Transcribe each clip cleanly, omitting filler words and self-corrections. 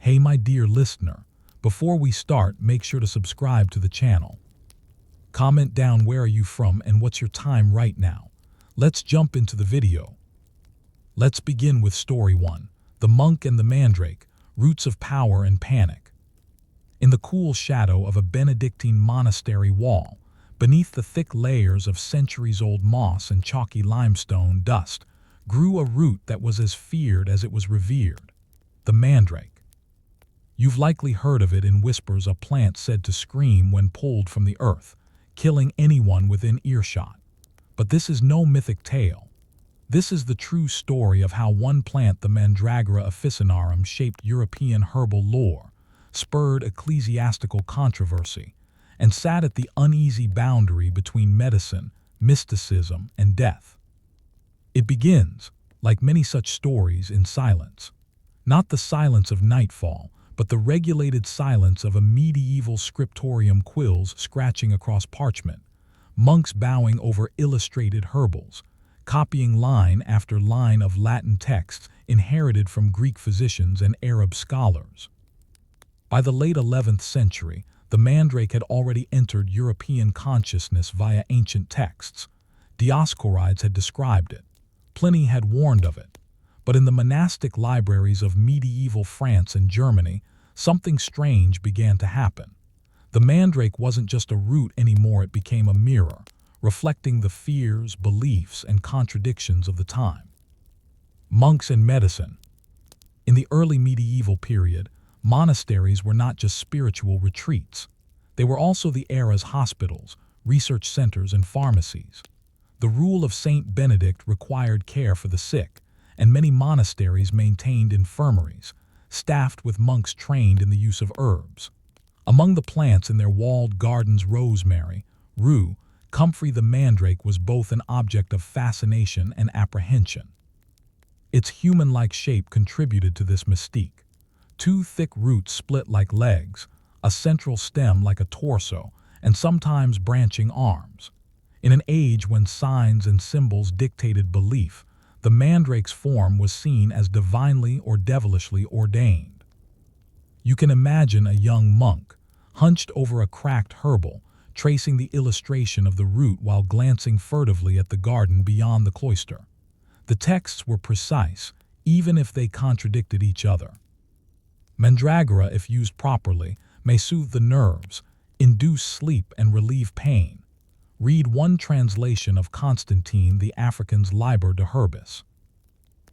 Hey my dear listener, before we start, make sure to subscribe to the channel. Comment down where are you from and what's your time right now. Let's jump into the video. Let's begin with story 1, The Monk and the Mandrake, Roots of Power and Panic. In the cool shadow of a Benedictine monastery wall, beneath the thick layers of centuries-old moss and chalky limestone dust, grew a root that was as feared as it was revered, the mandrake. You've likely heard of it in whispers, a plant said to scream when pulled from the earth, killing anyone within earshot. But this is no mythic tale. This is the true story of how one plant, the Mandragora officinarum, shaped European herbal lore, spurred ecclesiastical controversy, and sat at the uneasy boundary between medicine, mysticism, and death. It begins, like many such stories, in silence. Not the silence of nightfall, but the regulated silence of a medieval scriptorium, quills scratching across parchment, monks bowing over illustrated herbals, copying line after line of Latin texts inherited from Greek physicians and Arab scholars. By the late 11th century, the mandrake had already entered European consciousness via ancient texts. Dioscorides had described it. Pliny had warned of it. But in the monastic libraries of medieval France and Germany, something strange began to happen. The mandrake wasn't just a root anymore, it became a mirror, reflecting the fears, beliefs, and contradictions of the time. Monks and medicine. In the early medieval period, monasteries were not just spiritual retreats. They were also the era's hospitals, research centers, and pharmacies. The rule of Saint Benedict required care for the sick, and many monasteries maintained infirmaries, staffed with monks trained in the use of herbs. Among the plants in their walled gardens, rosemary, rue, comfrey, the mandrake was both an object of fascination and apprehension. Its human-like shape contributed to this mystique. Two thick roots split like legs, a central stem like a torso, and sometimes branching arms. In an age when signs and symbols dictated belief, the mandrake's form was seen as divinely or devilishly ordained. You can imagine a young monk, hunched over a cracked herbal, tracing the illustration of the root while glancing furtively at the garden beyond the cloister. The texts were precise, even if they contradicted each other. Mandragora, if used properly, may soothe the nerves, induce sleep, and relieve pain. Read one translation of Constantine the African's Liber de Herbis.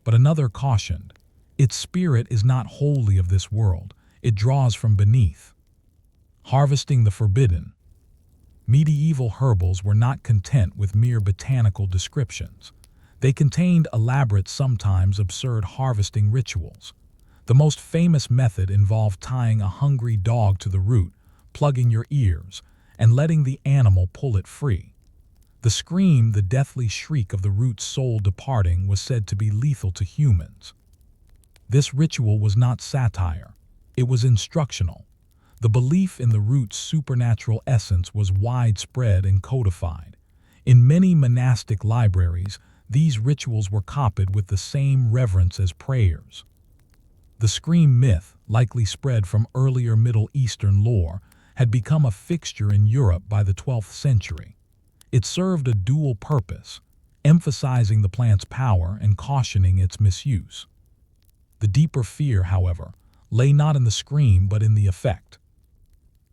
But another cautioned, its spirit is not wholly of this world, it draws from beneath. Harvesting the forbidden. Medieval herbals were not content with mere botanical descriptions. They contained elaborate, sometimes absurd harvesting rituals. The most famous method involved tying a hungry dog to the root, plugging your ears, and letting the animal pull it free. The scream, the deathly shriek of the root's soul departing, was said to be lethal to humans. This ritual was not satire, it was instructional. The belief in the root's supernatural essence was widespread and codified. In many monastic libraries, these rituals were copied with the same reverence as prayers. The scream myth, likely spread from earlier Middle Eastern lore, had become a fixture in Europe by the 12th century. It served a dual purpose, emphasizing the plant's power and cautioning its misuse. The deeper fear, however, lay not in the scream but in the effect.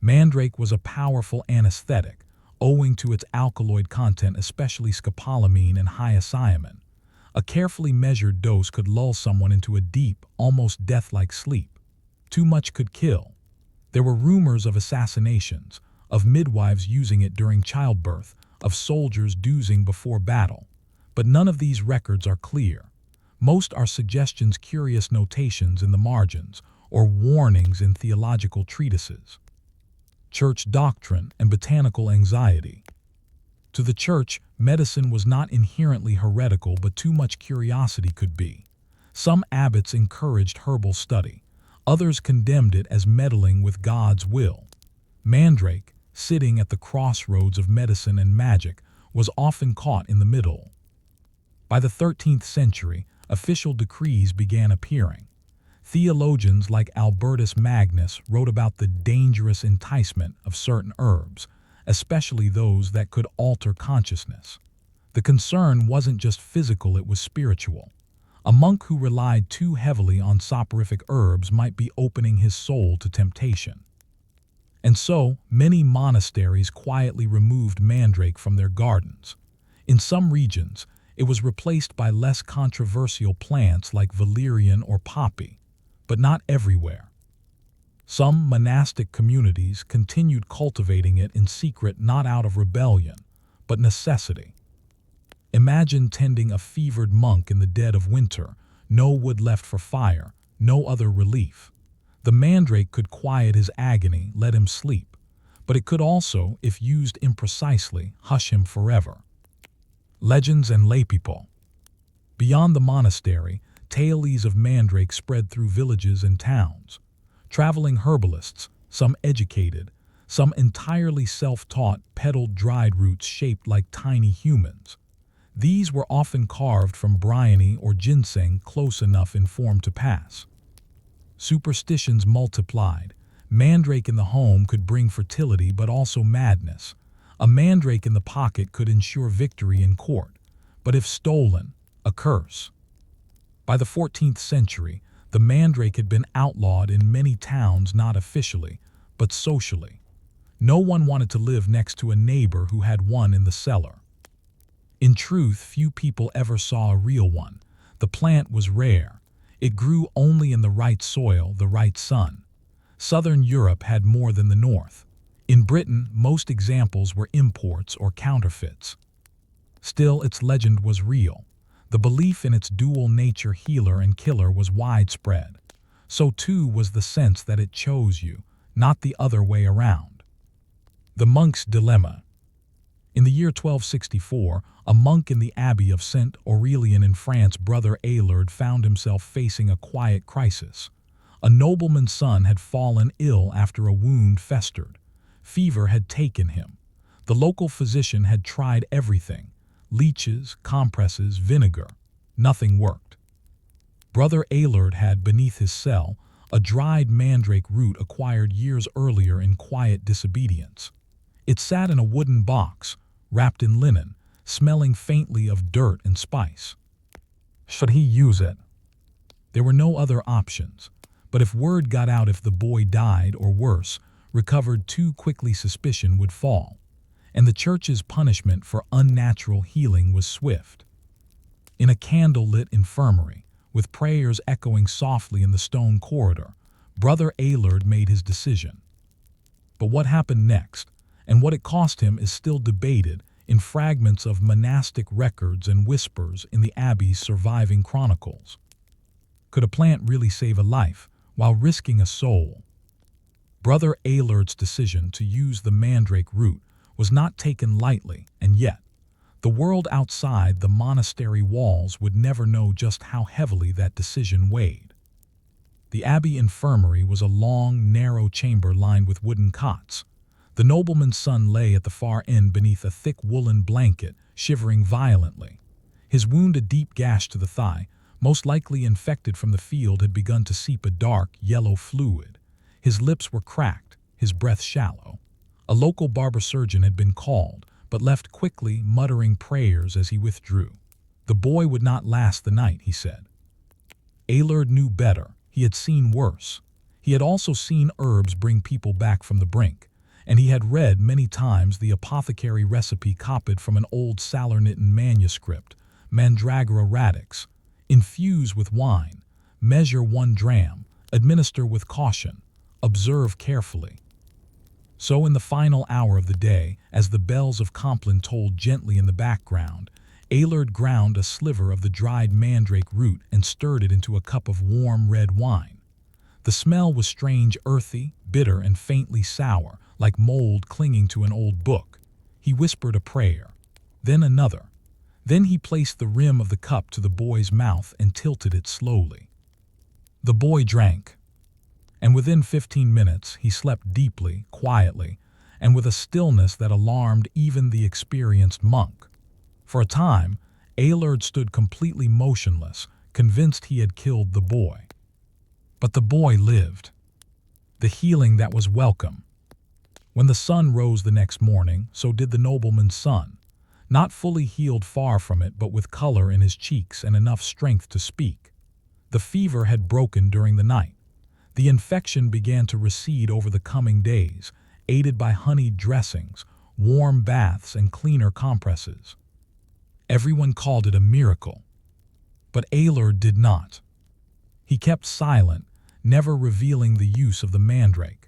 Mandrake was a powerful anesthetic, owing to its alkaloid content, especially scopolamine and hyoscyamin. A carefully measured dose could lull someone into a deep, almost death-like sleep. Too much could kill. There were rumors of assassinations, of midwives using it during childbirth, of soldiers dozing before battle. But none of these records are clear. Most are suggestions, curious notations in the margins, or warnings in theological treatises. Church doctrine and botanical anxiety. To the church, medicine was not inherently heretical, but too much curiosity could be. Some abbots encouraged herbal study. Others condemned it as meddling with God's will. Mandrake, sitting at the crossroads of medicine and magic, was often caught in the middle. By the 13th century, official decrees began appearing. Theologians like Albertus Magnus wrote about the dangerous enticement of certain herbs, especially those that could alter consciousness. The concern wasn't just physical, it was spiritual. A monk who relied too heavily on soporific herbs might be opening his soul to temptation. And so, many monasteries quietly removed mandrake from their gardens. In some regions, it was replaced by less controversial plants like valerian or poppy, but not everywhere. Some monastic communities continued cultivating it in secret, not out of rebellion, but necessity. Imagine tending a fevered monk in the dead of winter, no wood left for fire, no other relief. The mandrake could quiet his agony, let him sleep, but it could also, if used imprecisely, hush him forever. Legends and laypeople. Beyond the monastery, tales of mandrake spread through villages and towns. Traveling herbalists, some educated, some entirely self-taught, peddled dried roots shaped like tiny humans. These were often carved from bryony or ginseng close enough in form to pass. Superstitions multiplied. Mandrake in the home could bring fertility but also madness. A mandrake in the pocket could ensure victory in court, but if stolen, a curse. By the 14th century, the mandrake had been outlawed in many towns, not officially, but socially. No one wanted to live next to a neighbor who had one in the cellar. In truth, few people ever saw a real one. The plant was rare. It grew only in the right soil, the right sun. Southern Europe had more than the North. In Britain, most examples were imports or counterfeits. Still, its legend was real. The belief in its dual nature, healer and killer, was widespread. So too was the sense that it chose you, not the other way around. The monk's dilemma. In the year 1264, a monk in the Abbey of Saint Aurélien in France, Brother Aylard, found himself facing a quiet crisis. A nobleman's son had fallen ill after a wound festered. Fever had taken him. The local physician had tried everything: leeches, compresses, vinegar. Nothing worked. Brother Aylard had, beneath his cell, a dried mandrake root acquired years earlier in quiet disobedience. It sat in a wooden box, wrapped in linen, smelling faintly of dirt and spice. Should he use it? There were no other options, but if word got out, if the boy died, or worse, recovered too quickly, suspicion would fall, and the church's punishment for unnatural healing was swift. In a candlelit infirmary, with prayers echoing softly in the stone corridor, Brother Aylard made his decision. But what happened next, and what it cost him, is still debated in fragments of monastic records and whispers in the abbey's surviving chronicles. Could a plant really save a life while risking a soul? Brother Aylard's decision to use the mandrake root was not taken lightly, and yet, the world outside the monastery walls would never know just how heavily that decision weighed. The abbey infirmary was a long, narrow chamber lined with wooden cots. The nobleman's son lay at the far end beneath a thick woolen blanket, shivering violently. His wound, a deep gash to the thigh, most likely infected from the field, had begun to seep a dark, yellow fluid. His lips were cracked, his breath shallow. A local barber surgeon had been called, but left quickly, muttering prayers as he withdrew. The boy would not last the night, he said. Aylard knew better. He had seen worse. He had also seen herbs bring people back from the brink, and he had read many times the apothecary recipe copied from an old Salernittan manuscript: Mandragora radix. Infuse with wine. Measure 1 dram. Administer with caution. Observe carefully. So in the final hour of the day, as the bells of Compline tolled gently in the background, Aylard ground a sliver of the dried mandrake root and stirred it into a cup of warm red wine. The smell was strange, earthy, bitter, and faintly sour, like mold clinging to an old book. He whispered a prayer, then another. Then he placed the rim of the cup to the boy's mouth and tilted it slowly. The boy drank, and within 15 minutes he slept deeply, quietly, and with a stillness that alarmed even the experienced monk. For a time, Aylard stood completely motionless, convinced he had killed the boy. But the boy lived. The healing that was welcome. When the sun rose the next morning, so did the nobleman's son, not fully healed, far from it, but with color in his cheeks and enough strength to speak. The fever had broken during the night. The infection began to recede over the coming days, aided by honeyed dressings, warm baths, and cleaner compresses. Everyone called it a miracle. But Eilert did not. He kept silent, never revealing the use of the mandrake.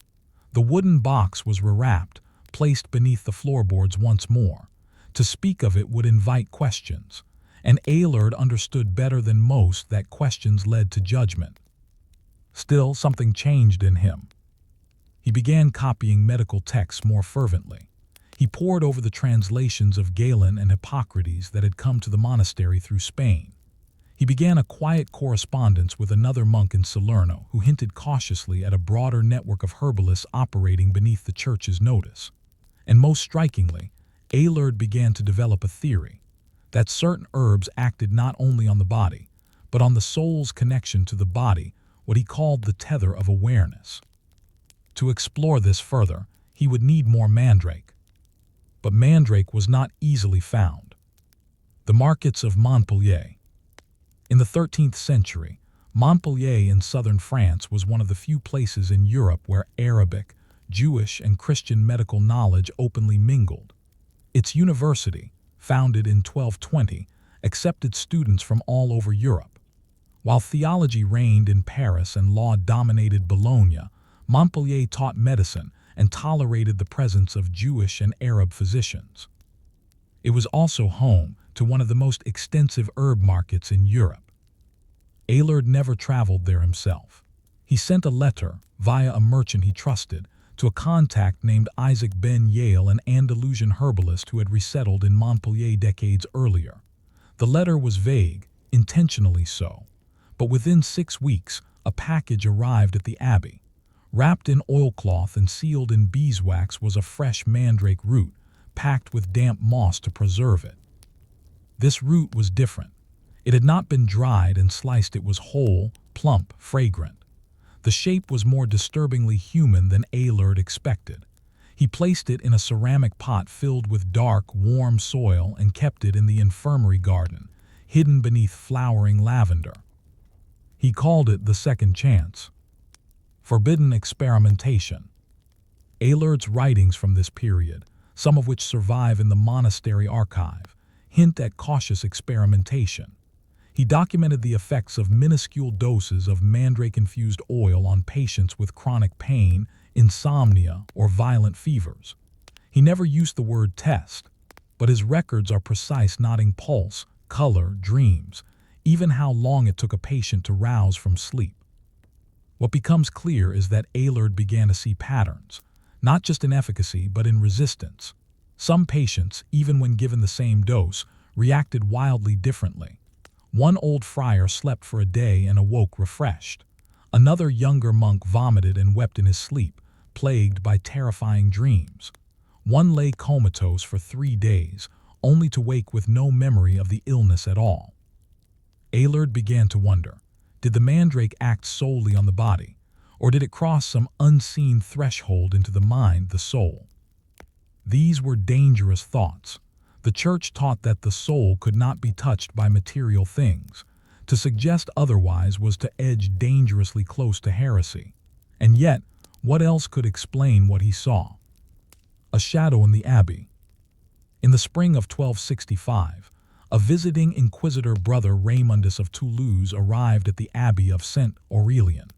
The wooden box was rewrapped, placed beneath the floorboards once more. To speak of it would invite questions, and Eilert understood better than most that questions led to judgment. Still, something changed in him. He began copying medical texts more fervently. He pored over the translations of Galen and Hippocrates that had come to the monastery through Spain. He began a quiet correspondence with another monk in Salerno who hinted cautiously at a broader network of herbalists operating beneath the church's notice. And most strikingly, Eilert began to develop a theory that certain herbs acted not only on the body, but on the soul's connection to the body, what he called the tether of awareness. To explore this further, he would need more mandrake. But mandrake was not easily found. The markets of Montpellier. In the 13th century, Montpellier in southern France was one of the few places in Europe where Arabic, Jewish, and Christian medical knowledge openly mingled. Its university, founded in 1220, accepted students from all over Europe. While theology reigned in Paris and law dominated Bologna, Montpellier taught medicine and tolerated the presence of Jewish and Arab physicians. It was also home to one of the most extensive herb markets in Europe. Eilert never traveled there himself. He sent a letter, via a merchant he trusted, to a contact named Isaac Ben Yael, an Andalusian herbalist who had resettled in Montpellier decades earlier. The letter was vague, intentionally so, but within 6 weeks, a package arrived at the abbey. Wrapped in oilcloth and sealed in beeswax was a fresh mandrake root, packed with damp moss to preserve it. This root was different. It had not been dried and sliced. It was whole, plump, fragrant. The shape was more disturbingly human than Eilert expected. He placed it in a ceramic pot filled with dark, warm soil and kept it in the infirmary garden, hidden beneath flowering lavender. He called it the second chance. Forbidden experimentation. Eilert's writings from this period, some of which survive in the monastery archive, hint at cautious experimentation. He documented the effects of minuscule doses of mandrake-infused oil on patients with chronic pain, insomnia, or violent fevers. He never used the word test, but his records are precise, noting pulse, color, dreams, even how long it took a patient to rouse from sleep. What becomes clear is that Eilert began to see patterns, not just in efficacy but in resistance. Some patients, even when given the same dose, reacted wildly differently. One old friar slept for a day and awoke refreshed. Another younger monk vomited and wept in his sleep, plagued by terrifying dreams. One lay comatose for 3 days, only to wake with no memory of the illness at all. Eilert began to wonder, did the mandrake act solely on the body, or did it cross some unseen threshold into the mind, the soul? These were dangerous thoughts. The church taught that the soul could not be touched by material things. To suggest otherwise was to edge dangerously close to heresy. And yet, what else could explain what he saw? A shadow in the abbey. In the spring of 1265, a visiting inquisitor, Brother Raymundus of Toulouse, arrived at the abbey of St. Aurelian.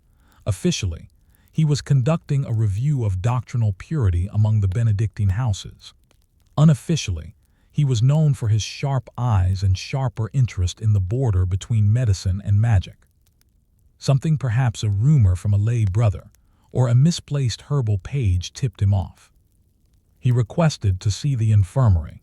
Officially, he was conducting a review of doctrinal purity among the Benedictine houses. Unofficially, he was known for his sharp eyes and sharper interest in the border between medicine and magic. Something, perhaps a rumor from a lay brother, or a misplaced herbal page, tipped him off. He requested to see the infirmary.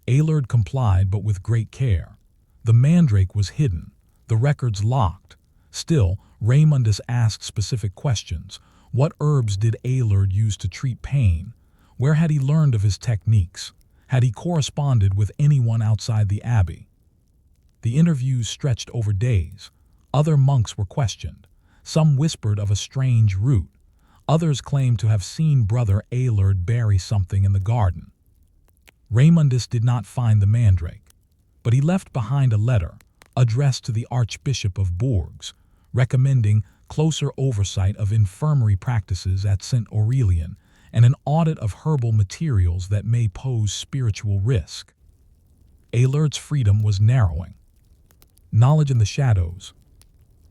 Eilert complied, but with great care. The mandrake was hidden, the records locked. Still, Raymundus asked specific questions. What herbs did Eilert use to treat pain? Where had he learned of his techniques? Had he corresponded with anyone outside the abbey? The interviews stretched over days. Other monks were questioned. Some whispered of a strange root. Others claimed to have seen Brother Aelard bury something in the garden. Raymundus did not find the mandrake, but he left behind a letter addressed to the Archbishop of Bourges, recommending closer oversight of infirmary practices at St. Aurelian and an audit of herbal materials that may pose spiritual risk. Aelard's freedom was narrowing. Knowledge in the shadows.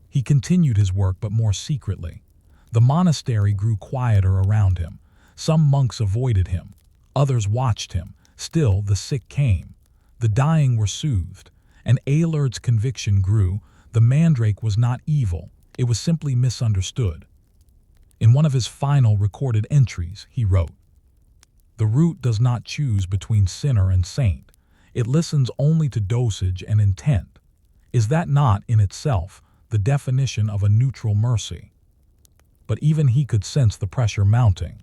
He continued his work, but more secretly. The monastery grew quieter around him. Some monks avoided him. Others watched him. Still, the sick came. The dying were soothed. And Aelard's conviction grew. The mandrake was not evil. It was simply misunderstood. In one of his final recorded entries, he wrote, "The root does not choose between sinner and saint. It listens only to dosage and intent. Is that not, in itself, the definition of a neutral mercy?" But even he could sense the pressure mounting.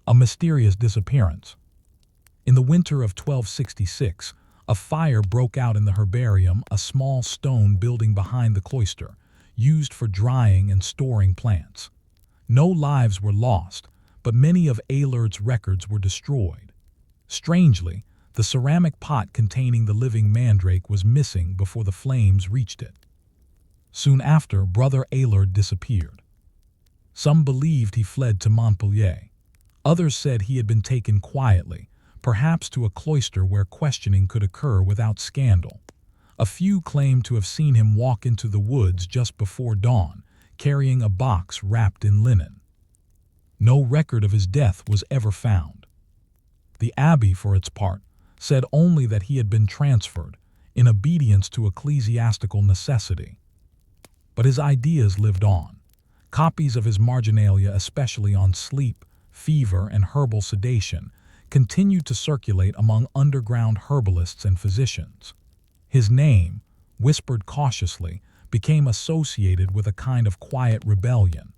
A mysterious disappearance. In the winter of 1266, a fire broke out in the herbarium, a small stone building behind the cloister, used for drying and storing plants. No lives were lost, but many of Aelard's records were destroyed. Strangely, the ceramic pot containing the living mandrake was missing before the flames reached it. Soon after, Brother Aelard disappeared. Some believed he fled to Montpellier. Others said he had been taken quietly, perhaps to a cloister where questioning could occur without scandal. A few claimed to have seen him walk into the woods just before dawn, carrying a box wrapped in linen. No record of his death was ever found. The abbey, for its part, said only that he had been transferred, in obedience to ecclesiastical necessity. But his ideas lived on. Copies of his marginalia, especially on sleep, fever, and herbal sedation, continued to circulate among underground herbalists and physicians. His name, whispered cautiously, became associated with a kind of quiet rebellion,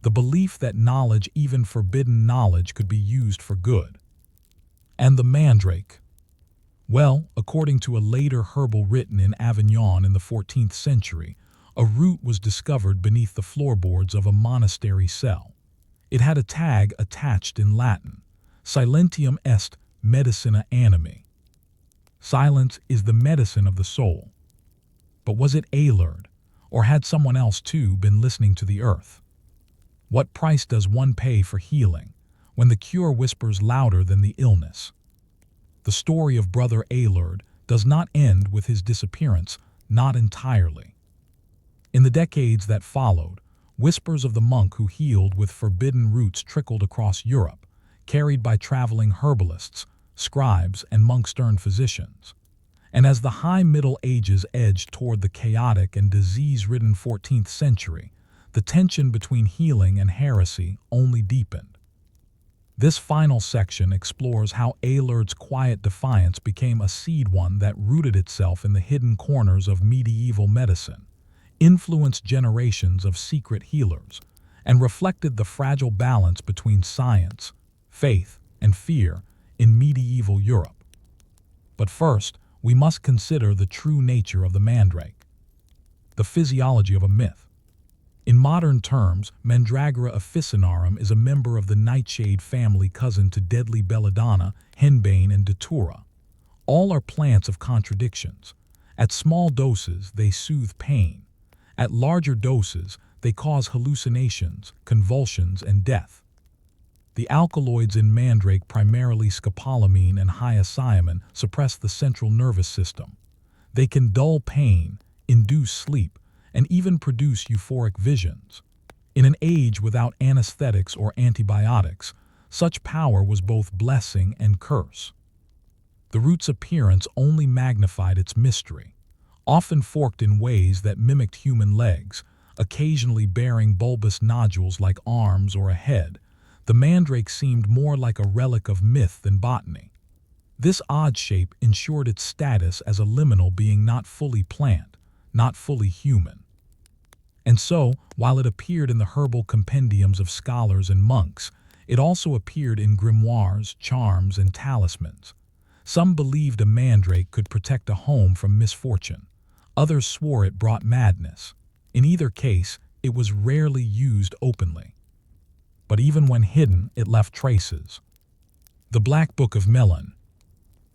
the belief that knowledge, even forbidden knowledge, could be used for good. And the mandrake? Well, according to a later herbal written in Avignon in the 14th century, a root was discovered beneath the floorboards of a monastery cell. It had a tag attached in Latin, Silentium est medicina animi. Silence is the medicine of the soul. But was it Aelard, or had someone else too been listening to the earth? What price does one pay for healing, when the cure whispers louder than the illness? The story of Brother Aelard does not end with his disappearance, not entirely. In the decades that followed, whispers of the monk who healed with forbidden roots trickled across Europe, carried by traveling herbalists, scribes, and monk-stern physicians. And as the high Middle Ages edged toward the chaotic and disease-ridden 14th century, the tension between healing and heresy only deepened. This final section explores how Aelard's quiet defiance became a seed one that rooted itself in the hidden corners of medieval medicine, influenced generations of secret healers, and reflected the fragile balance between science, faith, and fear in medieval Europe. But first, we must consider the true nature of the mandrake. The physiology of a myth. In modern terms, Mandragora officinarum is a member of the nightshade family, cousin to deadly belladonna, henbane, and datura. All are plants of contradictions. At small doses, they soothe pain. At larger doses, they cause hallucinations, convulsions, and death. The alkaloids in mandrake, primarily scopolamine and hyoscyamin, suppress the central nervous system. They can dull pain, induce sleep, and even produce euphoric visions. In an age without anesthetics or antibiotics, such power was both blessing and curse. The root's appearance only magnified its mystery. Often forked in ways that mimicked human legs, occasionally bearing bulbous nodules like arms or a head, the mandrake seemed more like a relic of myth than botany. This odd shape ensured its status as a liminal being, not fully plant, not fully human. And so, while it appeared in the herbal compendiums of scholars and monks, it also appeared in grimoires, charms, and talismans. Some believed a mandrake could protect a home from misfortune. Others swore it brought madness. In either case, it was rarely used openly. But even when hidden, it left traces. The Black Book of Melun.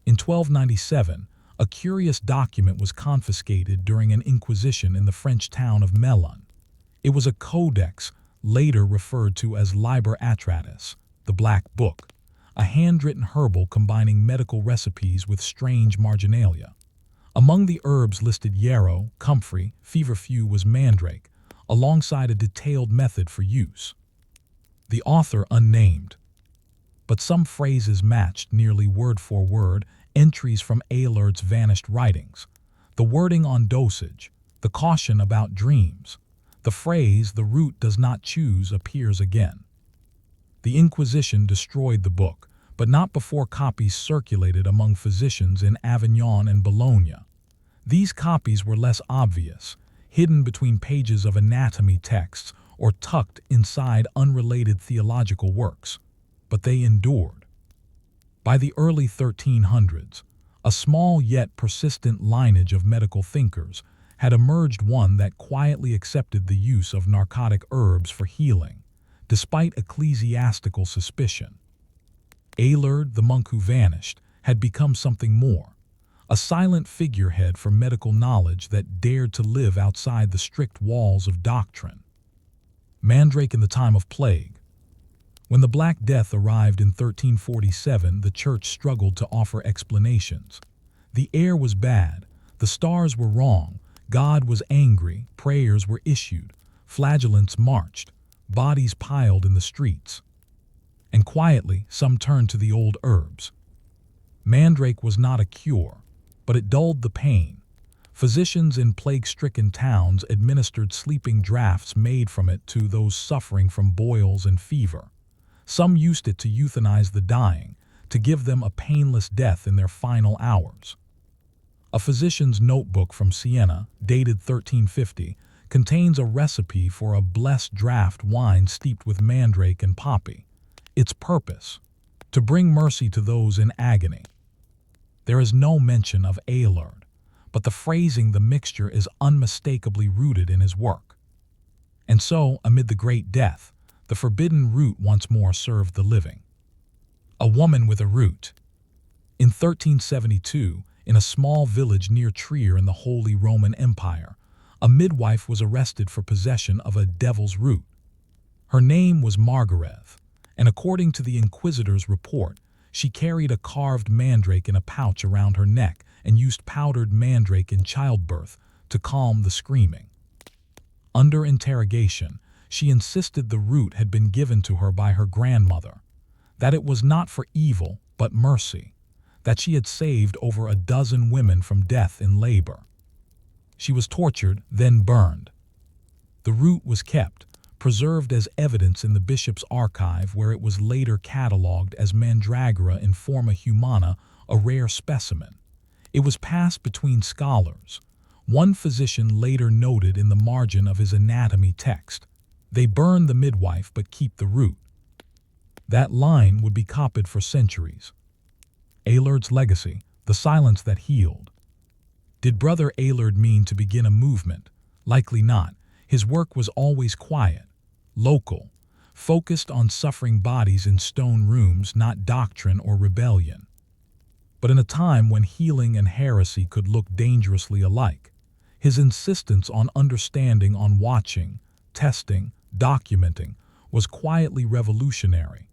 In 1297, a curious document was confiscated during an inquisition in the French town of Melun. It was a codex, later referred to as Liber Atratus, the Black Book, a handwritten herbal combining medical recipes with strange marginalia. Among the herbs listed yarrow, comfrey, feverfew was mandrake, alongside a detailed method for use. The author unnamed. But some phrases matched nearly word for word entries from Alard's vanished writings. The wording on dosage, the caution about dreams, the phrase "the root does not choose" appears again. The Inquisition destroyed the book, but not before copies circulated among physicians in Avignon and Bologna. These copies were less obvious, hidden between pages of anatomy texts or tucked inside unrelated theological works, but they endured. By the early 1300s, a small yet persistent lineage of medical thinkers had emerged, one that quietly accepted the use of narcotic herbs for healing, despite ecclesiastical suspicion. Alard, the monk who vanished, had become something more, a silent figurehead for medical knowledge that dared to live outside the strict walls of doctrine. Mandrake in the time of plague. When the Black Death arrived in 1347, the church struggled to offer explanations. The air was bad, the stars were wrong, God was angry, prayers were issued, flagellants marched, bodies piled in the streets. And quietly, some turned to the old herbs. Mandrake was not a cure, but it dulled the pain. Physicians in plague-stricken towns administered sleeping draughts made from it to those suffering from boils and fever. Some used it to euthanize the dying, to give them a painless death in their final hours. A physician's notebook from Siena, dated 1350, contains a recipe for a blessed draught wine steeped with mandrake and poppy. Its purpose: to bring mercy to those in agony. There is no mention of Alard, but the phrasing, the mixture, is unmistakably rooted in his work. And so, amid the Great Death, the forbidden root once more served the living. A woman with a root. In 1372, in a small village near Trier in the Holy Roman Empire, a midwife was arrested for possession of a devil's root. Her name was Margaret, and according to the Inquisitor's report, she carried a carved mandrake in a pouch around her neck and used powdered mandrake in childbirth to calm the screaming. Under interrogation, she insisted the root had been given to her by her grandmother, that it was not for evil but mercy, that she had saved over a dozen women from death in labor. She was tortured, then burned. The root was kept, preserved as evidence in the bishop's archive, where it was later catalogued as Mandragora in forma humana, a rare specimen. It was passed between scholars. One physician later noted in the margin of his anatomy text, "They burn the midwife but keep the root." That line would be copied for centuries. Alard's legacy, the silence that healed. Did Brother Alard mean to begin a movement? Likely not. His work was always quiet, local, focused on suffering bodies in stone rooms, not doctrine or rebellion. But in a time when healing and heresy could look dangerously alike, his insistence on understanding, on watching, testing, documenting, was quietly revolutionary.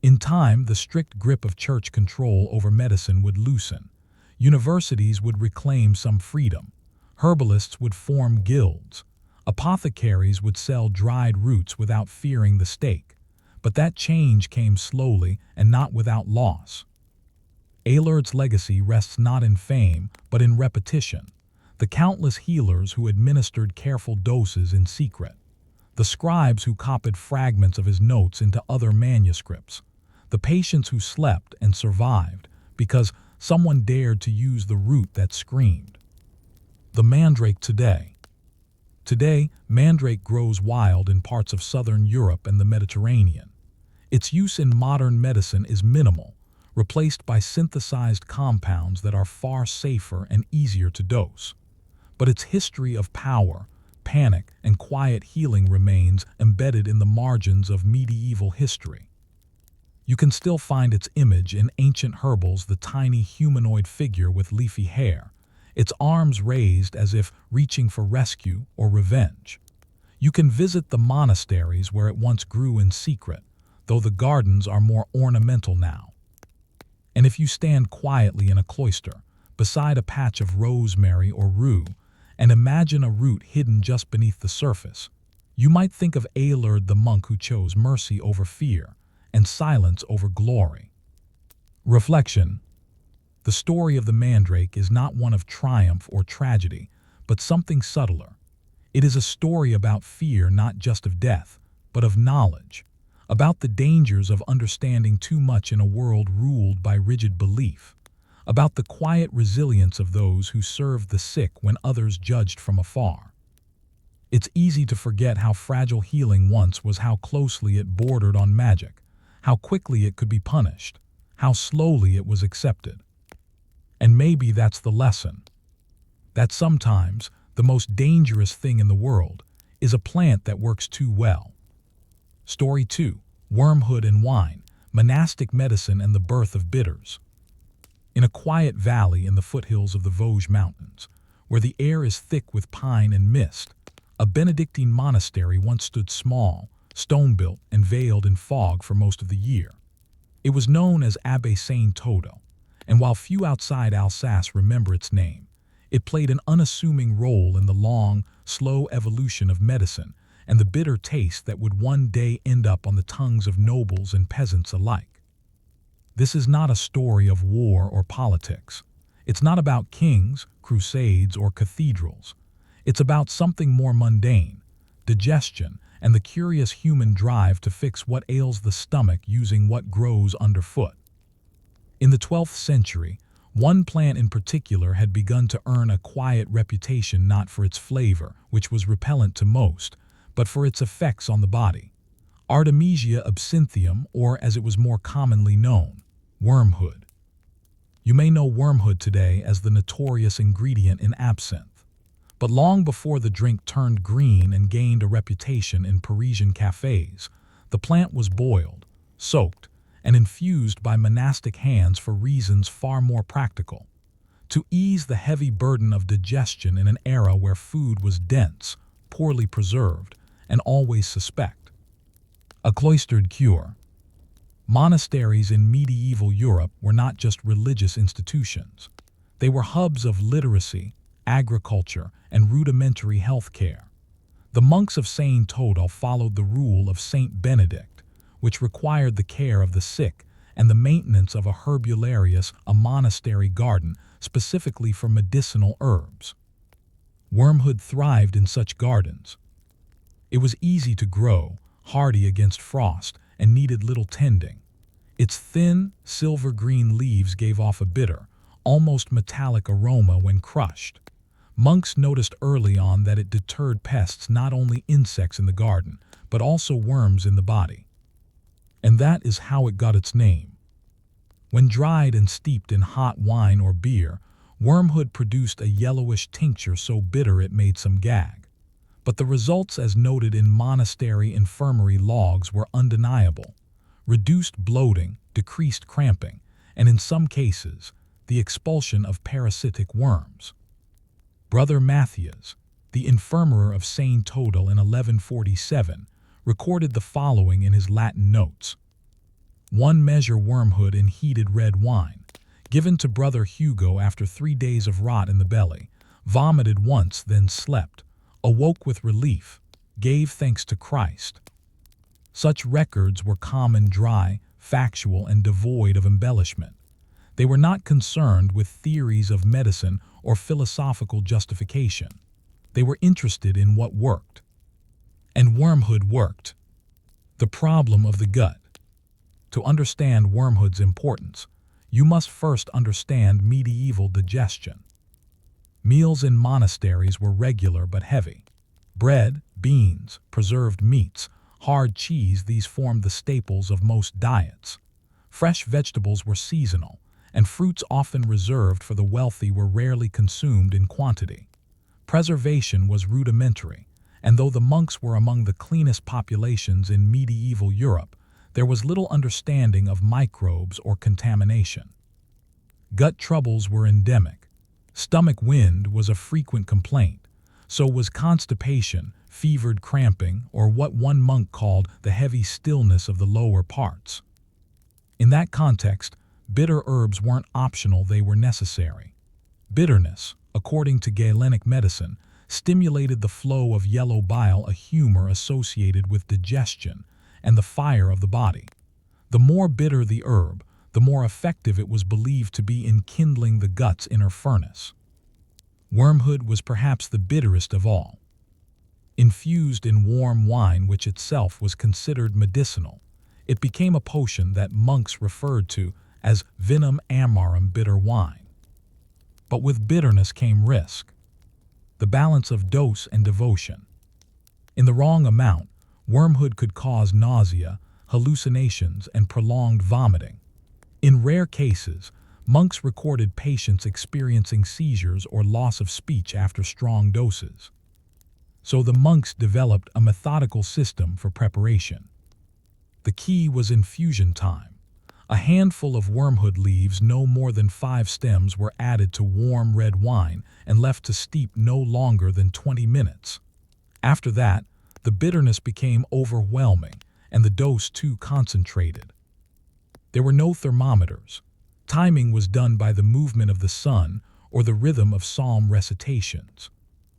In time, the strict grip of church control over medicine would loosen. Universities would reclaim some freedom. Herbalists would form guilds. Apothecaries would sell dried roots without fearing the stake. But that change came slowly and not without loss. Alard's legacy rests not in fame, but in repetition. The countless healers who administered careful doses in secret. The scribes who copied fragments of his notes into other manuscripts. The patients who slept and survived because someone dared to use the root that screamed. The mandrake today. Today, mandrake grows wild in parts of southern Europe and the Mediterranean. Its use in modern medicine is minimal, replaced by synthesized compounds that are far safer and easier to dose. But its history of power, panic and quiet healing remains embedded in the margins of medieval history. You can still find its image in ancient herbals, the tiny humanoid figure with leafy hair, its arms raised as if reaching for rescue or revenge. You can visit the monasteries where it once grew in secret, though the gardens are more ornamental now. And if you stand quietly in a cloister, beside a patch of rosemary or rue, and imagine a root hidden just beneath the surface, you might think of Eilerd, the monk who chose mercy over fear and silence over glory. Reflection. The story of the mandrake is not one of triumph or tragedy, but something subtler. It is a story about fear, not just of death, but of knowledge, about the dangers of understanding too much in a world ruled by rigid belief, about the quiet resilience of those who served the sick when others judged from afar. It's easy to forget how fragile healing once was, how closely it bordered on magic, how quickly it could be punished, how slowly it was accepted. And maybe that's the lesson, that sometimes the most dangerous thing in the world is a plant that works too well. Story 2. Wormhood and Wine, Monastic Medicine and the Birth of Bitters. In a quiet valley in the foothills of the Vosges Mountains, where the air is thick with pine and mist, a Benedictine monastery once stood small, stone-built, and veiled in fog for most of the year. It was known as Abbé Saint Toto, and while few outside Alsace remember its name, it played an unassuming role in the long, slow evolution of medicine and the bitter taste that would one day end up on the tongues of nobles and peasants alike. This is not a story of war or politics. It's not about kings, crusades, or cathedrals. It's about something more mundane, digestion, and the curious human drive to fix what ails the stomach using what grows underfoot. In the 12th century, one plant in particular had begun to earn a quiet reputation, not for its flavor, which was repellent to most, but for its effects on the body. Artemisia absinthium, or as it was more commonly known, wormwood. You may know wormwood today as the notorious ingredient in absinthe, but long before the drink turned green and gained a reputation in Parisian cafes, the plant was boiled, soaked, and infused by monastic hands for reasons far more practical. To ease the heavy burden of digestion in an era where food was dense, poorly preserved, and always suspect. A cloistered cure. Monasteries in medieval Europe were not just religious institutions. They were hubs of literacy, agriculture, and rudimentary health care. The monks of Saint Toto followed the rule of Saint Benedict, which required the care of the sick and the maintenance of a herbularius, a monastery garden specifically for medicinal herbs. Wormwood thrived in such gardens. It was easy to grow, hardy against frost, and needed little tending. Its thin, silver-green leaves gave off a bitter, almost metallic aroma when crushed. Monks noticed early on that it deterred pests, not only insects in the garden, but also worms in the body. And that is how it got its name. When dried and steeped in hot wine or beer, wormwood produced a yellowish tincture so bitter it made some gag. But the results, as noted in monastery infirmary logs, were undeniable. Reduced bloating, decreased cramping, and in some cases, the expulsion of parasitic worms. Brother Matthias, the infirmary of Saint Toto in 1147, recorded the following in his Latin notes. 1 measure wormwood in heated red wine, given to Brother Hugo after 3 days of rot in the belly, vomited once, then slept, awoke with relief, gave thanks to Christ. Such records were common, dry, factual, and devoid of embellishment. They were not concerned with theories of medicine or philosophical justification. They were interested in what worked. And wormwood worked. The problem of the gut. To understand wormwood's importance, you must first understand medieval digestion. Meals in monasteries were regular but heavy. Bread, beans, preserved meats, hard cheese, these formed the staples of most diets. Fresh vegetables were seasonal, and fruits often reserved for the wealthy were rarely consumed in quantity. Preservation was rudimentary, and though the monks were among the cleanest populations in medieval Europe, there was little understanding of microbes or contamination. Gut troubles were endemic. Stomach wind was a frequent complaint. So was constipation, fevered cramping, or what one monk called the heavy stillness of the lower parts. In that context, bitter herbs weren't optional, they were necessary. Bitterness, according to Galenic medicine, stimulated the flow of yellow bile, a humor associated with digestion and the fire of the body. The more bitter the herb, the more effective it was believed to be in kindling the gut's inner furnace. Wormwood was perhaps the bitterest of all. Infused in warm wine, which itself was considered medicinal, it became a potion that monks referred to as vinum amarum, bitter wine. But with bitterness came risk. The balance of dose and devotion. In the wrong amount, wormwood could cause nausea, hallucinations, and prolonged vomiting. In rare cases, monks recorded patients experiencing seizures or loss of speech after strong doses. So the monks developed a methodical system for preparation. The key was infusion time. A handful of wormwood leaves, no more than 5 stems, were added to warm red wine and left to steep no longer than 20 minutes. After that, the bitterness became overwhelming and the dose too concentrated. There were no thermometers. Timing was done by the movement of the sun or the rhythm of psalm recitations.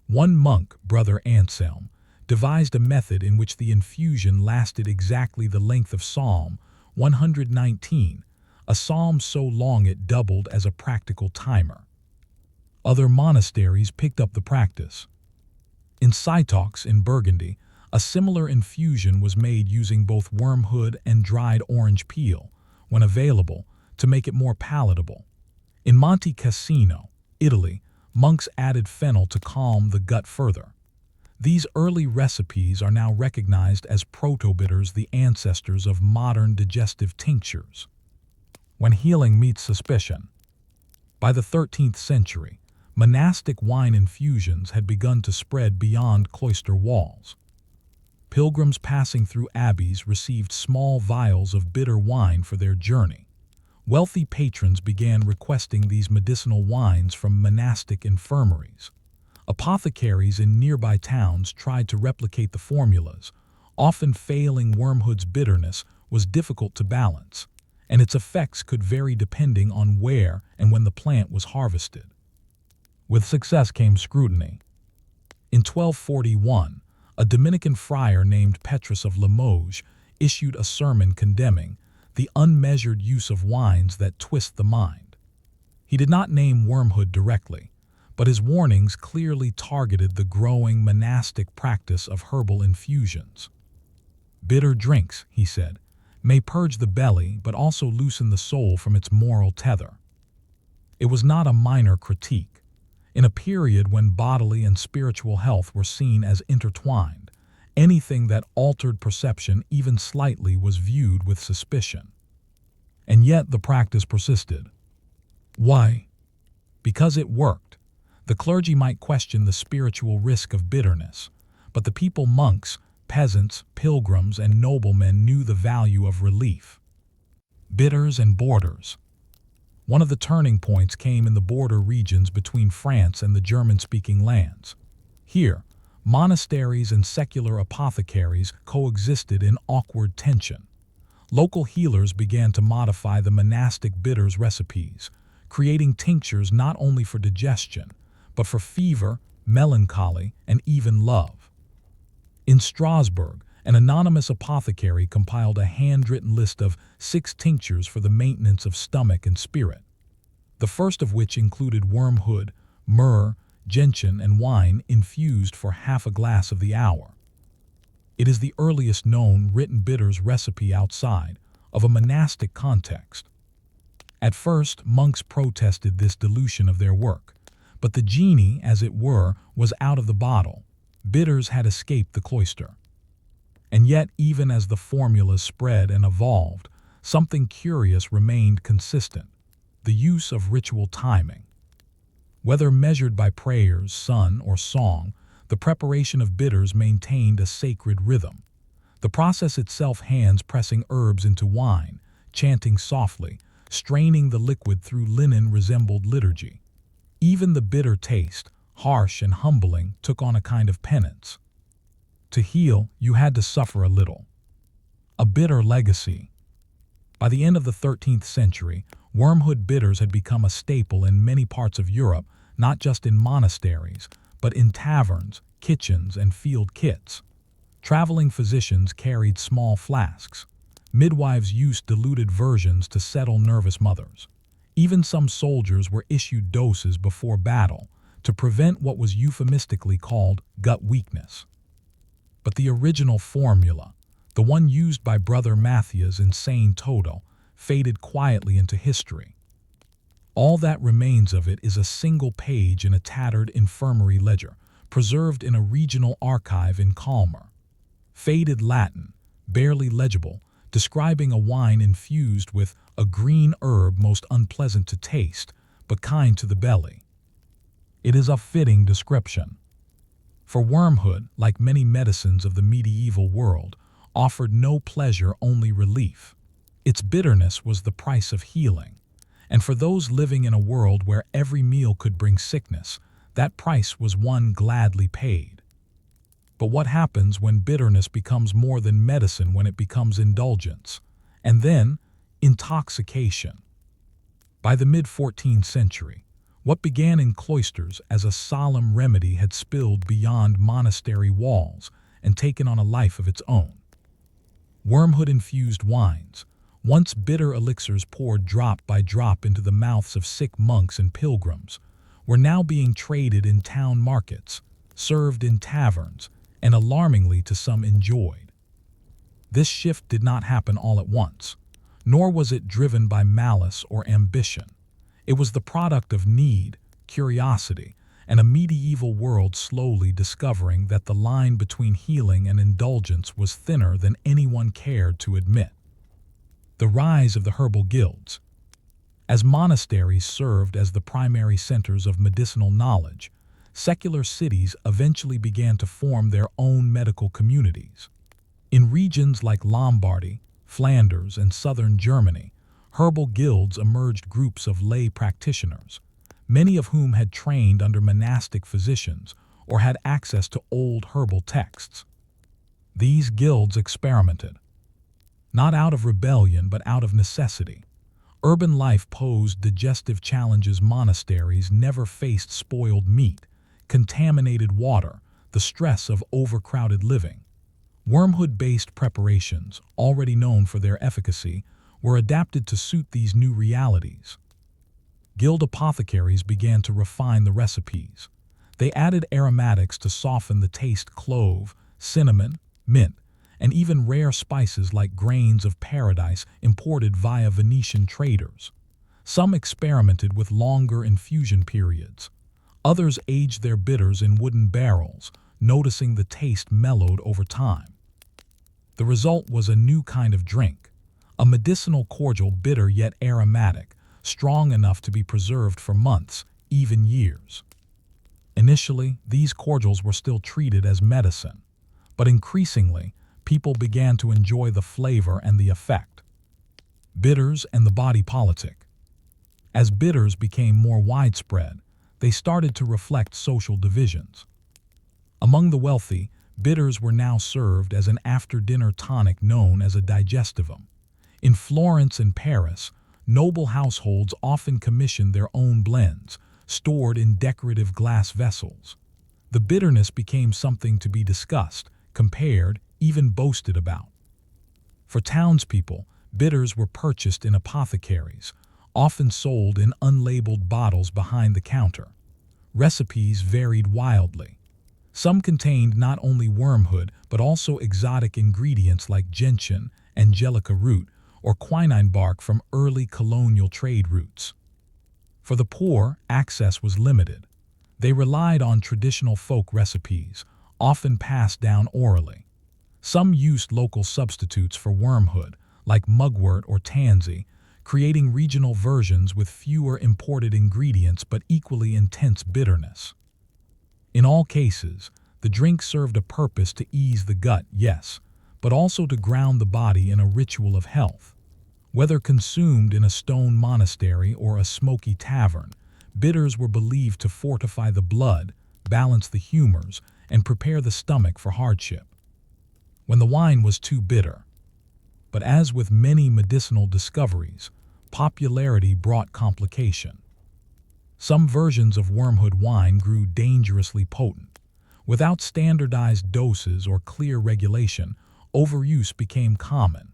One monk, Brother Anselm, devised a method in which the infusion lasted exactly the length of Psalm 119, a psalm so long it doubled as a practical timer. Other monasteries picked up the practice. In Citox in Burgundy, a similar infusion was made using both wormwood and dried orange peel, when available, to make it more palatable. In Monte Cassino, Italy, monks added fennel to calm the gut further. These early recipes are now recognized as protobitters, the ancestors of modern digestive tinctures. When healing meets suspicion. By the 13th century, monastic wine infusions had begun to spread beyond cloister walls. Pilgrims passing through abbeys received small vials of bitter wine for their journey. Wealthy patrons began requesting these medicinal wines from monastic infirmaries. Apothecaries in nearby towns tried to replicate the formulas. Often failing, wormwood's bitterness was difficult to balance, and its effects could vary depending on where and when the plant was harvested. With success came scrutiny. In 1241, a Dominican friar named Petrus of Limoges issued a sermon condemning the unmeasured use of wines that twist the mind. He did not name wormwood directly, but his warnings clearly targeted the growing monastic practice of herbal infusions. Bitter drinks, he said, may purge the belly but also loosen the soul from its moral tether. It was not a minor critique. In a period when bodily and spiritual health were seen as intertwined, anything that altered perception even slightly was viewed with suspicion. And yet the practice persisted. Why? Because it worked. The clergy might question the spiritual risk of bitterness, but the people, monks, peasants, pilgrims, and noblemen, knew the value of relief. Bitters and borders. One of the turning points came in the border regions between France and the German-speaking lands. Here, monasteries and secular apothecaries coexisted in awkward tension. Local healers began to modify the monastic bitters recipes, creating tinctures not only for digestion, but for fever, melancholy, and even love. In Strasbourg, an anonymous apothecary compiled a handwritten list of 6 tinctures for the maintenance of stomach and spirit, the first of which included wormwood, myrrh, gentian, and wine infused for half a glass of the hour. It is the earliest known written bitters recipe outside of a monastic context. At first, monks protested this dilution of their work, but the genie, as it were, was out of the bottle. Bitters had escaped the cloister. And yet, even as the formulas spread and evolved, something curious remained consistent: the use of ritual timing. Whether measured by prayers, sun, or song, The preparation of bitters maintained a sacred rhythm. The process itself, hands pressing herbs into wine, chanting softly, straining the liquid through linen, resembled liturgy. Even the bitter taste, harsh and humbling, took on a kind of penance. To heal, you had to suffer a little. A bitter legacy. By the end of the 13th century, wormwood bitters had become a staple in many parts of Europe, not just in monasteries, but in taverns, kitchens, and field kits. Traveling physicians carried small flasks. Midwives used diluted versions to settle nervous mothers. Even some soldiers were issued doses before battle to prevent what was euphemistically called gut weakness. But the original formula, the one used by Brother Matthias in Saint Toto, faded quietly into history. All that remains of it is a single page in a tattered infirmary ledger, preserved in a regional archive in Kalmar. Faded Latin, barely legible, describing a wine infused with a green herb most unpleasant to taste, but kind to the belly. It is a fitting description. For wormwood, like many medicines of the medieval world, offered no pleasure, only relief. Its bitterness was the price of healing. And for those living in a world where every meal could bring sickness, that price was one gladly paid. But what happens when bitterness becomes more than medicine, when it becomes indulgence? And then, intoxication. By the mid-14th century, what began in cloisters as a solemn remedy had spilled beyond monastery walls and taken on a life of its own. Wormwood-infused wines, once bitter elixirs poured drop by drop into the mouths of sick monks and pilgrims, were now being traded in town markets, served in taverns, and alarmingly to some enjoyed. This shift did not happen all at once, nor was it driven by malice or ambition. It was the product of need, curiosity, and a medieval world slowly discovering that the line between healing and indulgence was thinner than anyone cared to admit. The rise of the herbal guilds. As monasteries served as the primary centers of medicinal knowledge, secular cities eventually began to form their own medical communities. In regions like Lombardy, Flanders, and southern Germany, herbal guilds emerged, groups of lay practitioners, many of whom had trained under monastic physicians or had access to old herbal texts. These guilds experimented, not out of rebellion but out of necessity. Urban life posed digestive challenges. Monasteries never faced spoiled meat, contaminated water, the stress of overcrowded living. Wormwood-based preparations, already known for their efficacy, were adapted to suit these new realities. Guild apothecaries began to refine the recipes. They added aromatics to soften the taste: clove, cinnamon, mint, and even rare spices like grains of paradise imported via Venetian traders. Some experimented with longer infusion periods. Others aged their bitters in wooden barrels, noticing the taste mellowed over time. The result was a new kind of drink, a medicinal cordial, bitter yet aromatic, strong enough to be preserved for months, even years. Initially, these cordials were still treated as medicine, but increasingly, people began to enjoy the flavor and the effect. Bitters and the body politic. As bitters became more widespread, they started to reflect social divisions. Among the wealthy, bitters were now served as an after-dinner tonic known as a digestivum. In Florence and Paris, noble households often commissioned their own blends, stored in decorative glass vessels. The bitterness became something to be discussed, compared, even boasted about. For townspeople, bitters were purchased in apothecaries, often sold in unlabeled bottles behind the counter. Recipes varied wildly. Some contained not only wormwood but also exotic ingredients like gentian, angelica root, or quinine bark from early colonial trade routes. For the poor, access was limited. They relied on traditional folk recipes, often passed down orally. Some used local substitutes for wormwood, like mugwort or tansy, creating regional versions with fewer imported ingredients but equally intense bitterness. In all cases, The drink served a purpose to ease the gut, yes, but also to ground the body in a ritual of health. Whether consumed in a stone monastery or a smoky tavern, bitters were believed to fortify the blood, balance the humors, and prepare the stomach for hardship. When the wine was too bitter. But as with many medicinal discoveries, popularity brought complication. Some versions of wormwood wine grew dangerously potent. Without standardized doses or clear regulation, overuse became common.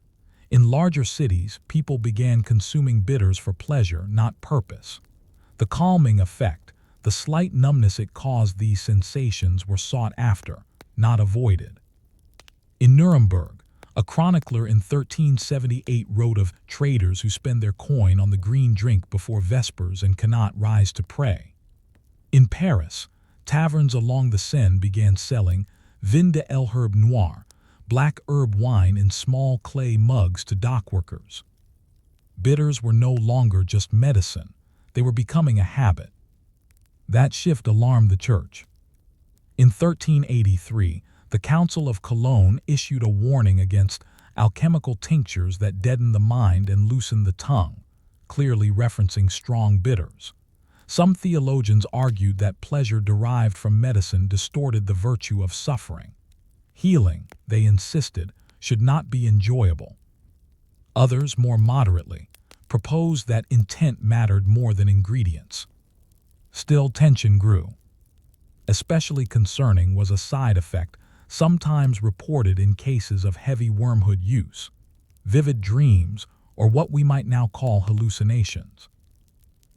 In larger cities, people began consuming bitters for pleasure, not purpose. The calming effect, the slight numbness it caused, these sensations were sought after, not avoided. In Nuremberg, a chronicler in 1378 wrote of traders who spend their coin on the green drink before vespers and cannot rise to pray. In Paris, taverns along the Seine began selling vin de l'herbe noire, black herb wine in small clay mugs to dockworkers. Bitters were no longer just medicine, they were becoming a habit. That shift alarmed the church. In 1383, the Council of Cologne issued a warning against alchemical tinctures that deaden the mind and loosen the tongue, clearly referencing strong bitters. Some theologians argued that pleasure derived from medicine distorted the virtue of suffering. Healing, they insisted, should not be enjoyable. Others, more moderately, proposed that intent mattered more than ingredients. Still, tension grew. Especially concerning was a side effect sometimes reported in cases of heavy wormwood use: vivid dreams, or what we might now call hallucinations.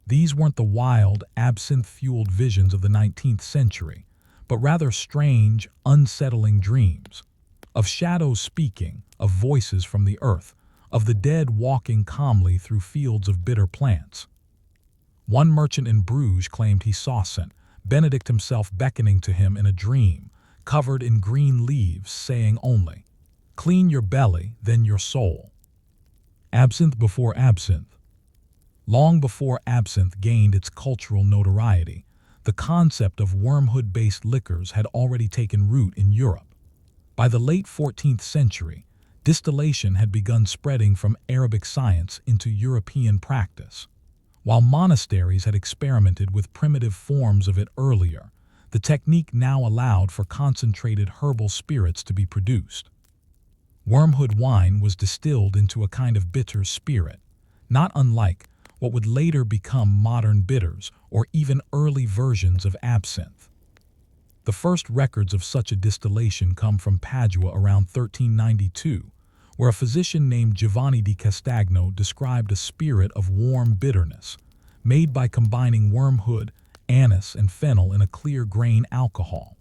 These weren't the wild, absinthe-fueled visions of the 19th century, but rather strange, unsettling dreams, of shadows speaking, of voices from the earth, of the dead walking calmly through fields of bitter plants. One merchant in Bruges claimed he saw St. Benedict himself beckoning to him in a dream, covered in green leaves, saying only, "Clean your belly, then your soul." Absinthe before absinthe. Long before absinthe gained its cultural notoriety, the concept of wormwood-based liquors had already taken root in Europe. By the late 14th century, distillation had begun spreading from Arabic science into European practice. While monasteries had experimented with primitive forms of it earlier, the technique now allowed for concentrated herbal spirits to be produced. Wormwood wine was distilled into a kind of bitter spirit, not unlike what would later become modern bitters or even early versions of absinthe. The first records of such a distillation come from Padua around 1392, where a physician named Giovanni di Castagno described a spirit of warm bitterness, made by combining wormwood, anise, and fennel in a clear-grain alcohol.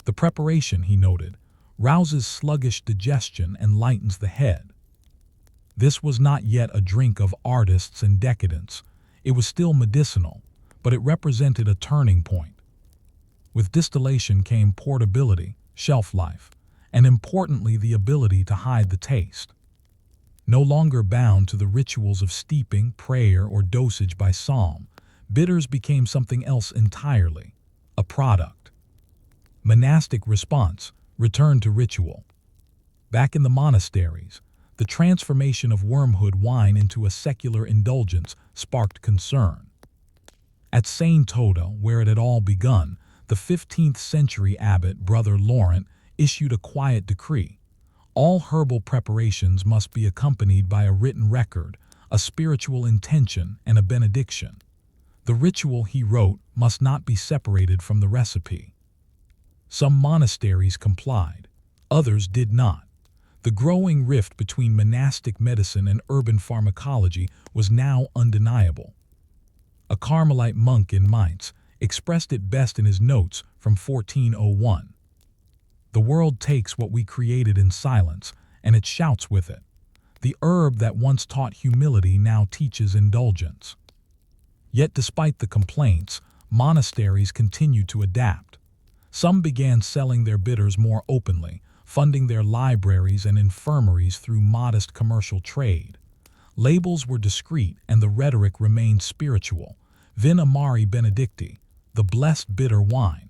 The preparation, he noted, rouses sluggish digestion and lightens the head. This was not yet a drink of artists and decadents. It was still medicinal, but it represented a turning point. With distillation came portability, shelf life, and importantly the ability to hide the taste. No longer bound to the rituals of steeping, prayer, or dosage by psalm, bitters became something else entirely, a product. Monastic response, return to ritual. Back in the monasteries, the transformation of wormwood wine into a secular indulgence sparked concern. At Saint-Oda, where it had all begun, the 15th century abbot Brother Laurent issued a quiet decree. All herbal preparations must be accompanied by a written record, a spiritual intention, and a benediction. The ritual, he wrote, must not be separated from the recipe. Some monasteries complied, others did not. The growing rift between monastic medicine and urban pharmacology was now undeniable. A Carmelite monk in Mainz expressed it best in his notes from 1401. The world takes what we created in silence, and it shouts with it. The herb that once taught humility now teaches indulgence. Yet despite the complaints, monasteries continued to adapt. Some began selling their bitters more openly, funding their libraries and infirmaries through modest commercial trade. Labels were discreet and the rhetoric remained spiritual. Vin amari benedicti, the blessed bitter wine.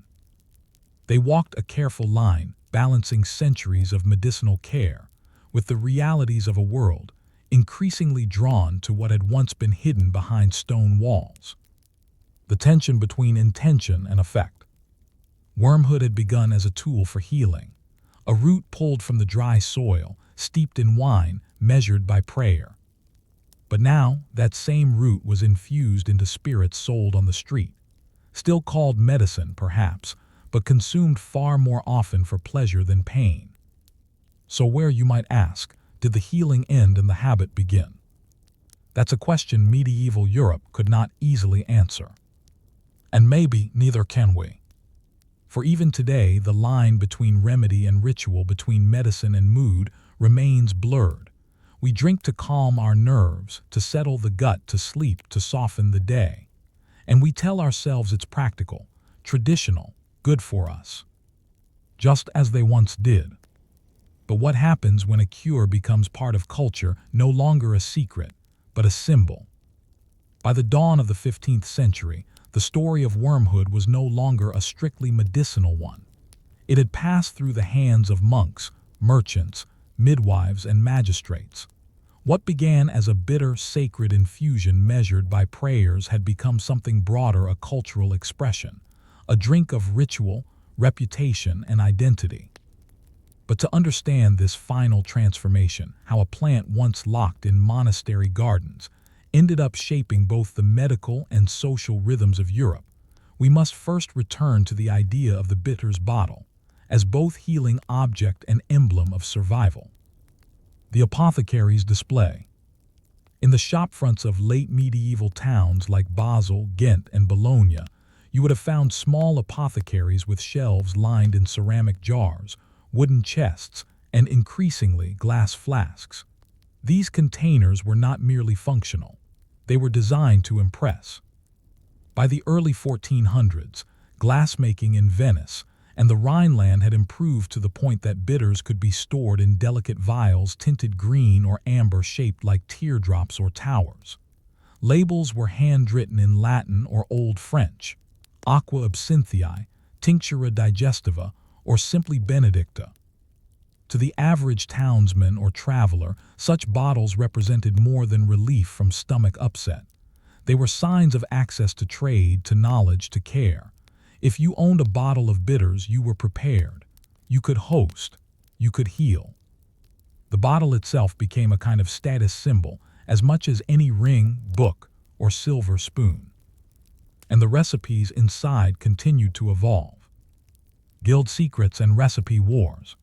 They walked a careful line, balancing centuries of medicinal care with the realities of a world increasingly drawn to what had once been hidden behind stone walls. The tension between intention and effect. Wormwood had begun as a tool for healing, a root pulled from the dry soil, steeped in wine, measured by prayer. But now, that same root was infused into spirits sold on the street, still called medicine, perhaps, but consumed far more often for pleasure than pain. So where, you might ask, did the healing end and the habit begin? That's a question medieval Europe could not easily answer. And maybe neither can we. For even today, the line between remedy and ritual, between medicine and mood, remains blurred. We drink to calm our nerves, to settle the gut, to sleep, to soften the day. And we tell ourselves it's practical, traditional, good for us. Just as they once did. But what happens when a cure becomes part of culture, no longer a secret, but a symbol? By the dawn of the 15th century, the story of wormwood was no longer a strictly medicinal one. It had passed through the hands of monks, merchants, midwives, and magistrates. What began as a bitter, sacred infusion measured by prayers had become something broader, a cultural expression, a drink of ritual, reputation, and identity. But to understand this final transformation, how a plant once locked in monastery gardens ended up shaping both the medical and social rhythms of Europe, we must first return to the idea of the bitter's bottle, as both healing object and emblem of survival. The apothecaries display. In the shopfronts of late medieval towns like Basel, Ghent, and Bologna, you would have found small apothecaries with shelves lined in ceramic jars, wooden chests, and increasingly glass flasks. These containers were not merely functional. They were designed to impress. By the early 1400s, glassmaking in Venice and the Rhineland had improved to the point that bitters could be stored in delicate vials tinted green or amber, shaped like teardrops or towers. Labels were handwritten in Latin or Old French, aqua absinthiae, tinctura digestiva, or simply benedicta. To the average townsman or traveler, such bottles represented more than relief from stomach upset. They were signs of access to trade, to knowledge, to care. If you owned a bottle of bitters, you were prepared. You could host. You could heal. The bottle itself became a kind of status symbol, as much as any ring, book, or silver spoon. And the recipes inside continued to evolve. Guild secrets and recipe wars.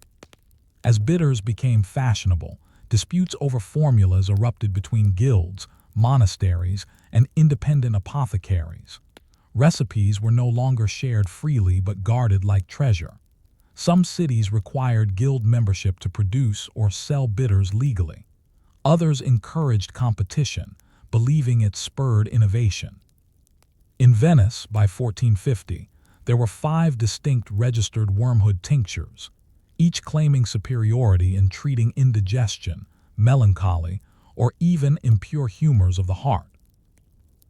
As bitters became fashionable, disputes over formulas erupted between guilds, monasteries, and independent apothecaries. Recipes were no longer shared freely but guarded like treasure. Some cities required guild membership to produce or sell bitters legally. Others encouraged competition, believing it spurred innovation. In Venice, by 1450, there were 5 distinct registered wormwood tinctures, each claiming superiority in treating indigestion, melancholy, or even impure humors of the heart.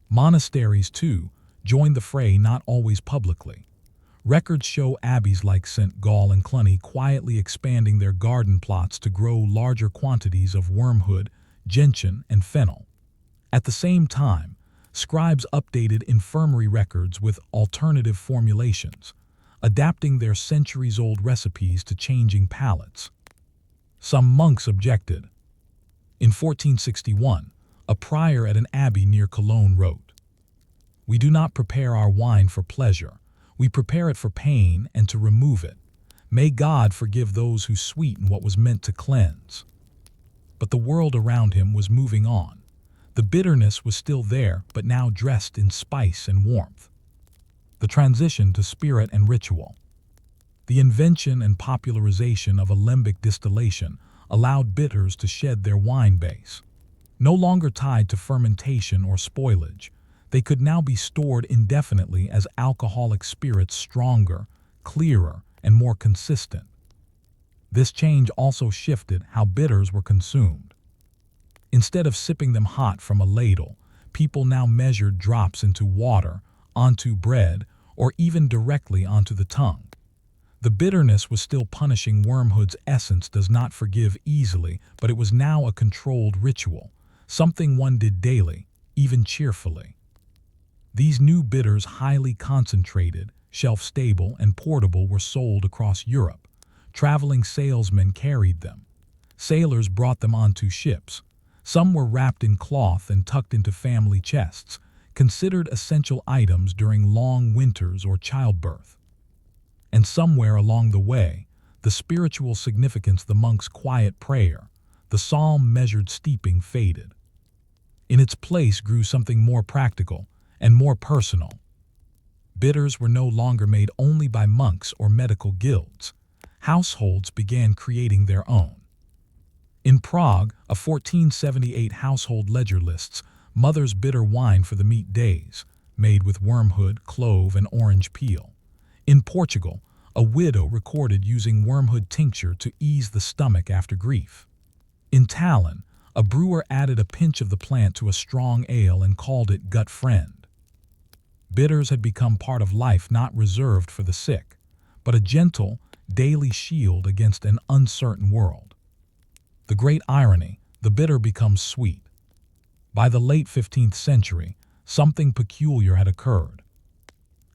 Monasteries, too, joined the fray, not always publicly. Records show abbeys like St. Gall and Cluny quietly expanding their garden plots to grow larger quantities of wormwood, gentian, and fennel. At the same time, scribes updated infirmary records with alternative formulations, adapting their centuries-old recipes to changing palates. Some monks objected. In 1461, a prior at an abbey near Cologne wrote, "We do not prepare our wine for pleasure. We prepare it for pain and to remove it. May God forgive those who sweeten what was meant to cleanse." But the world around him was moving on. The bitterness was still there, but now dressed in spice and warmth. The transition to spirit and ritual. The invention and popularization of alembic distillation allowed bitters to shed their wine base. No longer tied to fermentation or spoilage, they could now be stored indefinitely as alcoholic spirits, stronger, clearer, and more consistent. This change also shifted how bitters were consumed. Instead of sipping them hot from a ladle, people now measured drops into water, onto bread, or even directly onto the tongue. The bitterness was still punishing. Wormhood's essence does not forgive easily, but it was now a controlled ritual, something one did daily, even cheerfully. These new bitters, highly concentrated, shelf-stable, and portable, were sold across Europe. Traveling salesmen carried them. Sailors brought them onto ships. Some were wrapped in cloth and tucked into family chests, considered essential items during long winters or childbirth. And somewhere along the way, the spiritual significance, the monk's quiet prayer, the psalm-measured steeping, faded. In its place grew something more practical and more personal. Bitters were no longer made only by monks or medical guilds. Households began creating their own. In Prague, a 1478 household ledger lists mother's bitter wine for the meat days, made with wormwood, clove, and orange peel. In Portugal, a widow recorded using wormwood tincture to ease the stomach after grief. In Tallinn, a brewer added a pinch of the plant to a strong ale and called it gut friend. Bitters had become part of life, not reserved for the sick, but a gentle, daily shield against an uncertain world. The great irony, the bitter becomes sweet. By the late 15th century, something peculiar had occurred.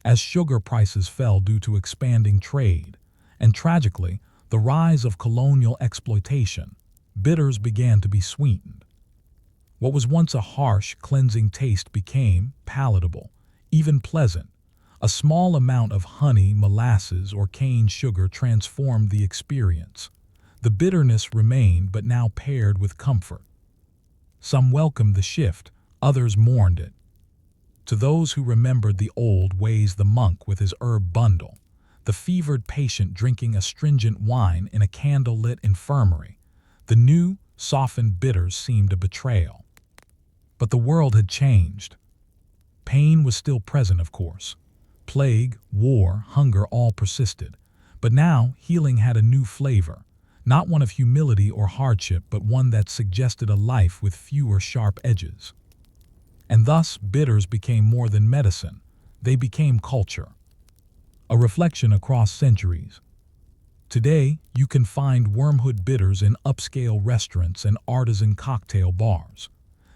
As sugar prices fell due to expanding trade, and tragically, the rise of colonial exploitation, bitters began to be sweetened. What was once a harsh, cleansing taste became palatable, even pleasant. A small amount of honey, molasses, or cane sugar transformed the experience. The bitterness remained, but now paired with comfort. Some welcomed the shift, others mourned it. To those who remembered the old ways, the monk with his herb bundle, the fevered patient drinking astringent wine in a candlelit infirmary, the new, softened bitters seemed a betrayal. But the world had changed. Pain was still present, of course. Plague, war, hunger all persisted. But now healing had a new flavor, not one of humility or hardship, but one that suggested a life with fewer sharp edges. And thus, bitters became more than medicine. They became culture, a reflection across centuries. Today, you can find wormwood bitters in upscale restaurants and artisan cocktail bars.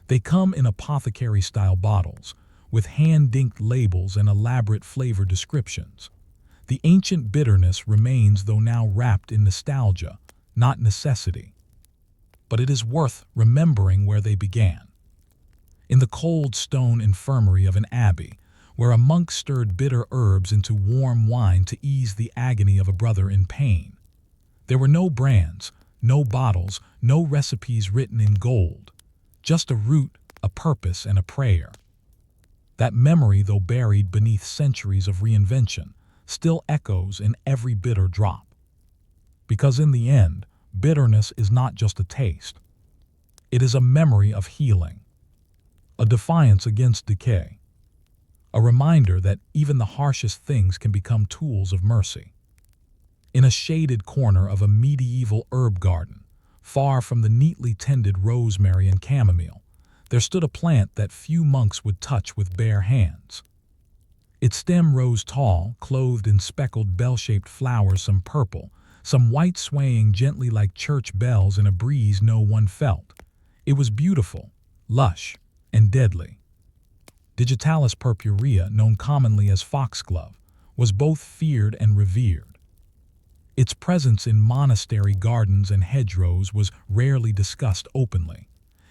They come in apothecary-style bottles, with hand-inked labels and elaborate flavor descriptions. The ancient bitterness remains, though now wrapped in nostalgia, not necessity. But it is worth remembering where they began. In the cold stone infirmary of an abbey, where a monk stirred bitter herbs into warm wine to ease the agony of a brother in pain. There were no brands, no bottles, no recipes written in gold. Just a root, a purpose, and a prayer. That memory, though buried beneath centuries of reinvention, still echoes in every bitter drop. Because in the end, bitterness is not just a taste. It is a memory of healing, a defiance against decay, a reminder that even the harshest things can become tools of mercy. In a shaded corner of a medieval herb garden, far from the neatly tended rosemary and chamomile, there stood a plant that few monks would touch with bare hands. Its stem rose tall, clothed in speckled bell-shaped flowers, some purple, some white, swaying gently like church bells in a breeze no one felt. It was beautiful, lush, and deadly. Digitalis purpurea, known commonly as foxglove, was both feared and revered. Its presence in monastery gardens and hedgerows was rarely discussed openly.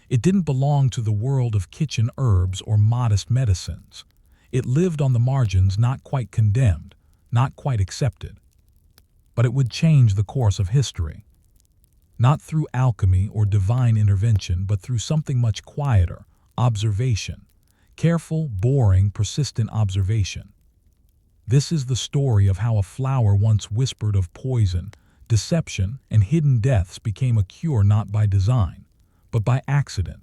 It didn't belong to the world of kitchen herbs or modest medicines. It lived on the margins, not quite condemned, not quite accepted. But it would change the course of history. Not through alchemy or divine intervention, but through something much quieter: observation. Careful, boring, persistent observation. This is the story of how a flower once whispered of poison, deception, and hidden deaths became a cure, not by design, but by accident.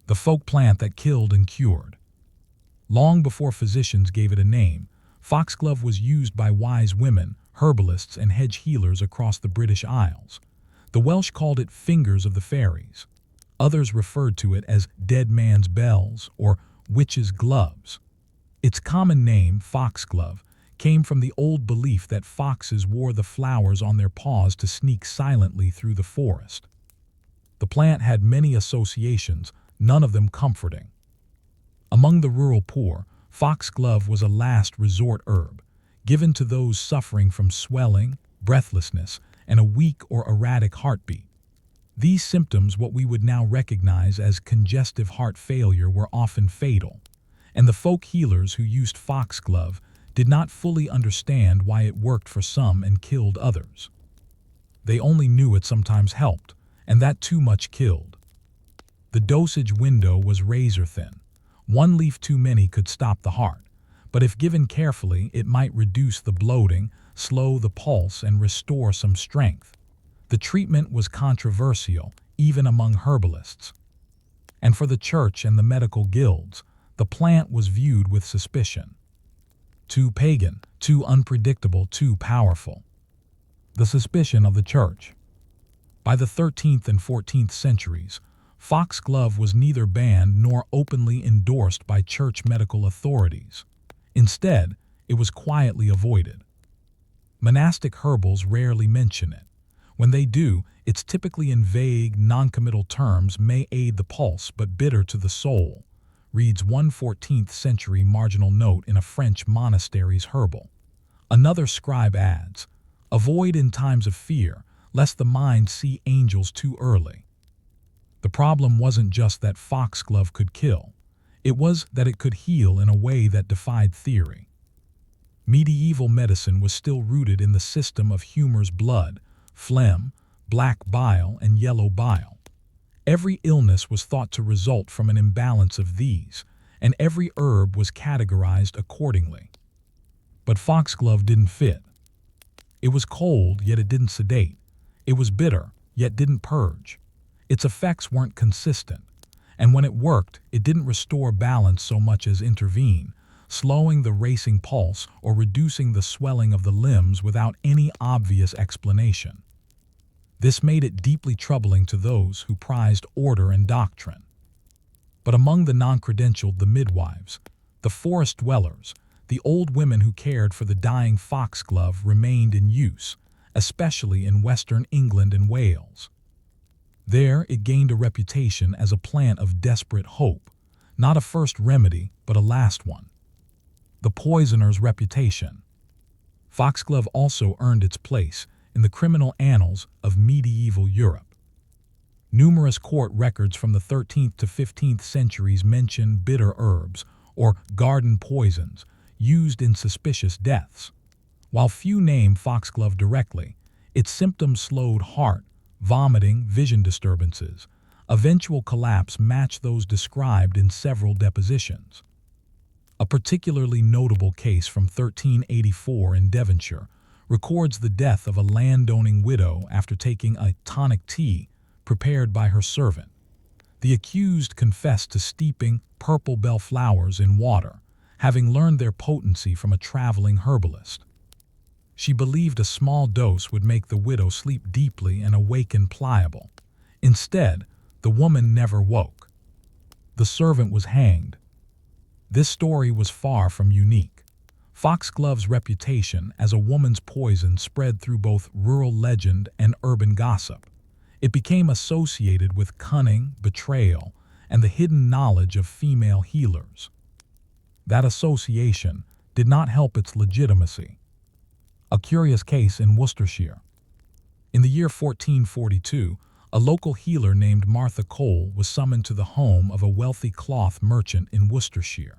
The folk plant that killed and cured. Long before physicians gave it a name, foxglove was used by wise women, herbalists, and hedge healers across the British Isles. The Welsh called it fingers of the fairies. Others referred to it as dead man's bells or witches' gloves. Its common name, foxglove, came from the old belief that foxes wore the flowers on their paws to sneak silently through the forest. The plant had many associations, none of them comforting. Among the rural poor, foxglove was a last resort herb, given to those suffering from swelling, breathlessness, and a weak or erratic heartbeat. These symptoms, what we would now recognize as congestive heart failure, were often fatal, and the folk healers who used foxglove did not fully understand why it worked for some and killed others. They only knew it sometimes helped, and that too much killed. The dosage window was razor thin. One leaf too many could stop the heart, but if given carefully, it might reduce the bloating, slow the pulse, and restore some strength. The treatment was controversial, even among herbalists. And for the church and the medical guilds, the plant was viewed with suspicion. Too pagan, too unpredictable, too powerful. The suspicion of the church. By the 13th and 14th centuries, foxglove was neither banned nor openly endorsed by church medical authorities. Instead, it was quietly avoided. Monastic herbals rarely mention it. When they do, it's typically in vague, non-committal terms, may aid the pulse but bitter to the soul, reads one 14th century marginal note in a French monasteries herbal. Another scribe adds, "Avoid in times of fear, lest the mind see angels too early." The problem wasn't just that foxglove could kill. It was that it could heal in a way that defied theory. Medieval medicine was still rooted in the system of Humer's blood, phlegm, black bile, and yellow bile. Every illness was thought to result from an imbalance of these, and every herb was categorized accordingly. But foxglove didn't fit. It was cold, yet it didn't sedate. It was bitter, yet didn't purge. Its effects weren't consistent, and when it worked, it didn't restore balance so much as intervene, slowing the racing pulse or reducing the swelling of the limbs without any obvious explanation. This made it deeply troubling to those who prized order and doctrine. But among the non-credentialed, the midwives, the forest dwellers, the old women who cared for the dying foxglove remained in use, especially in Western England and Wales. There, it gained a reputation as a plant of desperate hope, not a first remedy, but a last one. The poisoner's reputation. Foxglove also earned its place in the criminal annals of medieval Europe. Numerous court records from the 13th to 15th centuries mention bitter herbs, or garden poisons, used in suspicious deaths. While few name foxglove directly, its symptoms slowed heart, vomiting, vision disturbances. Eventual collapse matched those described in several depositions. A particularly notable case from 1384 in Devonshire records the death of a landowning widow after taking a tonic tea prepared by her servant. The accused confessed to steeping purple bell flowers in water, having learned their potency from a traveling herbalist. She believed a small dose would make the widow sleep deeply and awaken pliable. Instead, the woman never woke. The servant was hanged. This story was far from unique. Foxglove's reputation as a woman's poison spread through both rural legend and urban gossip. It became associated with cunning, betrayal, and the hidden knowledge of female healers. That association did not help its legitimacy. A curious case in Worcestershire. In the year 1442, a local healer named Martha Cole was summoned to the home of a wealthy cloth merchant in Worcestershire.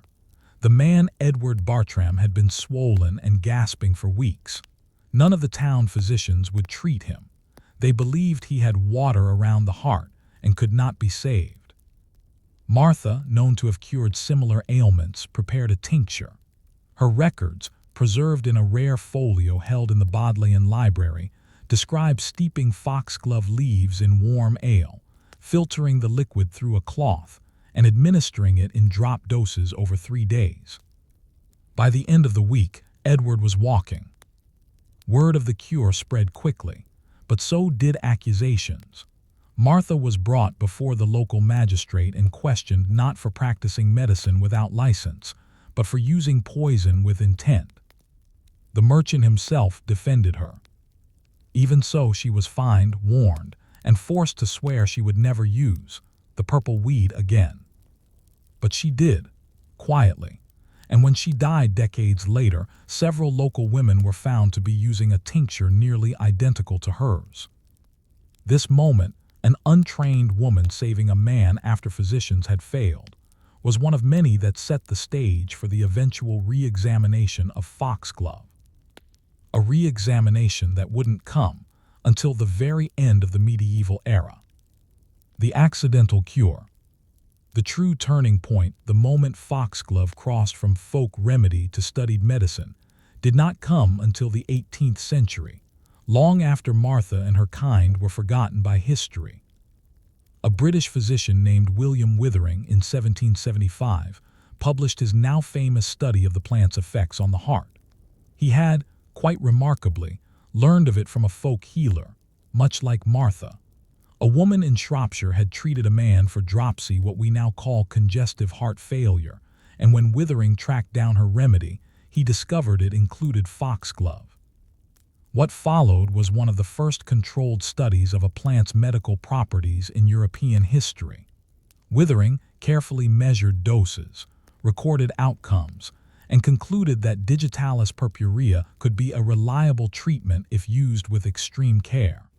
The man, Edward Bartram, had been swollen and gasping for weeks. None of the town physicians would treat him. They believed he had water around the heart and could not be saved. Martha, known to have cured similar ailments, prepared a tincture. Her records, preserved in a rare folio held in the Bodleian Library, describe steeping foxglove leaves in warm ale, filtering the liquid through a cloth, and administering it in drop doses over 3 days. By the end of the week, Edward was walking. Word of the cure spread quickly, but so did accusations. Martha was brought before the local magistrate and questioned not for practicing medicine without license, but for using poison with intent. The merchant himself defended her. Even so, she was fined, warned, and forced to swear she would never use the purple weed again. But she did, quietly, and when she died decades later, several local women were found to be using a tincture nearly identical to hers. This moment, an untrained woman saving a man after physicians had failed, was one of many that set the stage for the eventual re-examination of foxglove. A re-examination that wouldn't come until the very end of the medieval era. The accidental cure. The true turning point, the moment foxglove crossed from folk remedy to studied medicine, did not come until the 18th century, long after Martha and her kind were forgotten by history. A British physician named William Withering in 1775 published his now famous study of the plant's effects on the heart. He had, quite remarkably, learned of it from a folk healer, much like Martha. A woman in Shropshire had treated a man for dropsy, what we now call congestive heart failure, and when Withering tracked down her remedy, he discovered it included foxglove. What followed was one of the first controlled studies of a plant's medical properties in European history. Withering carefully measured doses, recorded outcomes, and concluded that digitalis purpurea could be a reliable treatment if used with extreme care.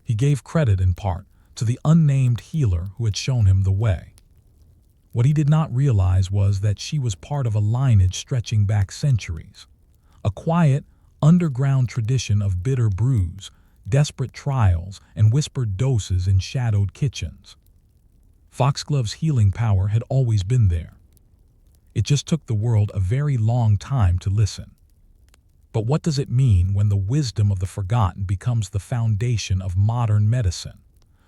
He gave credit in part to the unnamed healer who had shown him the way. What he did not realize was that she was part of a lineage stretching back centuries, a quiet, underground tradition of bitter brews, desperate trials, and whispered doses in shadowed kitchens. Foxglove's healing power had always been there. It just took the world a very long time to listen. But what does it mean when the wisdom of the forgotten becomes the foundation of modern medicine?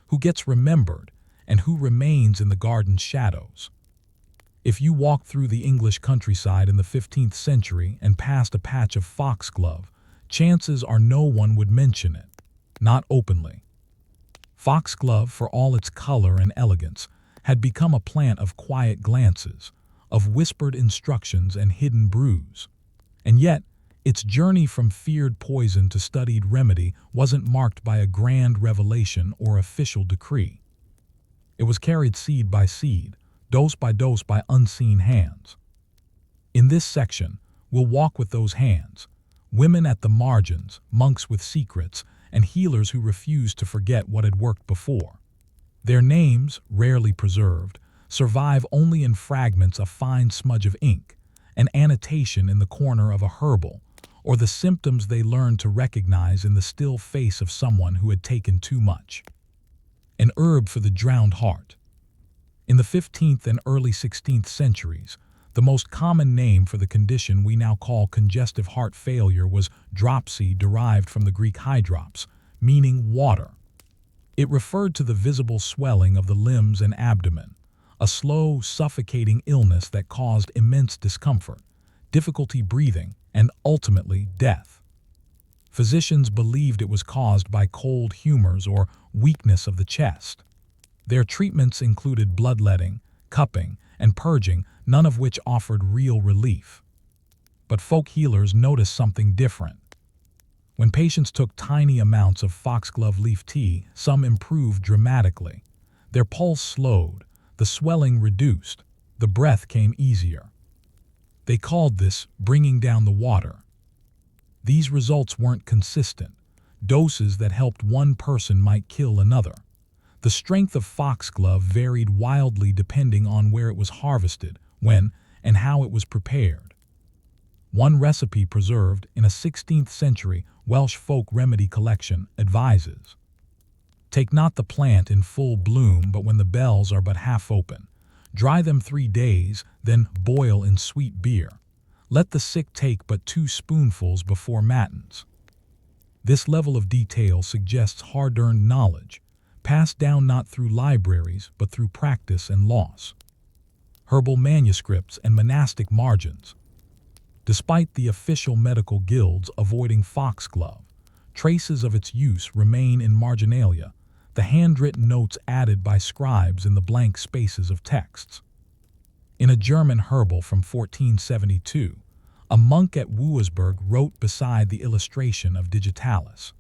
Who gets remembered and who remains in the garden's shadows? If you walked through the English countryside in the 15th century and passed a patch of foxglove, chances are no one would mention it, not openly. Foxglove, for all its color and elegance, had become a plant of quiet glances, of whispered instructions and hidden brews. And yet, its journey from feared poison to studied remedy wasn't marked by a grand revelation or official decree. It was carried seed by seed, dose by unseen hands. In this section, we'll walk with those hands, women at the margins, monks with secrets, and healers who refused to forget what had worked before. Their names, rarely preserved, survive only in fragments, a fine smudge of ink, an annotation in the corner of a herbal, or the symptoms they learned to recognize in the still face of someone who had taken too much. An herb for the drowned heart. In the 15th and early 16th centuries, the most common name for the condition we now call congestive heart failure was dropsy, derived from the Greek hydrops, meaning water. It referred to the visible swelling of the limbs and abdomen, a slow, suffocating illness that caused immense discomfort, difficulty breathing, and ultimately death. Physicians believed it was caused by cold humors or weakness of the chest. Their treatments included bloodletting, cupping, and purging, none of which offered real relief. But folk healers noticed something different. When patients took tiny amounts of foxglove leaf tea, some improved dramatically. Their pulse slowed, the swelling reduced, the breath came easier. They called this bringing down the water. These results weren't consistent. Doses that helped one person might kill another. The strength of foxglove varied wildly depending on where it was harvested, when, and how it was prepared. One recipe preserved in a 16th century Welsh folk remedy collection advises: take not the plant in full bloom, but when the bells are but half open. Dry them 3 days, then boil in sweet beer. Let the sick take but 2 spoonfuls before matins. This level of detail suggests hard-earned knowledge, passed down not through libraries but through practice and loss. Herbal manuscripts and monastic margins. Despite the official medical guilds avoiding foxglove, traces of its use remain in marginalia, the handwritten notes added by scribes in the blank spaces of texts. In a German herbal from 1472, A monk at Wurzburg wrote beside the illustration of Digitalis,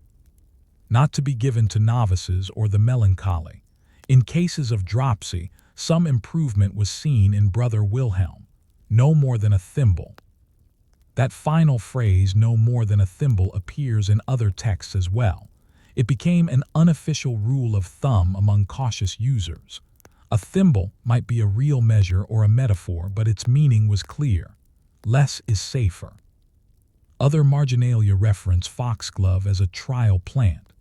"Not to be given to novices or the melancholy. In cases of dropsy, some improvement was seen in Brother Wilhelm. No more than a thimble." That final phrase, "no more than a thimble," appears in other texts as well. It became an unofficial rule of thumb among cautious users. A thimble might be a real measure or a metaphor, but its meaning was clear. Less is safer. Other marginalia reference foxglove as a trial plant.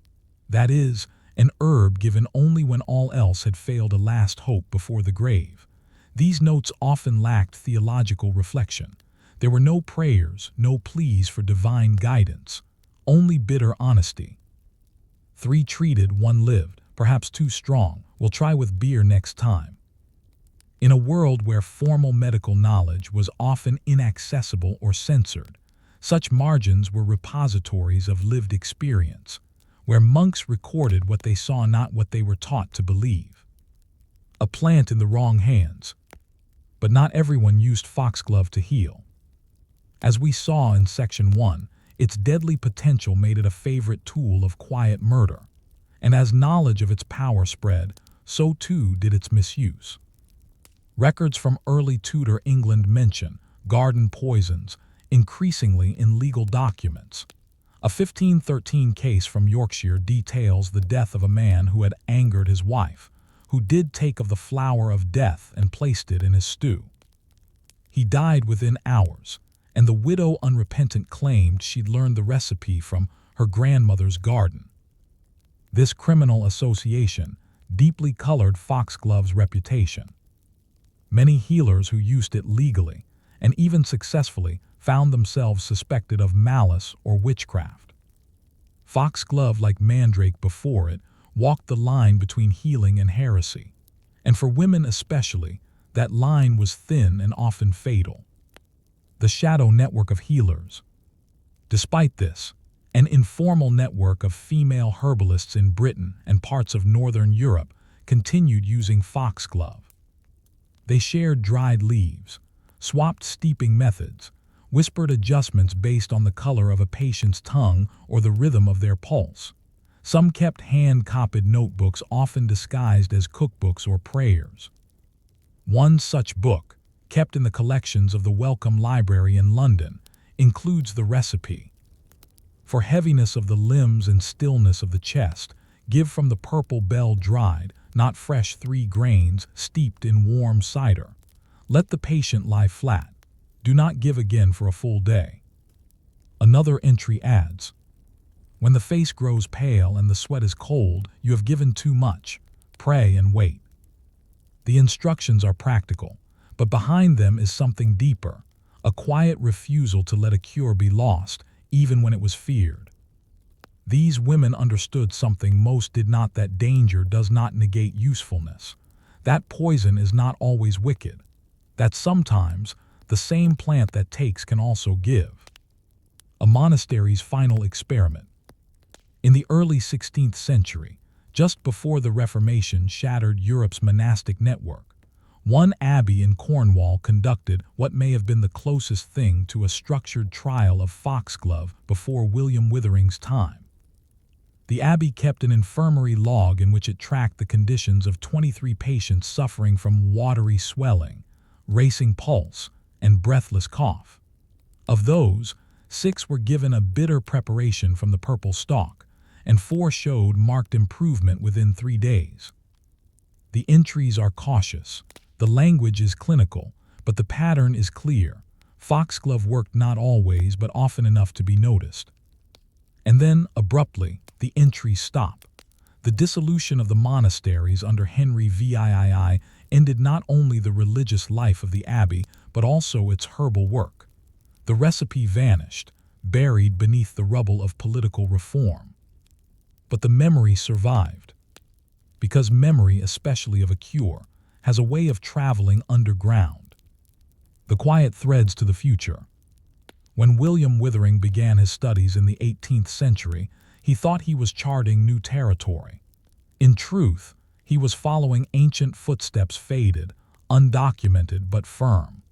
That is, an herb given only when all else had failed, a last hope before the grave. These notes often lacked theological reflection. There were no prayers, no pleas for divine guidance, only bitter honesty. 3 treated, 1 lived, perhaps too strong. We'll try with beer next time. In a world where formal medical knowledge was often inaccessible or censored, such margins were repositories of lived experience, where monks recorded what they saw, not what they were taught to believe. A plant in the wrong hands. But not everyone used foxglove to heal. As we saw in Section 1, its deadly potential made it a favorite tool of quiet murder. And as knowledge of its power spread, so too did its misuse. Records from early Tudor England mention garden poisons increasingly in legal documents. A 1513 case from Yorkshire details the death of a man who had angered his wife, who did take of the flower of death and placed it in his stew. He died within hours, and the widow unrepentant claimed she'd learned the recipe from her grandmother's garden. This criminal association deeply colored foxglove's reputation. Many healers who used it legally, and even successfully, found themselves suspected of malice or witchcraft. Foxglove, like mandrake before it, walked the line between healing and heresy, and for women especially, that line was thin and often fatal. The shadow network of healers. Despite this, an informal network of female herbalists in Britain and parts of Northern Europe continued using foxglove. They shared dried leaves, swapped steeping methods, whispered adjustments based on the color of a patient's tongue or the rhythm of their pulse. Some kept hand-copied notebooks, often disguised as cookbooks or prayers. One such book, kept in the collections of the Wellcome Library in London, includes the recipe. For heaviness of the limbs and stillness of the chest, give from the purple bell dried, not fresh 3 grains, steeped in warm cider. Let the patient lie flat. Do not give again for a full day. Another entry adds, when the face grows pale and the sweat is cold, you have given too much. Pray and wait. The instructions are practical, but behind them is something deeper, a quiet refusal to let a cure be lost, even when it was feared. These women understood something most did not: that danger does not negate usefulness, that poison is not always wicked, that sometimes the same plant that takes can also give. A monastery's final experiment. In the early 16th century, just before the Reformation shattered Europe's monastic network, one abbey in Cornwall conducted what may have been the closest thing to a structured trial of foxglove before William Withering's time. The abbey kept an infirmary log in which it tracked the conditions of 23 patients suffering from watery swelling, racing pulse, and breathless cough. Of those, 6 were given a bitter preparation from the purple stalk, and 4 showed marked improvement within 3 days. The entries are cautious, the language is clinical, but the pattern is clear. Foxglove worked not always, but often enough to be noticed. And then, abruptly, the entries stop. The dissolution of the monasteries under Henry VIII ended not only the religious life of the abbey, but also its herbal work. The recipe vanished, buried beneath the rubble of political reform. But the memory survived. Because memory, especially of a cure, has a way of traveling underground. The quiet threads to the future. When William Withering began his studies in the 18th century, he thought he was charting new territory. In truth, he was following ancient footsteps, faded, undocumented but firm.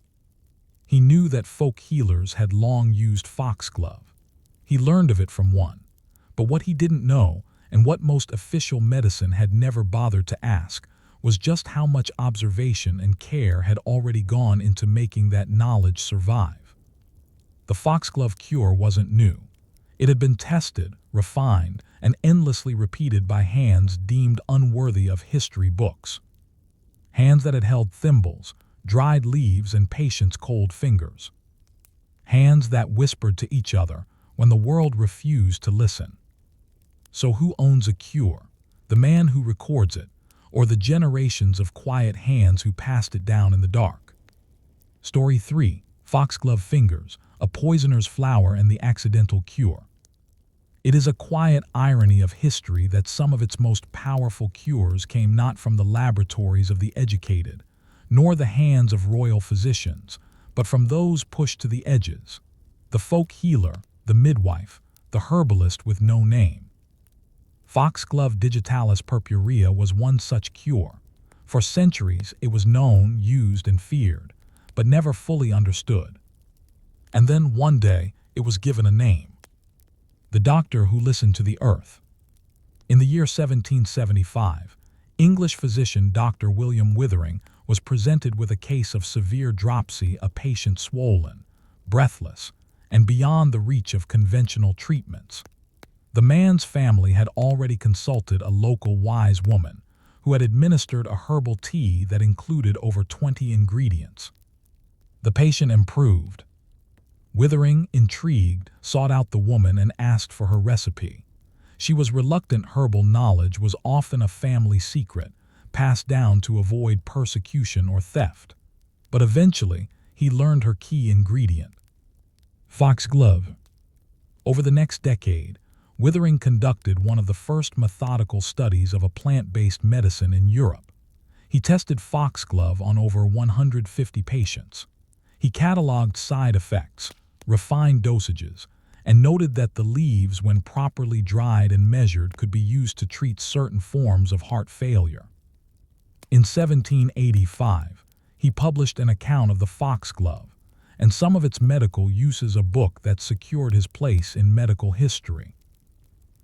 He knew that folk healers had long used foxglove. He learned of it from one. But what he didn't know, and what most official medicine had never bothered to ask, was just how much observation and care had already gone into making that knowledge survive. The foxglove cure wasn't new. It had been tested, refined, and endlessly repeated by hands deemed unworthy of history books. Hands that had held thimbles, dried leaves, and patients' cold fingers. Hands that whispered to each other when the world refused to listen. So who owns a cure? The man who records it, or the generations of quiet hands who passed it down in the dark? Story 3. Foxglove Fingers, a Poisoner's Flower and the Accidental Cure. It is a quiet irony of history that some of its most powerful cures came not from the laboratories of the educated, nor the hands of royal physicians, but from those pushed to the edges. The folk healer, the midwife, the herbalist with no name. Foxglove digitalis purpurea was one such cure. For centuries it was known, used, and feared, but never fully understood. And then one day it was given a name. The doctor who listened to the earth. In the year 1775, English physician Dr. William Withering was presented with a case of severe dropsy, a patient swollen, breathless, and beyond the reach of conventional treatments. The man's family had already consulted a local wise woman who had administered a herbal tea that included over 20 ingredients. The patient improved. Withering, intrigued, sought out the woman and asked for her recipe. She was reluctant. Herbal knowledge was often a family secret, passed down to avoid persecution or theft. But eventually, he learned her key ingredient: foxglove. Over the next decade, Withering conducted one of the first methodical studies of a plant-based medicine in Europe. He tested foxglove on over 150 patients. He cataloged side effects, refined dosages, and noted that the leaves, when properly dried and measured, could be used to treat certain forms of heart failure. In 1785, he published an account of the foxglove and some of its medical uses, a book that secured his place in medical history.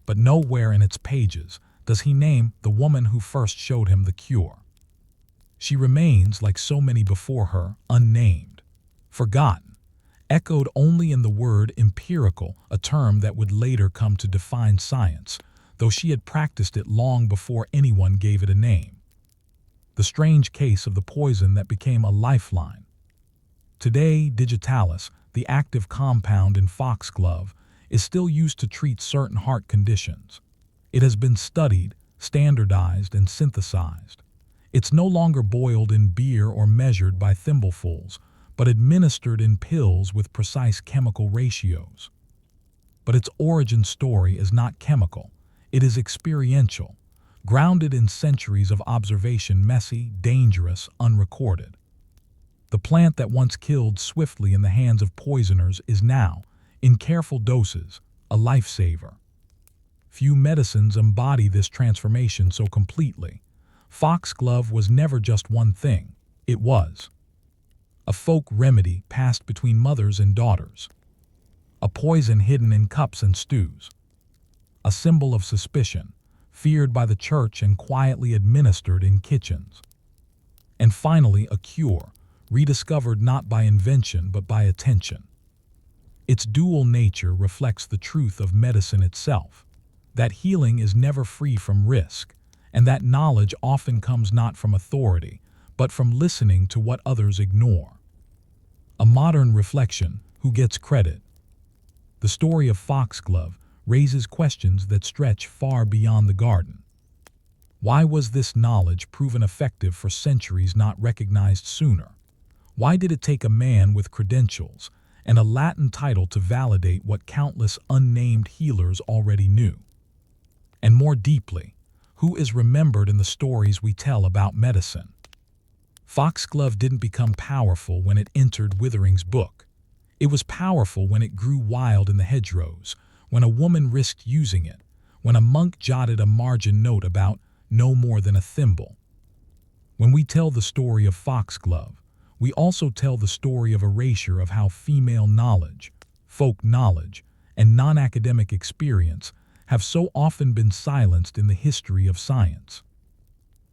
But nowhere in its pages does he name the woman who first showed him the cure. She remains, like so many before her, unnamed, forgotten, echoed only in the word empirical, a term that would later come to define science, though she had practiced it long before anyone gave it a name. The strange case of the poison that became a lifeline. Today, digitalis, the active compound in foxglove, is still used to treat certain heart conditions. It has been studied, standardized, and synthesized. It's no longer boiled in beer or measured by thimblefuls, but administered in pills with precise chemical ratios. But its origin story is not chemical, it is experiential, grounded in centuries of observation, messy, dangerous, unrecorded. The plant that once killed swiftly in the hands of poisoners is now, in careful doses, a lifesaver. Few medicines embody this transformation so completely. Foxglove was never just one thing, it was a folk remedy passed between mothers and daughters, a poison hidden in cups and stews, a symbol of suspicion, feared by the church and quietly administered in kitchens, and finally a cure, rediscovered not by invention but by attention. Its dual nature reflects the truth of medicine itself, that healing is never free from risk, and that knowledge often comes not from authority, but from listening to what others ignore. A modern reflection: who gets credit? The story of foxglove raises questions that stretch far beyond the garden. Why was this knowledge proven effective for centuries not recognized sooner? Why did it take a man with credentials and a Latin title to validate what countless unnamed healers already knew? And more deeply, who is remembered in the stories we tell about medicine? Foxglove didn't become powerful when it entered Withering's book. It was powerful when it grew wild in the hedgerows, when a woman risked using it, when a monk jotted a margin note about no more than a thimble. When we tell the story of foxglove, We also tell the story of erasure of how female knowledge, folk knowledge, and non-academic experience have so often been silenced in the history of science.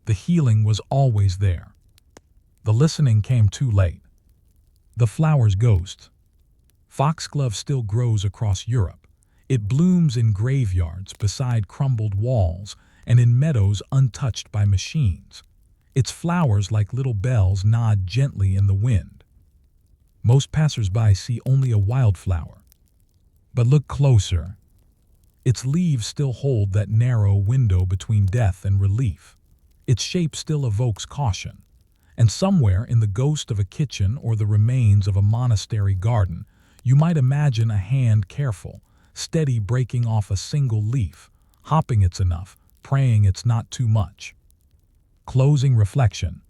The healing was always there. The listening came too late. The flower's ghost. Foxglove still grows across Europe. It blooms in graveyards beside crumbled walls and in meadows untouched by machines. Its flowers, like little bells, nod gently in the wind. Most passers-by see only a wildflower. But look closer. Its leaves still hold that narrow window between death and relief. Its shape still evokes caution. And somewhere in the ghost of a kitchen or the remains of a monastery garden, you might imagine a hand careful, steady breaking off a single leaf, hopping it's enough, praying it's not too much. Closing reflection.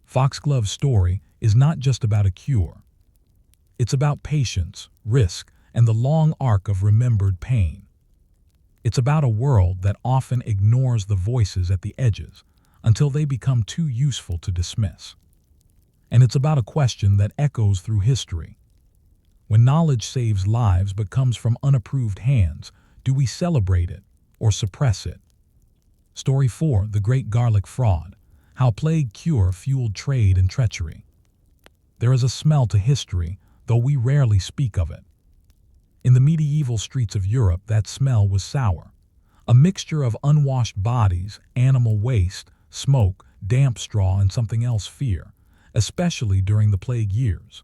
Foxglove's story is not just about a cure. It's about patience, risk, and the long arc of remembered pain. It's about a world that often ignores the voices at the edges until they become too useful to dismiss. And it's about a question that echoes through history. When knowledge saves lives but comes from unapproved hands, do we celebrate it or suppress it? Story 4: The Great Garlic Fraud. How Plague Cure Fueled Trade and Treachery. There is a smell to history, though we rarely speak of it. In the medieval streets of Europe, that smell was sour. A mixture of unwashed bodies, animal waste, smoke, damp straw, and something else: fear, especially during the plague years.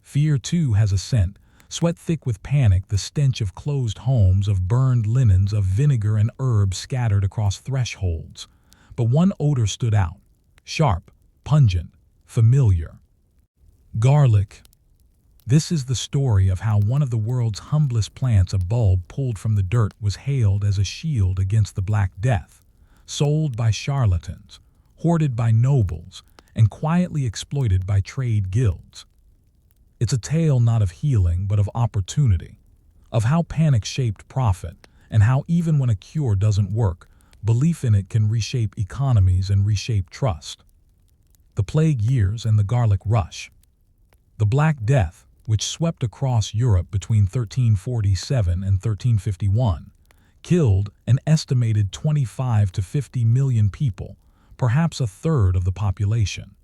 Fear, too, has a scent, sweat thick with panic, the stench of closed homes, of burned linens, of vinegar and herbs scattered across thresholds. But one odor stood out, sharp, pungent, familiar. Garlic. This is the story of how one of the world's humblest plants, a bulb pulled from the dirt, was hailed as a shield against the Black Death, sold by charlatans, hoarded by nobles, and quietly exploited by trade guilds. It's a tale not of healing but of opportunity, of how panic shaped profit, and how even when a cure doesn't work, belief in it can reshape economies and reshape trust. The plague years and the garlic rush. The Black Death, which swept across Europe between 1347 and 1351, killed an estimated 25 to 50 million people, perhaps a third of the population.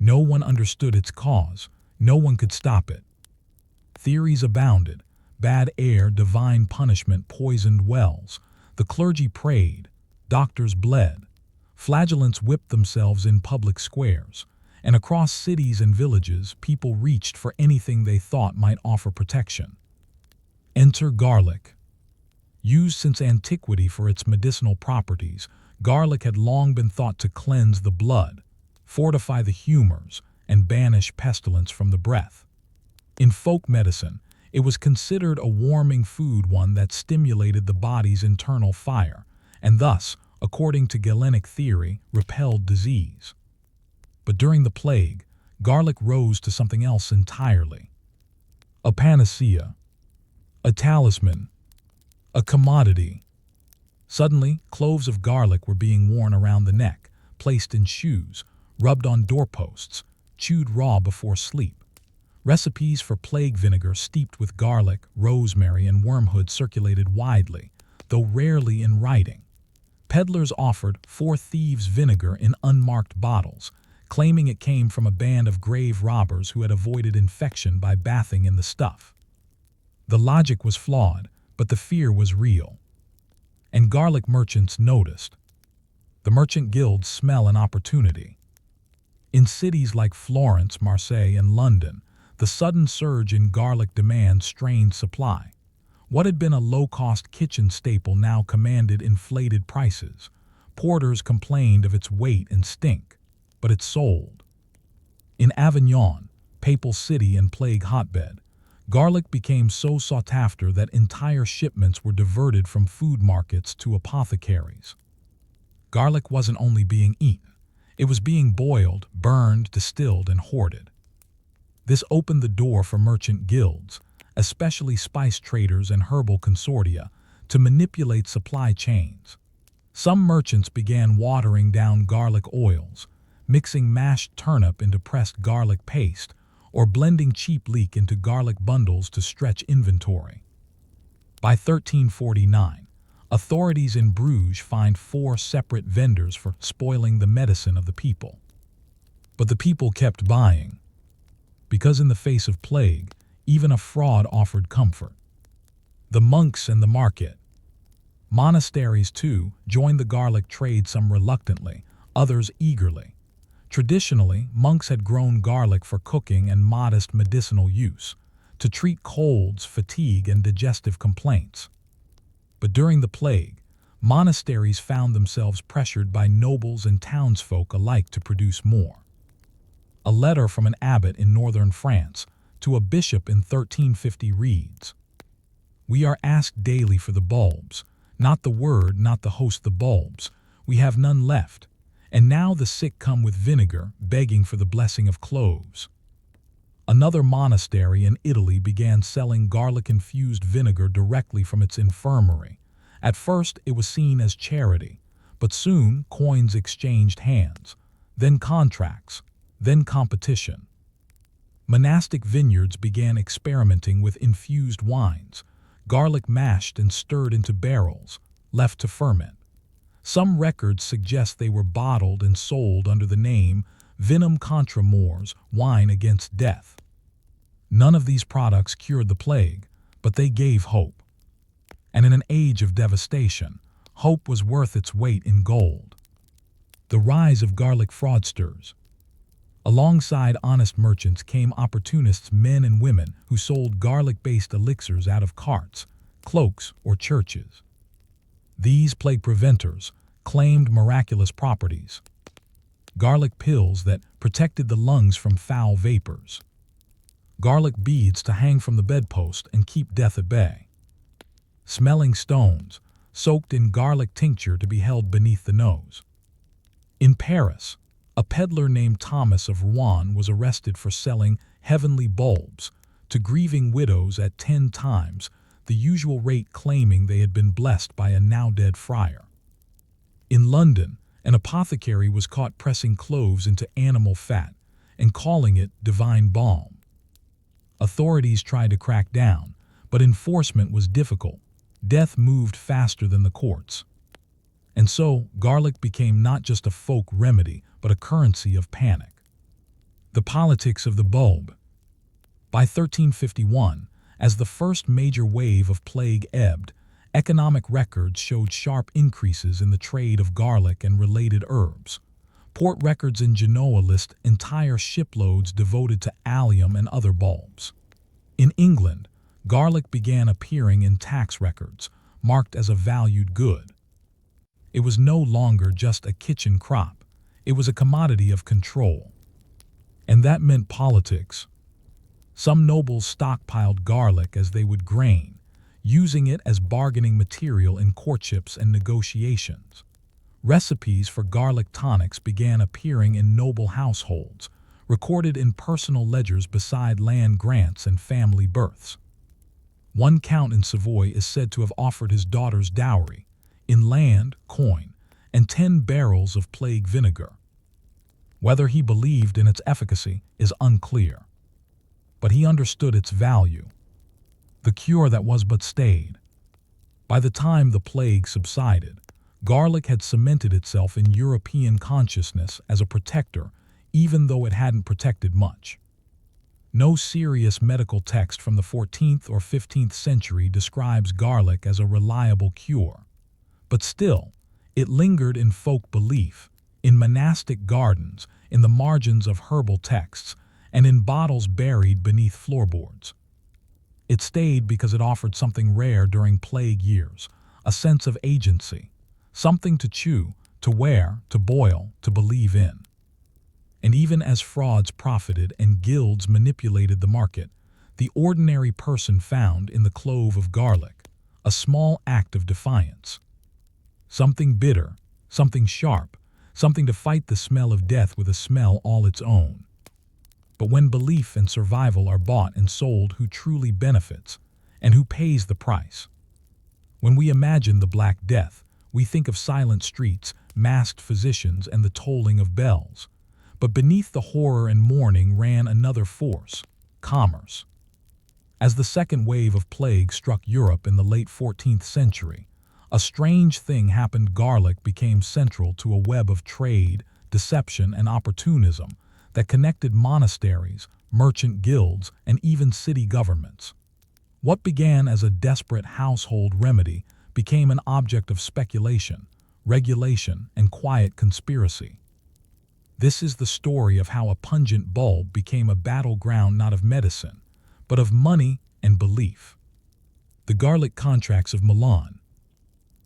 No one understood its cause. No one could stop it. Theories abounded: bad air, divine punishment, poisoned wells. The clergy prayed, doctors bled, flagellants whipped themselves in public squares, and across cities and villages people reached for anything they thought might offer protection. Enter garlic. Used since antiquity for its medicinal properties, garlic had long been thought to cleanse the blood, fortify the humors, and banish pestilence from the breath. In folk medicine, it was considered a warming food, one that stimulated the body's internal fire, and thus, according to Galenic theory, repelled disease. But during the plague, garlic rose to something else entirely. A panacea, a talisman, a commodity. Suddenly, cloves of garlic were being worn around the neck, placed in shoes, rubbed on doorposts, chewed raw before sleep. Recipes for plague vinegar steeped with garlic, rosemary, and wormwood circulated widely, though rarely in writing. Peddlers offered 4 thieves' vinegar in unmarked bottles, claiming it came from a band of grave robbers who had avoided infection by bathing in the stuff. The logic was flawed, but the fear was real. And garlic merchants noticed. The merchant guilds smell an opportunity. In cities like Florence, Marseille, and London, the sudden surge in garlic demand strained supply. What had been a low-cost kitchen staple now commanded inflated prices. Porters complained of its weight and stink, but it sold. In Avignon, papal city and plague hotbed, garlic became so sought after that entire shipments were diverted from food markets to apothecaries. Garlic wasn't only being eaten. It was being boiled, burned, distilled, and hoarded. This opened the door for merchant guilds, especially spice traders and herbal consortia, to manipulate supply chains. Some merchants began watering down garlic oils, mixing mashed turnip into pressed garlic paste, or blending cheap leek into garlic bundles to stretch inventory. By 1349, authorities in Bruges fined 4 separate vendors for spoiling the medicine of the people. But the people kept buying, because in the face of plague, even a fraud offered comfort. The monks and the market. Monasteries, too, joined the garlic trade, some reluctantly, others eagerly. Traditionally, monks had grown garlic for cooking and modest medicinal use, to treat colds, fatigue, and digestive complaints. But during the plague, monasteries found themselves pressured by nobles and townsfolk alike to produce more. A letter from an abbot in northern France to a bishop in 1350 reads, "We are asked daily for the bulbs, not the word, not the host the bulbs. We have none left, and now the sick come with vinegar, begging for the blessing of cloves." Another monastery in Italy began selling garlic-infused vinegar directly from its infirmary. At first, it was seen as charity, but soon coins exchanged hands, then contracts, then competition. Monastic vineyards began experimenting with infused wines, garlic mashed and stirred into barrels, left to ferment. Some records suggest they were bottled and sold under the name Vinum contra mors, wine against death. None of these products cured the plague, but they gave hope. And in an age of devastation, hope was worth its weight in gold. The rise of garlic fraudsters. Alongside honest merchants came opportunists, men and women who sold garlic-based elixirs out of carts, cloaks, or churches. These plague preventers claimed miraculous properties. Garlic pills that protected the lungs from foul vapors. Garlic beads to hang from the bedpost and keep death at bay. Smelling stones, soaked in garlic tincture to be held beneath the nose. In Paris, a peddler named Thomas of Rouen was arrested for selling heavenly bulbs to grieving widows at 10 times the usual rate, claiming they had been blessed by a now-dead friar. In London, an apothecary was caught pressing cloves into animal fat and calling it divine balm. Authorities tried to crack down, but enforcement was difficult. Death moved faster than the courts. And so, garlic became not just a folk remedy, but a currency of panic. The politics of the bulb. By 1351, as the first major wave of plague ebbed, economic records showed sharp increases in the trade of garlic and related herbs. Port records in Genoa list entire shiploads devoted to allium and other bulbs. In England, garlic began appearing in tax records, marked as a valued good. It was no longer just a kitchen crop, it was a commodity of control. And that meant politics. Some nobles stockpiled garlic as they would grain, using it as bargaining material in courtships and negotiations. Recipes for garlic tonics began appearing in noble households, recorded in personal ledgers beside land grants and family births. One count in Savoy is said to have offered his daughter's dowry in land, coin, and 10 barrels of plague vinegar. Whether he believed in its efficacy is unclear, but he understood its value. The cure that was but stayed. By the time the plague subsided, garlic had cemented itself in European consciousness as a protector, even though it hadn't protected much. No serious medical text from the 14th or 15th century describes garlic as a reliable cure. But still, it lingered in folk belief, in monastic gardens, in the margins of herbal texts, and in bottles buried beneath floorboards. It stayed because it offered something rare during plague years, a sense of agency, something to chew, to wear, to boil, to believe in. And even as frauds profited and guilds manipulated the market, the ordinary person found in the clove of garlic a small act of defiance. Something bitter, something sharp, something to fight the smell of death with a smell all its own. But when belief and survival are bought and sold, who truly benefits and who pays the price? When we imagine the Black Death, we think of silent streets, masked physicians, and the tolling of bells. But beneath the horror and mourning ran another force: commerce. As the second wave of plague struck Europe in the late 14th century, a strange thing happened. Garlic became central to a web of trade, deception, and opportunism that connected monasteries, merchant guilds, and even city governments. What began as a desperate household remedy became an object of speculation, regulation, and quiet conspiracy. This is the story of how a pungent bulb became a battleground not of medicine, but of money and belief. The Garlic Contracts of Milan.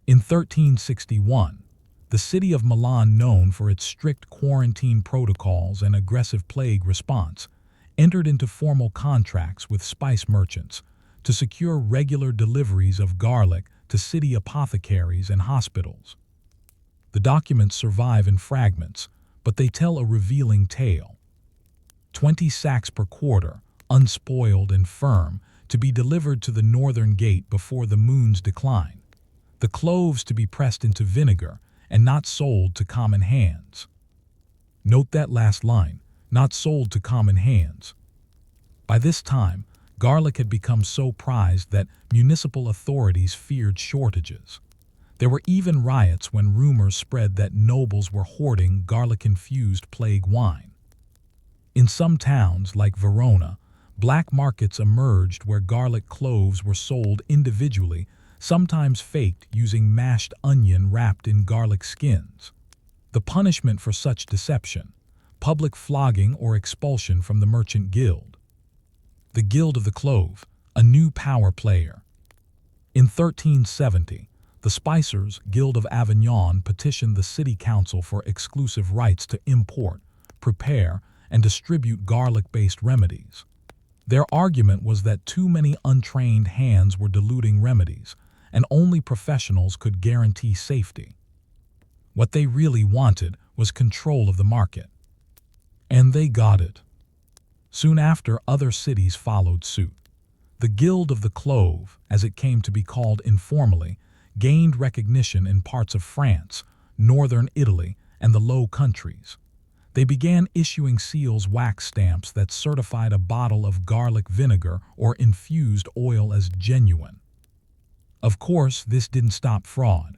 In 1361, the city of Milan, known for its strict quarantine protocols and aggressive plague response, entered into formal contracts with spice merchants to secure regular deliveries of garlic to city apothecaries and hospitals. The documents survive in fragments, but they tell a revealing tale. 20 sacks per quarter, unspoiled and firm, to be delivered to the northern gate before the moon's decline. The cloves to be pressed into vinegar and not sold to common hands. Note that last line, not sold to common hands. By this time, garlic had become so prized that municipal authorities feared shortages. There were even riots when rumors spread that nobles were hoarding garlic-infused plague wine. In some towns, like Verona, black markets emerged where garlic cloves were sold individually, sometimes faked using mashed onion wrapped in garlic skins. The punishment for such deception: public flogging or expulsion from the merchant guild. The Guild of the Clove, a new power player. In 1370, the Spicers Guild of Avignon petitioned the city council for exclusive rights to import, prepare, and distribute garlic-based remedies. Their argument was that too many untrained hands were diluting remedies, and only professionals could guarantee safety. What they really wanted was control of the market. And they got it. Soon after, other cities followed suit. The Guild of the Clove, as it came to be called informally, gained recognition in parts of France, northern Italy, and the Low Countries. They began issuing seals, wax stamps that certified a bottle of garlic vinegar or infused oil as genuine. Of course, this didn't stop fraud,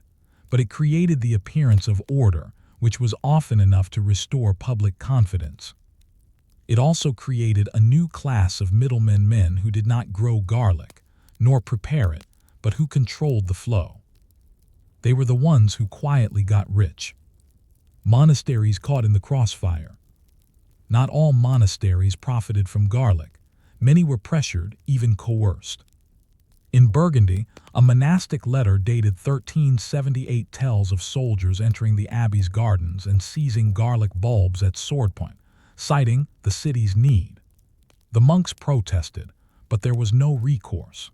but it created the appearance of order, which was often enough to restore public confidence. It also created a new class of middlemen, men who did not grow garlic, nor prepare it, but who controlled the flow. They were the ones who quietly got rich. Monasteries caught in the crossfire. Not all monasteries profited from garlic. Many were pressured, even coerced. In Burgundy, a monastic letter dated 1378 tells of soldiers entering the abbey's gardens and seizing garlic bulbs at swordpoint, citing the city's need. The monks protested, but there was no recourse.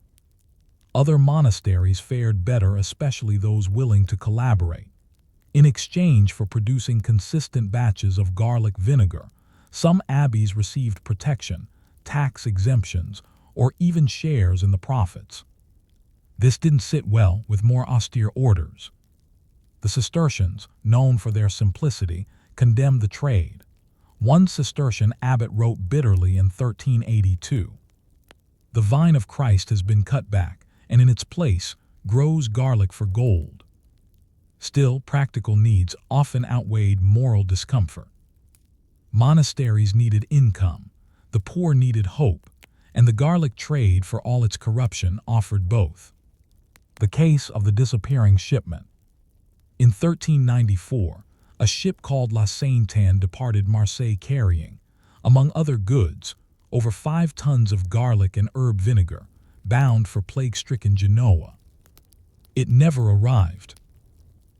Other monasteries fared better, especially those willing to collaborate. In exchange for producing consistent batches of garlic vinegar, some abbeys received protection, tax exemptions, or even shares in the profits. This didn't sit well with more austere orders. The Cistercians, known for their simplicity, condemned the trade. One Cistercian abbot wrote bitterly in 1382, "The vine of Christ has been cut back, and in its place grows garlic for gold." Still, practical needs often outweighed moral discomfort. Monasteries needed income, the poor needed hope, and the garlic trade, for all its corruption, offered both. The case of the disappearing shipment. In 1394, a ship called La Sainte-Anne departed Marseille carrying, among other goods, over 5 tons of garlic and herb vinegar, bound for plague-stricken Genoa. It never arrived.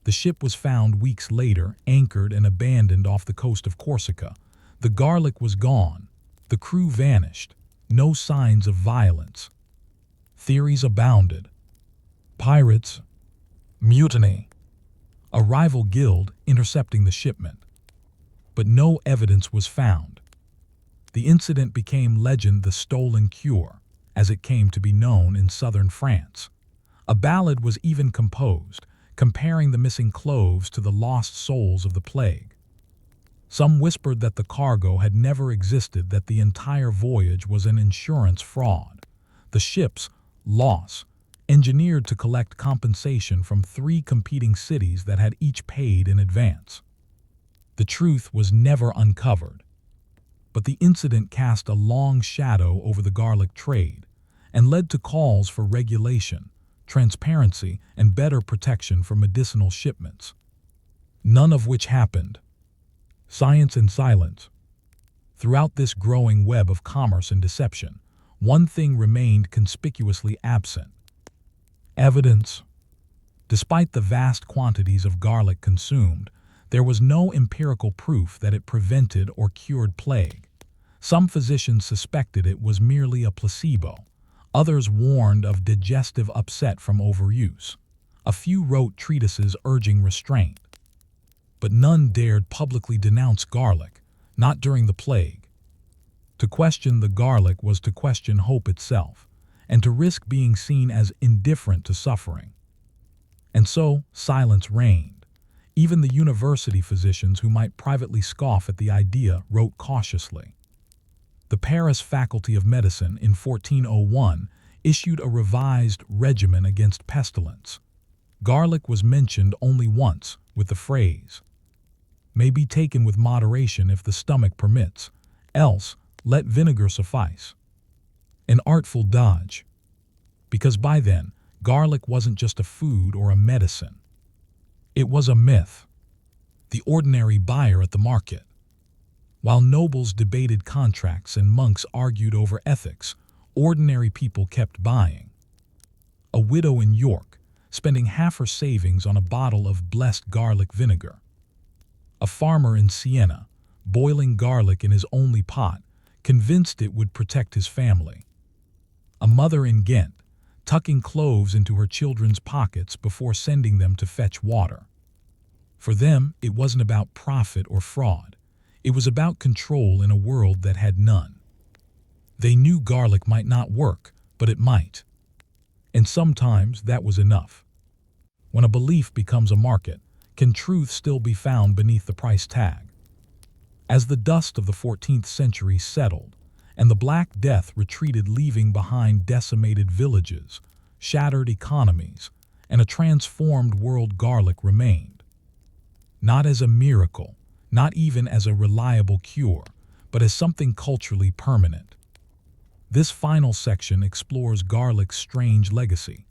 The ship was found weeks later, anchored and abandoned off the coast of Corsica. The garlic was gone. The crew vanished. No signs of violence. Theories abounded. Pirates, mutiny, a rival guild intercepting the shipment. But no evidence was found. The incident became legend, the stolen cure, as it came to be known in southern France. A ballad was even composed, comparing the missing cloves to the lost souls of the plague. Some whispered that the cargo had never existed, that the entire voyage was an insurance fraud. The ship's loss, engineered to collect compensation from 3 competing cities that had each paid in advance. The truth was never uncovered, but the incident cast a long shadow over the garlic trade and led to calls for regulation, transparency, and better protection for medicinal shipments, none of which happened. Science and silence. Throughout this growing web of commerce and deception, one thing remained conspicuously absent: evidence. Despite the vast quantities of garlic consumed, there was no empirical proof that it prevented or cured plague. Some physicians suspected it was merely a placebo. Others warned of digestive upset from overuse. A few wrote treatises urging restraint. But none dared publicly denounce garlic, not during the plague. To question the garlic was to question hope itself, and to risk being seen as indifferent to suffering. And so, silence reigned. Even the university physicians who might privately scoff at the idea wrote cautiously. The Paris Faculty of Medicine in 1401 issued a revised regimen against pestilence. Garlic was mentioned only once, with the phrase, "May be taken with moderation if the stomach permits, else let vinegar suffice." An artful dodge, because by then, garlic wasn't just a food or a medicine. It was a myth, the ordinary buyer at the market. While nobles debated contracts and monks argued over ethics, ordinary people kept buying. A widow in York, spending half her savings on a bottle of blessed garlic vinegar. A farmer in Siena, boiling garlic in his only pot, convinced it would protect his family. A mother in Ghent, tucking cloves into her children's pockets before sending them to fetch water. For them, it wasn't about profit or fraud. It was about control in a world that had none. They knew garlic might not work, but it might. And sometimes that was enough. When a belief becomes a market, can truth still be found beneath the price tag? As the dust of the 14th century settled, and the Black Death retreated, leaving behind decimated villages, shattered economies, and a transformed world, garlic remained. Not as a miracle, not even as a reliable cure, but as something culturally permanent. This final section explores garlic's strange legacy,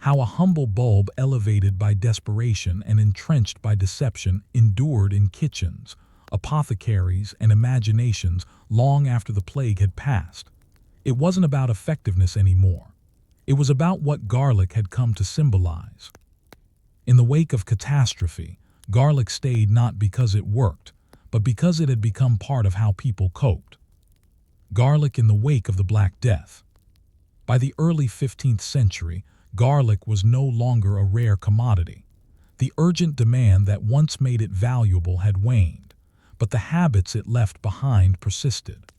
how a humble bulb elevated by desperation and entrenched by deception endured in kitchens, apothecaries, and imaginations long after the plague had passed. It wasn't about effectiveness anymore. It was about what garlic had come to symbolize. In the wake of catastrophe, garlic stayed not because it worked, but because it had become part of how people coped. Garlic in the wake of the Black Death. By the early 15th century, garlic was no longer a rare commodity. The urgent demand that once made it valuable had waned, but the habits it left behind persisted.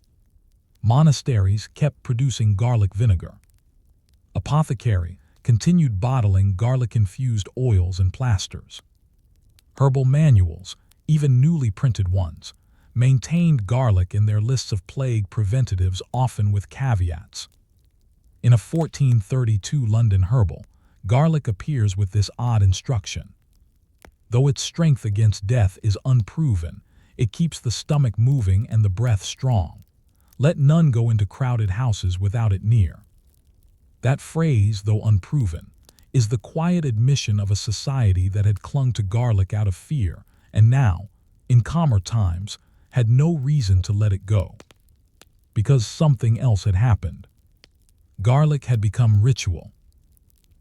Monasteries kept producing garlic vinegar. Apothecary continued bottling garlic-infused oils and plasters. Herbal manuals, even newly printed ones, maintained garlic in their lists of plague preventatives, often with caveats. In a 1432 London herbal, garlic appears with this odd instruction: though its strength against death is unproven, it keeps the stomach moving and the breath strong. Let none go into crowded houses without it near. That phrase, though unproven, is the quiet admission of a society that had clung to garlic out of fear, and now, in calmer times, had no reason to let it go. Because something else had happened. Garlic had become ritual.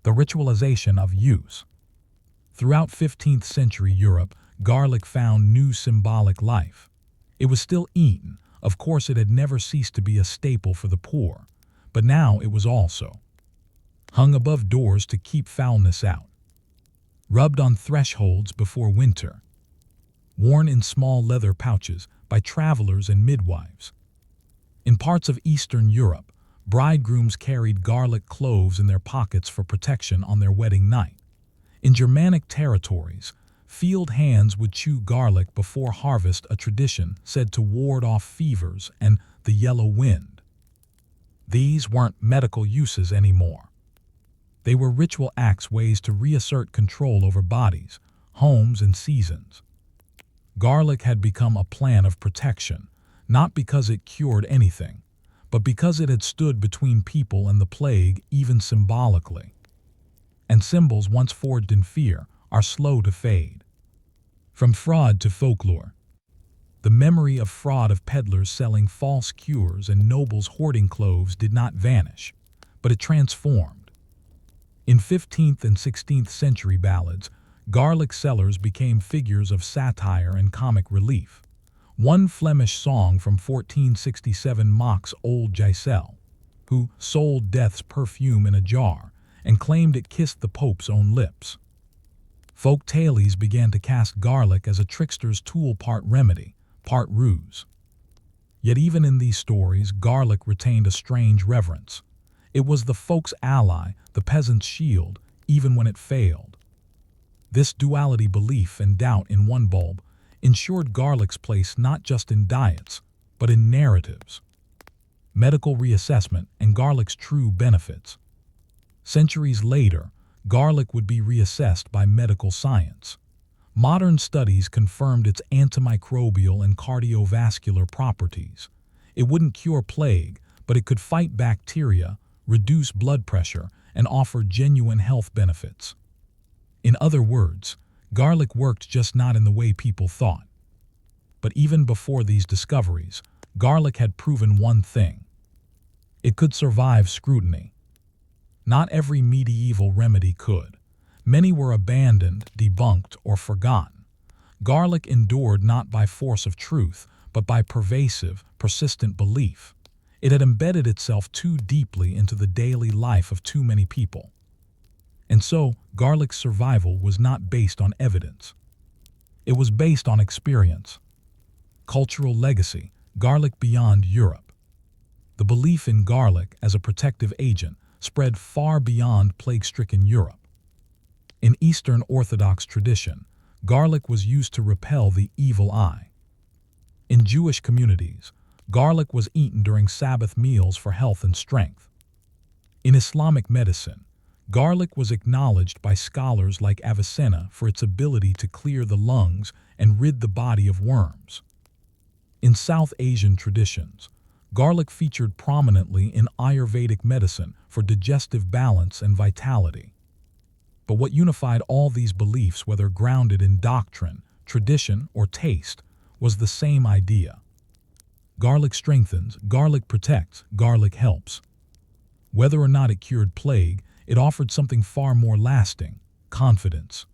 The ritualization of use. Throughout 15th century Europe, garlic found new symbolic life. It was still eaten. Of course, it had never ceased to be a staple for the poor, but now it was also hung above doors to keep foulness out, rubbed on thresholds before winter, worn in small leather pouches by travelers and midwives. In parts of Eastern Europe, bridegrooms carried garlic cloves in their pockets for protection on their wedding night. In Germanic territories, Field hands would chew garlic before harvest, a tradition said to ward off fevers and the yellow wind. These weren't medical uses anymore. They were ritual acts, ways to reassert control over bodies, homes, and seasons. Garlic had become a plan of protection, not because it cured anything, but because it had stood between people and the plague, even symbolically. And symbols once forged in fear are slow to fade. From fraud to folklore. The memory of fraud of peddlers selling false cures and nobles hoarding cloves did not vanish, but it transformed. In 15th and 16th century ballads, garlic sellers became figures of satire and comic relief. One Flemish song from 1467 mocks old Giselle, who sold death's perfume in a jar and claimed it kissed the Pope's own lips. Folk tales began to cast garlic as a trickster's tool, part remedy, part ruse. Yet even in these stories, garlic retained a strange reverence. It was the folk's ally, the peasant's shield, even when it failed. This duality, belief and doubt in one bulb, ensured garlic's place not just in diets, but in narratives. Medical reassessment and garlic's true benefits. Centuries later, garlic would be reassessed by medical science. Modern studies confirmed its antimicrobial and cardiovascular properties. It wouldn't cure plague, but it could fight bacteria, reduce blood pressure, and offer genuine health benefits. In other words, garlic worked, just not in the way people thought. But even before these discoveries, garlic had proven one thing. It could survive scrutiny. Not every medieval remedy could. Many were abandoned, debunked, or forgotten. Garlic endured not by force of truth, but by pervasive, persistent belief. It had embedded itself too deeply into the daily life of too many people. And so, garlic's survival was not based on evidence. It was based on experience. Cultural legacy, garlic beyond Europe. The belief in garlic as a protective agent spread far beyond plague-stricken Europe. In Eastern Orthodox tradition, garlic was used to repel the evil eye. In Jewish communities, garlic was eaten during Sabbath meals for health and strength. In Islamic medicine, garlic was acknowledged by scholars like Avicenna for its ability to clear the lungs and rid the body of worms. In South Asian traditions, garlic featured prominently in Ayurvedic medicine for digestive balance and vitality. But what unified all these beliefs, whether grounded in doctrine, tradition, or taste, was the same idea. Garlic strengthens, garlic protects, garlic helps. Whether or not it cured plague, it offered something far more lasting: confidence.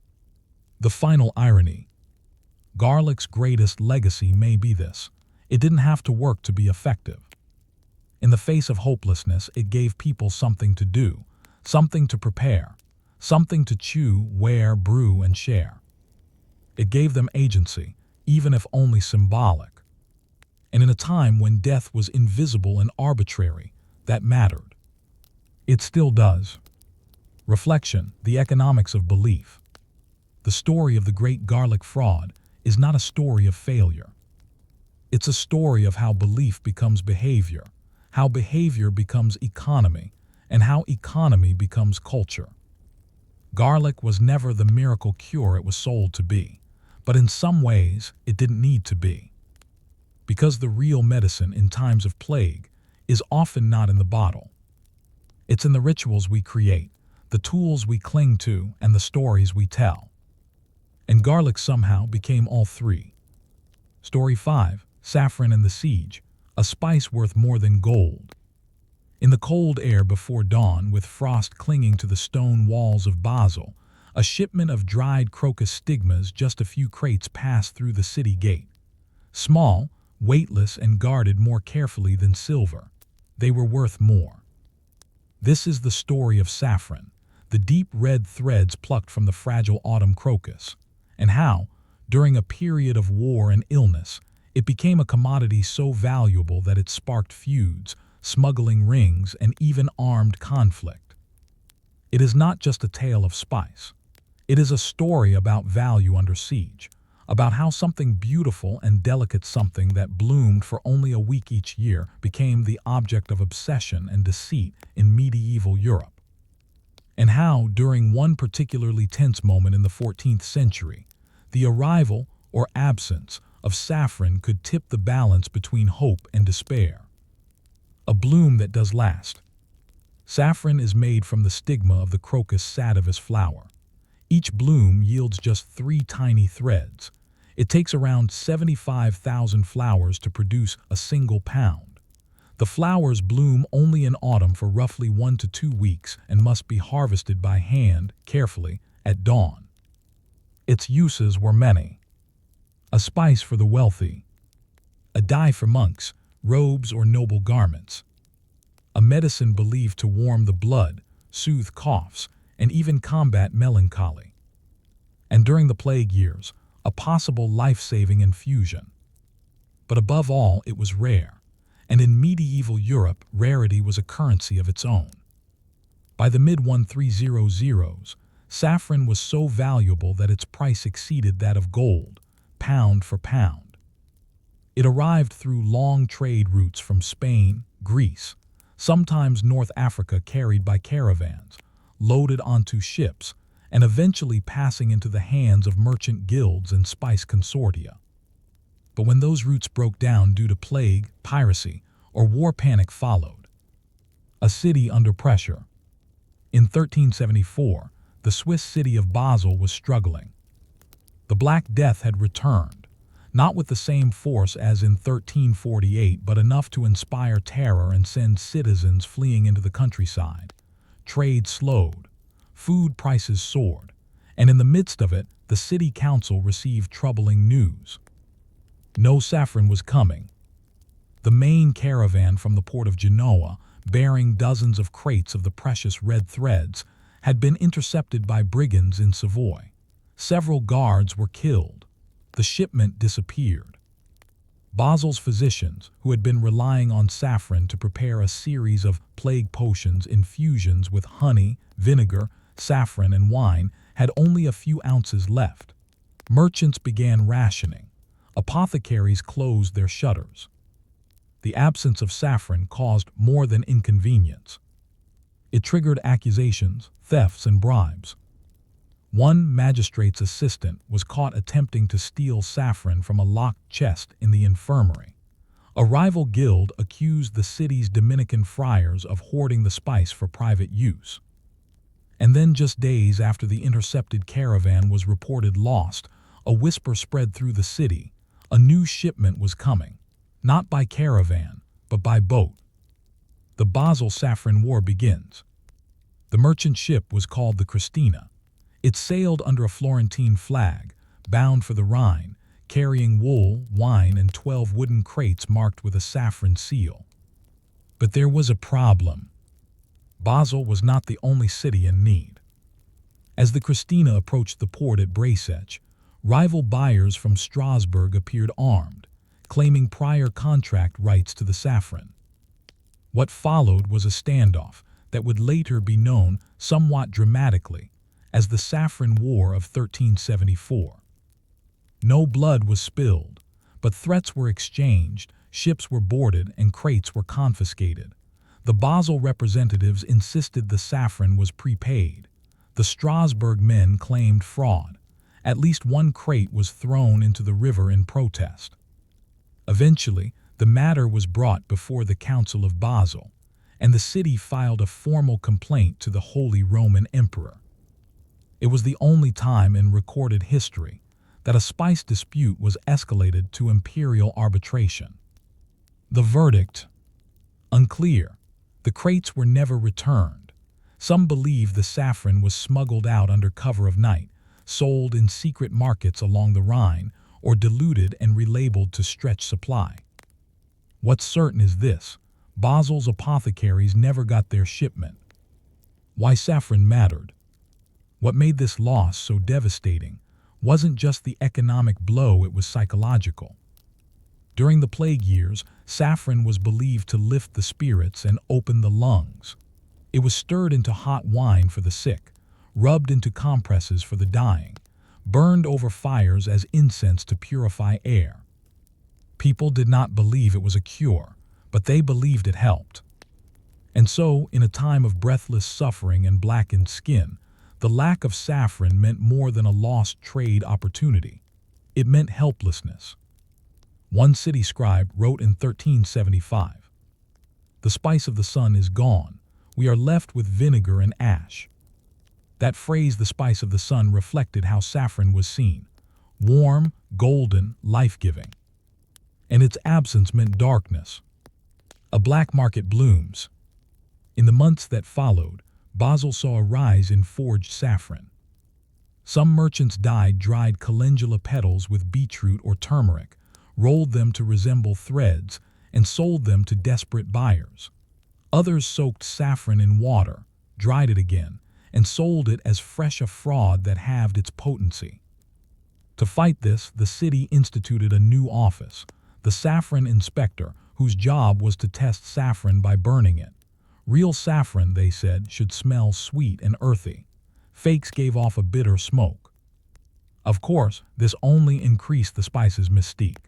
The final irony. Garlic's greatest legacy may be this: it didn't have to work to be effective. In the face of hopelessness, it gave people something to do, something to prepare, something to chew, wear, brew, and share. It gave them agency, even if only symbolic. And in a time when death was invisible and arbitrary, that mattered. It still does. Reflection, the economics of belief. The story of the great garlic fraud is not a story of failure. It's a story of how belief becomes behavior, how behavior becomes economy, and how economy becomes culture. Garlic was never the miracle cure it was sold to be, but in some ways it didn't need to be. Because the real medicine in times of plague is often not in the bottle. It's in the rituals we create, the tools we cling to, and the stories we tell. And garlic somehow became all three. Story 5, Saffron and the Siege, a spice worth more than gold. In the cold air before dawn, with frost clinging to the stone walls of Basel, a shipment of dried crocus stigmas, just a few crates, passed through the city gate. Small, weightless, and guarded more carefully than silver, they were worth more. This is the story of saffron, the deep red threads plucked from the fragile autumn crocus, and how, during a period of war and illness, it became a commodity so valuable that it sparked feuds, smuggling rings, and even armed conflict. It is not just a tale of spice. It is a story about value under siege, about how something beautiful and delicate, something that bloomed for only a week each year, became the object of obsession and deceit in medieval Europe. And how, during one particularly tense moment in the 14th century, the arrival or absence of saffron could tip the balance between hope and despair. A bloom that does last. Saffron is made from the stigma of the Crocus sativus flower. Each bloom yields just 3 tiny threads. It takes around 75,000 flowers to produce a single pound. The flowers bloom only in autumn for roughly 1 to 2 weeks and must be harvested by hand, carefully, at dawn. Its uses were many. A spice for the wealthy. A dye for monks, robes, or noble garments. A medicine believed to warm the blood, soothe coughs, and even combat melancholy. And during the plague years, a possible life-saving infusion. But above all, it was rare, and in medieval Europe, rarity was a currency of its own. By the mid-1300s, saffron was so valuable that its price exceeded that of gold, pound for pound. It arrived through long trade routes from Spain, Greece, sometimes North Africa, carried by caravans, loaded onto ships, and eventually passing into the hands of merchant guilds and spice consortia. But when those routes broke down due to plague, piracy, or war, panic followed. A city under pressure. In 1374, the Swiss city of Basel was struggling. The Black Death had returned, not with the same force as in 1348, but enough to inspire terror and send citizens fleeing into the countryside. Trade slowed, food prices soared, and in the midst of it, the city council received troubling news. No saffron was coming. The main caravan from the port of Genoa, bearing dozens of crates of the precious red threads, had been intercepted by brigands in Savoy. Several guards were killed. The shipment disappeared. Basel's physicians, who had been relying on saffron to prepare a series of plague potions, infusions with honey, vinegar, saffron, and wine, had only a few ounces left. Merchants began rationing. Apothecaries closed their shutters. The absence of saffron caused more than inconvenience. It triggered accusations, thefts, and bribes. One magistrate's assistant was caught attempting to steal saffron from a locked chest in the infirmary. A rival guild accused the city's Dominican friars of hoarding the spice for private use. And then, just days after the intercepted caravan was reported lost, a whisper spread through the city. A new shipment was coming, not by caravan, but by boat. The Basel Saffron War begins. The merchant ship was called the Christina. It sailed under a Florentine flag, bound for the Rhine, carrying wool, wine, and 12 wooden crates marked with a saffron seal. But there was a problem. Basel was not the only city in need. As the Christina approached the port at Bracech, rival buyers from Strasbourg appeared armed, claiming prior contract rights to the saffron. What followed was a standoff that would later be known, somewhat dramatically, as the Saffron War of 1374. No blood was spilled, but threats were exchanged, ships were boarded, and crates were confiscated. The Basel representatives insisted the saffron was prepaid. The Strasbourg men claimed fraud. At least one crate was thrown into the river in protest. Eventually, the matter was brought before the Council of Basel, and the city filed a formal complaint to the Holy Roman Emperor. It was the only time in recorded history that a spice dispute was escalated to imperial arbitration. The verdict? Unclear. The crates were never returned. Some believe the saffron was smuggled out under cover of night, sold in secret markets along the Rhine, or diluted and relabeled to stretch supply. What's certain is this: Basel's apothecaries never got their shipment. Why saffron mattered? What made this loss so devastating wasn't just the economic blow, it was psychological. During the plague years, saffron was believed to lift the spirits and open the lungs. It was stirred into hot wine for the sick, rubbed into compresses for the dying, burned over fires as incense to purify air. People did not believe it was a cure, but they believed it helped. And so, in a time of breathless suffering and blackened skin, the lack of saffron meant more than a lost trade opportunity. It meant helplessness. One city scribe wrote in 1375, "The spice of the sun is gone. We are left with vinegar and ash." That phrase, the spice of the sun, reflected how saffron was seen: warm, golden, life-giving. And its absence meant darkness. A black market blooms. In the months that followed, Basel saw a rise in forged saffron. Some merchants dyed dried calendula petals with beetroot or turmeric, rolled them to resemble threads, and sold them to desperate buyers. Others soaked saffron in water, dried it again, and sold it as fresh, a fraud that halved its potency. To fight this, the city instituted a new office, the saffron inspector, whose job was to test saffron by burning it. Real saffron, they said, should smell sweet and earthy. Fakes gave off a bitter smoke. Of course, this only increased the spice's mystique.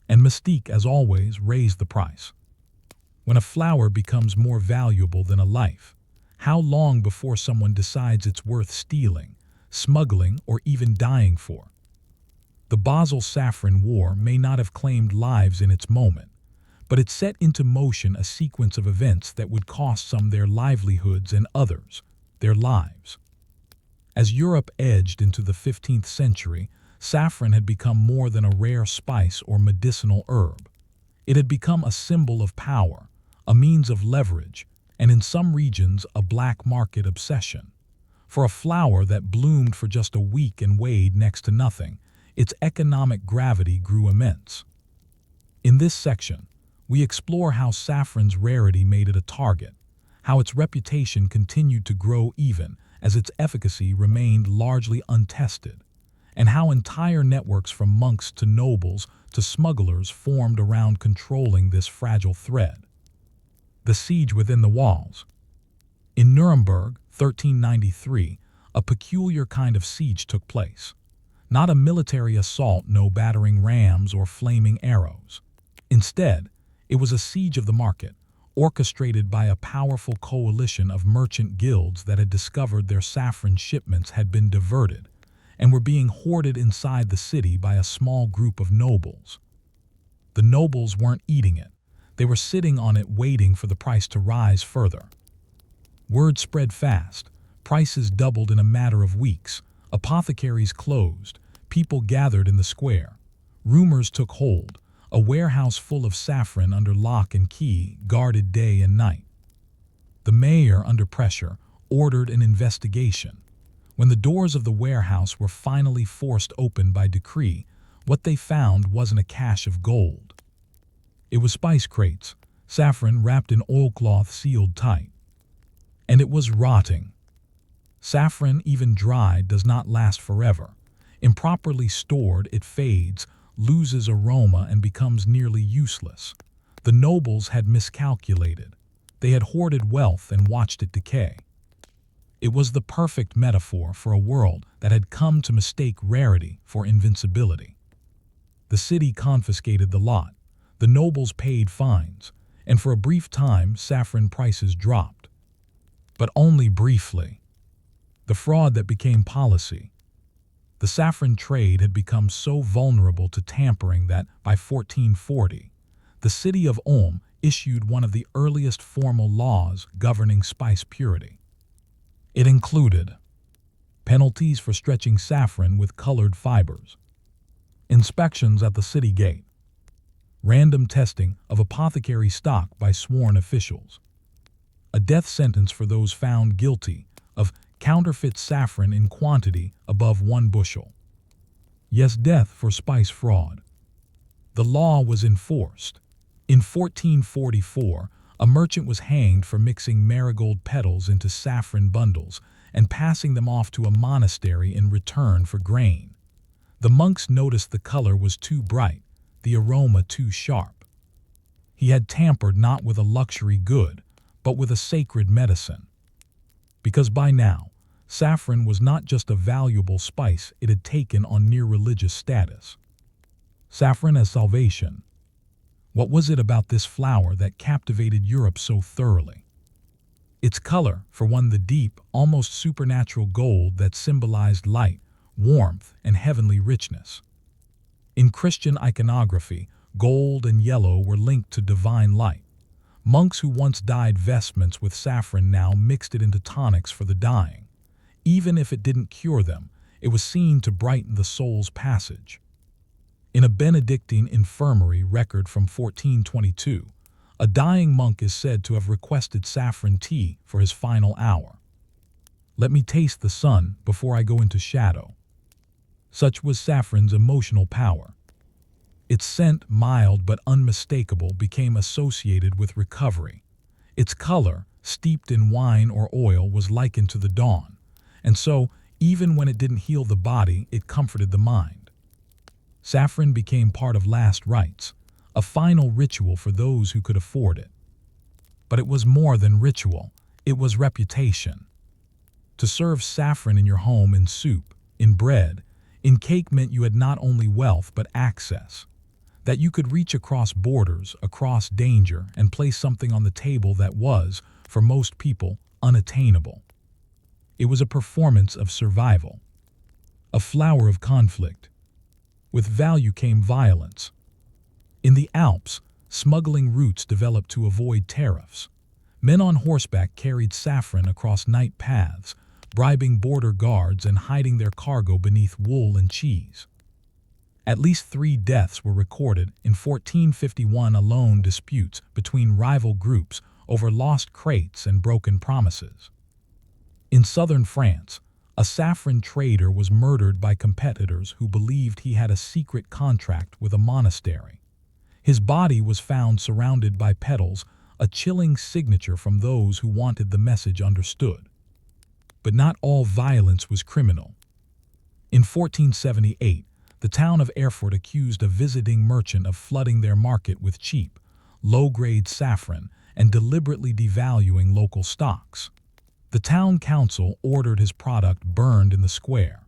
And mystique, as always, raised the price. When a flower becomes more valuable than a life, how long before someone decides it's worth stealing, smuggling, or even dying for? The Basel Saffron War may not have claimed lives in its moment, but it set into motion a sequence of events that would cost some their livelihoods and others their lives. As Europe edged into the 15th century, saffron had become more than a rare spice or medicinal herb. It had become a symbol of power, a means of leverage, and in some regions a black market obsession. For a flower that bloomed for just a week and weighed next to nothing, its economic gravity grew immense. In this section, we explore how saffron's rarity made it a target, how its reputation continued to grow even as its efficacy remained largely untested, and how entire networks from monks to nobles to smugglers formed around controlling this fragile thread. The siege within the walls. In Nuremberg, 1393, a peculiar kind of siege took place. Not a military assault, no battering rams or flaming arrows. Instead, it was a siege of the market, orchestrated by a powerful coalition of merchant guilds that had discovered their saffron shipments had been diverted and were being hoarded inside the city by a small group of nobles. The nobles weren't eating it. They were sitting on it, waiting for the price to rise further. Word spread fast. Prices doubled in a matter of weeks. Apothecaries closed. People gathered in the square. Rumors took hold. A warehouse full of saffron under lock and key, guarded day and night. The mayor, under pressure, ordered an investigation. When the doors of the warehouse were finally forced open by decree, what they found wasn't a cache of gold. It was spice crates, saffron wrapped in oilcloth sealed tight. And it was rotting. Saffron, even dried, does not last forever. Improperly stored, it fades, loses aroma, and becomes nearly useless. The nobles had miscalculated. They had hoarded wealth and watched it decay. It was the perfect metaphor for a world that had come to mistake rarity for invincibility. The city confiscated the lot. The nobles paid fines, and for a brief time saffron prices dropped. But only briefly. The fraud that became policy. The saffron trade had become so vulnerable to tampering that, by 1440, the city of Ulm issued one of the earliest formal laws governing spice purity. It included penalties for stretching saffron with colored fibers, inspections at the city gate, random testing of apothecary stock by sworn officials, a death sentence for those found guilty of counterfeit saffron in quantity above 1 bushel. Yes, death for spice fraud. The law was enforced. In 1444, a merchant was hanged for mixing marigold petals into saffron bundles and passing them off to a monastery in return for grain. The monks noticed the color was too bright, the aroma too sharp. He had tampered not with a luxury good, but with a sacred medicine. Because by now, Saffron was not just a valuable spice, it had taken on near religious status. Saffron as salvation. What was it about this flower that captivated Europe so thoroughly? Its color, for one, the deep, almost supernatural gold that symbolized light, warmth, and heavenly richness. In Christian iconography, gold and yellow were linked to divine light. Monks who once dyed vestments with saffron now mixed it into tonics for the dying. Even if it didn't cure them, it was seen to brighten the soul's passage. In a Benedictine infirmary record from 1422, a dying monk is said to have requested saffron tea for his final hour. "Let me taste the sun before I go into shadow." Such was saffron's emotional power. Its scent, mild but unmistakable, became associated with recovery. Its color, steeped in wine or oil, was likened to the dawn, and so, even when it didn't heal the body, it comforted the mind. Saffron became part of last rites, a final ritual for those who could afford it. But it was more than ritual, it was reputation. To serve saffron in your home, in soup, in bread, in cake meant you had not only wealth but access. That you could reach across borders, across danger, and place something on the table that was, for most people, unattainable. It was a performance of survival, a flower of conflict. With value came violence. In the Alps, smuggling routes developed to avoid tariffs. Men on horseback carried saffron across night paths, bribing border guards and hiding their cargo beneath wool and cheese. At least 3 deaths were recorded in 1451 alone, disputes between rival groups over lost crates and broken promises. In southern France, a saffron trader was murdered by competitors who believed he had a secret contract with a monastery. His body was found surrounded by petals, a chilling signature from those who wanted the message understood. But not all violence was criminal. In 1478, the town of Erfurt accused a visiting merchant of flooding their market with cheap, low-grade saffron and deliberately devaluing local stocks. The town council ordered his product burned in the square.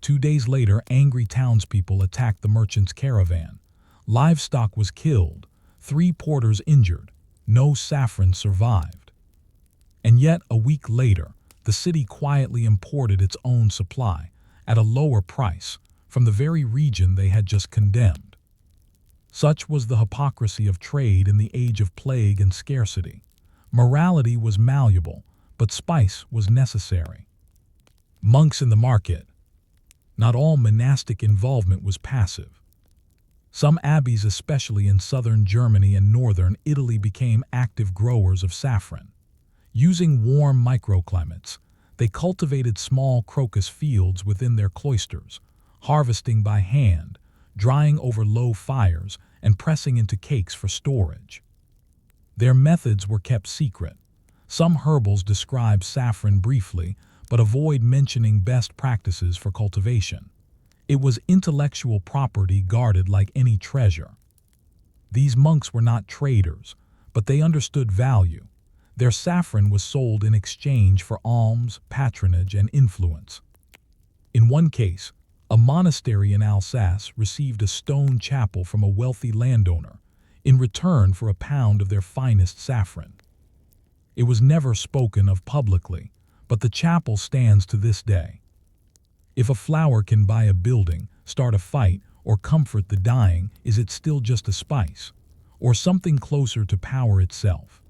2 days later, angry townspeople attacked the merchant's caravan. Livestock was killed, 3 porters injured, no saffron survived. And yet, a week later, the city quietly imported its own supply, at a lower price, from the very region they had just condemned. Such was the hypocrisy of trade in the age of plague and scarcity. Morality was malleable, but spice was necessary. Monks in the market. Not all monastic involvement was passive. Some abbeys, especially in southern Germany and northern Italy, became active growers of saffron. Using warm microclimates, they cultivated small crocus fields within their cloisters, harvesting by hand, drying over low fires, and pressing into cakes for storage. Their methods were kept secret. Some herbals describe saffron briefly, but avoid mentioning best practices for cultivation. It was intellectual property guarded like any treasure. These monks were not traders, but they understood value. Their saffron was sold in exchange for alms, patronage, and influence. In one case, a monastery in Alsace received a stone chapel from a wealthy landowner in return for a pound of their finest saffron. It was never spoken of publicly, but the chapel stands to this day. If a flower can buy a building, start a fight, or comfort the dying, is it still just a spice, or something closer to power itself?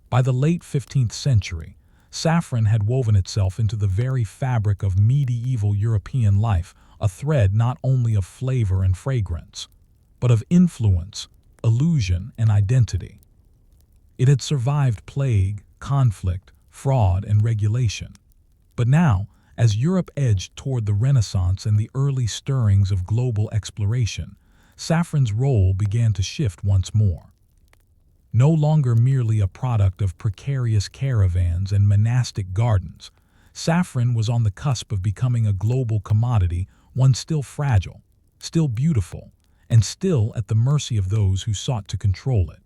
By the late 15th century, saffron had woven itself into the very fabric of medieval European life, a thread not only of flavor and fragrance, but of influence, illusion, and identity. It had survived plague, conflict, fraud, and regulation. But now, as Europe edged toward the Renaissance and the early stirrings of global exploration, saffron's role began to shift once more. No longer merely a product of precarious caravans and monastic gardens, saffron was on the cusp of becoming a global commodity, one still fragile, still beautiful, and still at the mercy of those who sought to control it.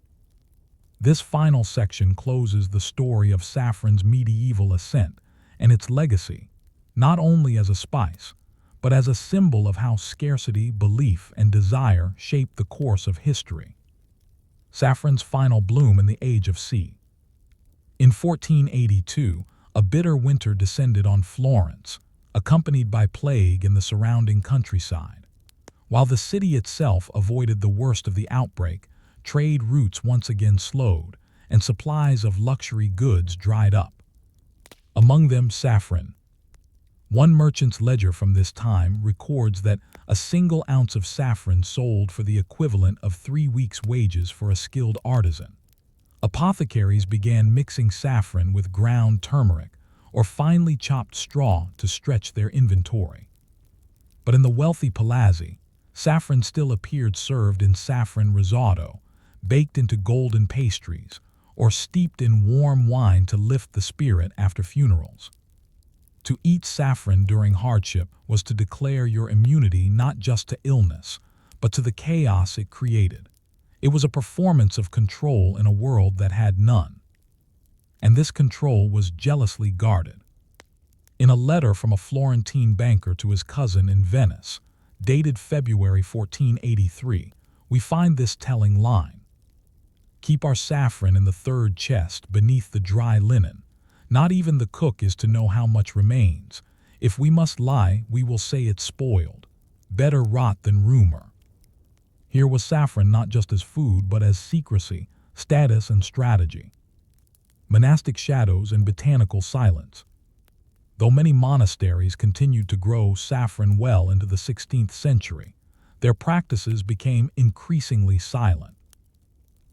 This final section closes the story of saffron's medieval ascent and its legacy, not only as a spice, but as a symbol of how scarcity, belief, and desire shape the course of history. Saffron's final bloom in the Age of Sea. In 1482, a bitter winter descended on Florence, accompanied by plague in the surrounding countryside. While the city itself avoided the worst of the outbreak, trade routes once again slowed, and supplies of luxury goods dried up. Among them saffron. One merchant's ledger from this time records that a single ounce of saffron sold for the equivalent of 3 weeks' wages for a skilled artisan. Apothecaries began mixing saffron with ground turmeric or finely chopped straw to stretch their inventory. But in the wealthy palazzi, saffron still appeared served in saffron risotto, baked into golden pastries, or steeped in warm wine to lift the spirit after funerals. To eat saffron during hardship was to declare your immunity not just to illness, but to the chaos it created. It was a performance of control in a world that had none. And this control was jealously guarded. In a letter from a Florentine banker to his cousin in Venice, dated February 1483, we find this telling line. "Keep our saffron in the third chest beneath the dry linen. Not even the cook is to know how much remains. If we must lie, we will say it's spoiled. Better rot than rumor." Here was saffron not just as food, but as secrecy, status, and strategy. Monastic shadows and botanical silence. Though many monasteries continued to grow saffron well into the 16th century, their practices became increasingly silent.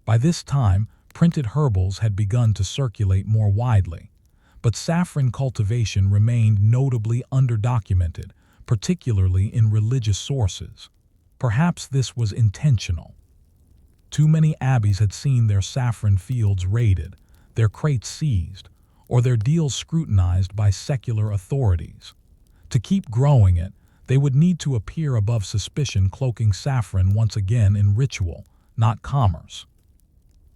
By this time, printed herbals had begun to circulate more widely, but saffron cultivation remained notably underdocumented, particularly in religious sources. Perhaps this was intentional. Too many abbeys had seen their saffron fields raided, their crates seized, or their deals scrutinized by secular authorities. To keep growing it, they would need to appear above suspicion, cloaking saffron once again in ritual, not commerce.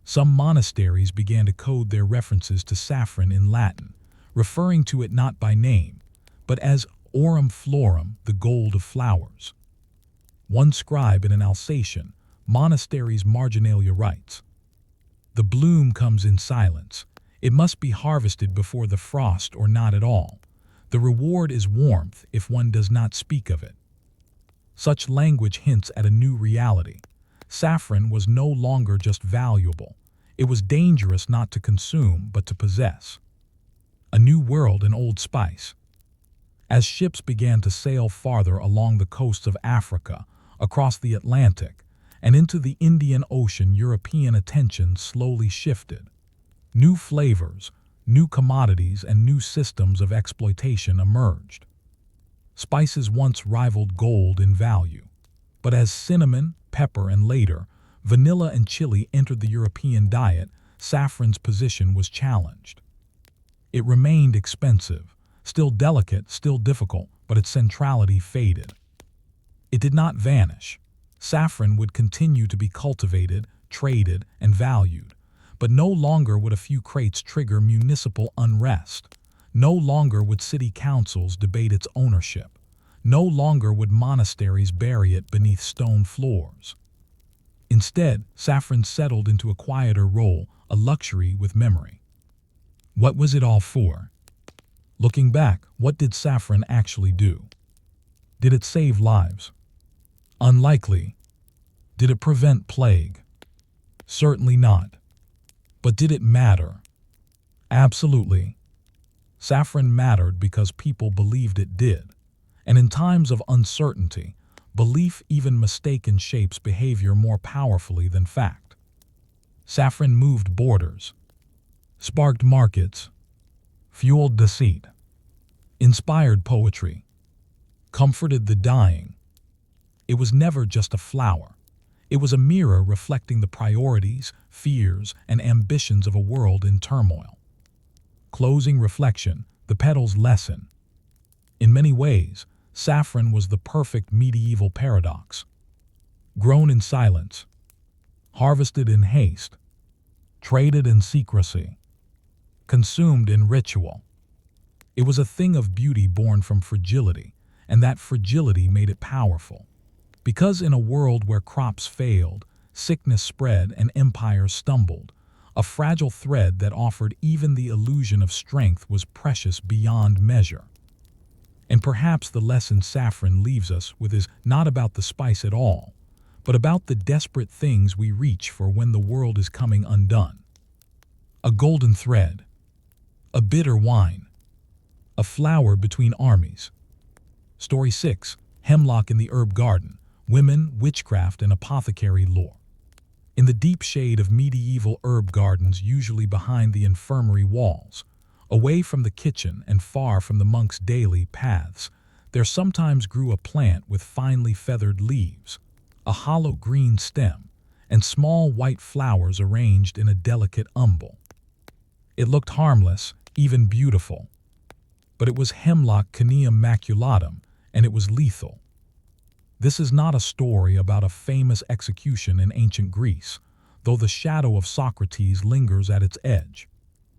Some monasteries began to code their references to saffron in Latin, referring to it not by name, but as aurum florum, the gold of flowers. One scribe in an Alsatian monastery's marginalia writes, "The bloom comes in silence. It must be harvested before the frost or not at all. The reward is warmth if one does not speak of it." Such language hints at a new reality. Saffron was no longer just valuable. It was dangerous not to consume, but to possess. A new world in old spice. As ships began to sail farther along the coasts of Africa, across the Atlantic, and into the Indian Ocean, European attention slowly shifted. New flavors, new commodities, and new systems of exploitation emerged. Spices once rivaled gold in value, but as cinnamon, pepper, and later, vanilla and chili entered the European diet, saffron's position was challenged. It remained expensive, still delicate, still difficult, but its centrality faded. It did not vanish. Saffron would continue to be cultivated, traded, and valued, but no longer would a few crates trigger municipal unrest. No longer would city councils debate its ownership. No longer would monasteries bury it beneath stone floors. Instead, saffron settled into a quieter role, a luxury with memory. What was it all for? Looking back, what did saffron actually do? Did it save lives? Unlikely. Did it prevent plague? Certainly not. But did it matter? Absolutely. Saffron mattered because people believed it did. And in times of uncertainty, belief, even mistaken, shapes behavior more powerfully than fact. Saffron moved borders, sparked markets, fueled deceit, inspired poetry, comforted the dying. It was never just a flower. It was a mirror reflecting the priorities, fears, and ambitions of a world in turmoil. Closing reflection, the petal's lesson. In many ways, saffron was the perfect medieval paradox. Grown in silence, harvested in haste, traded in secrecy, consumed in ritual. It was a thing of beauty born from fragility, and that fragility made it powerful. Because in a world where crops failed, sickness spread, and empires stumbled, a fragile thread that offered even the illusion of strength was precious beyond measure. And perhaps the lesson saffron leaves us with is not about the spice at all, but about the desperate things we reach for when the world is coming undone. A golden thread, a bitter wine, a flower between armies. Story 6. Hemlock in the Herb Garden, Women, Witchcraft, and Apothecary Lore. In the deep shade of medieval herb gardens, usually behind the infirmary walls, away from the kitchen and far from the monks' daily paths, there sometimes grew a plant with finely feathered leaves, a hollow green stem, and small white flowers arranged in a delicate umbel. It looked harmless, even beautiful, but it was hemlock Caneum maculatum, and it was lethal. This is not a story about a famous execution in ancient Greece, though the shadow of Socrates lingers at its edge.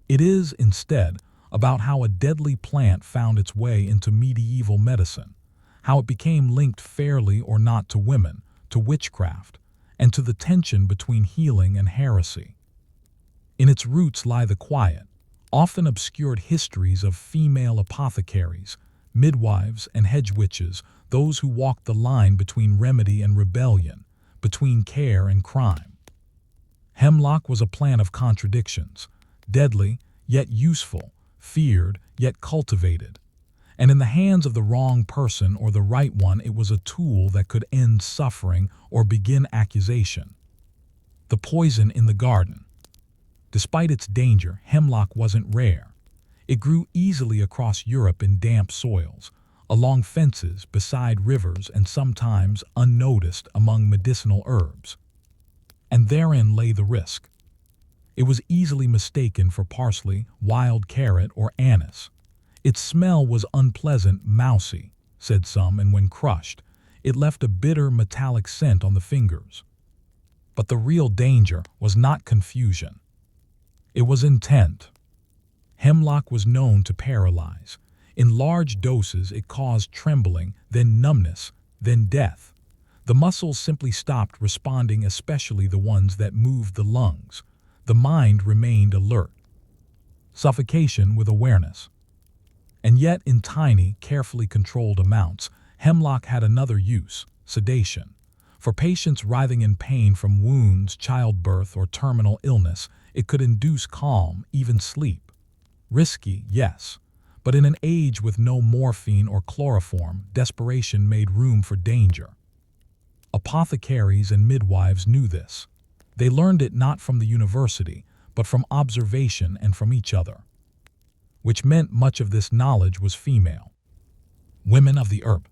It is, instead, about how a deadly plant found its way into medieval medicine, how it became linked fairly or not to women, to witchcraft, and to the tension between healing and heresy. In its roots lie the quiet, often obscured histories of female apothecaries, midwives, and hedge witches, those who walked the line between remedy and rebellion, between care and crime. Hemlock was a plant of contradictions, deadly, yet useful, feared, yet cultivated. And in the hands of the wrong person or the right one, it was a tool that could end suffering or begin accusation. The poison in the garden. Despite its danger, hemlock wasn't rare. It grew easily across Europe in damp soils, along fences, beside rivers, and sometimes unnoticed among medicinal herbs. And therein lay the risk. It was easily mistaken for parsley, wild carrot, or anise. Its smell was unpleasant, mousy, said some, and when crushed, it left a bitter metallic scent on the fingers. But the real danger was not confusion. It was intent. Hemlock was known to paralyze. In large doses, it caused trembling, then numbness, then death. The muscles simply stopped responding, especially the ones that moved the lungs. The mind remained alert. Suffocation with awareness. And yet, in tiny, carefully controlled amounts, hemlock had another use: sedation. For patients writhing in pain from wounds, childbirth, or terminal illness, it could induce calm, even sleep. Risky, yes. But in an age with no morphine or chloroform, desperation made room for danger. Apothecaries and midwives knew this. They learned it not from the university, but from observation and from each other, which meant much of this knowledge was female. Women of the herb.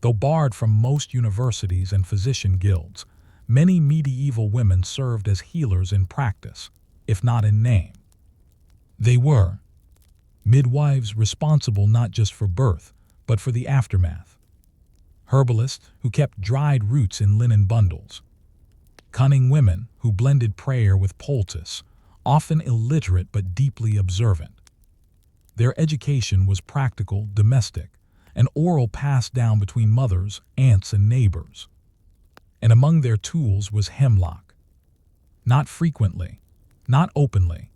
Though barred from most universities and physician guilds, many medieval women served as healers in practice, if not in name. They were midwives responsible not just for birth, but for the aftermath. Herbalists who kept dried roots in linen bundles. Cunning women who blended prayer with poultice, often illiterate but deeply observant. Their education was practical, domestic, and oral, passed down between mothers, aunts, and neighbors. And among their tools was hemlock. Not frequently, not openly,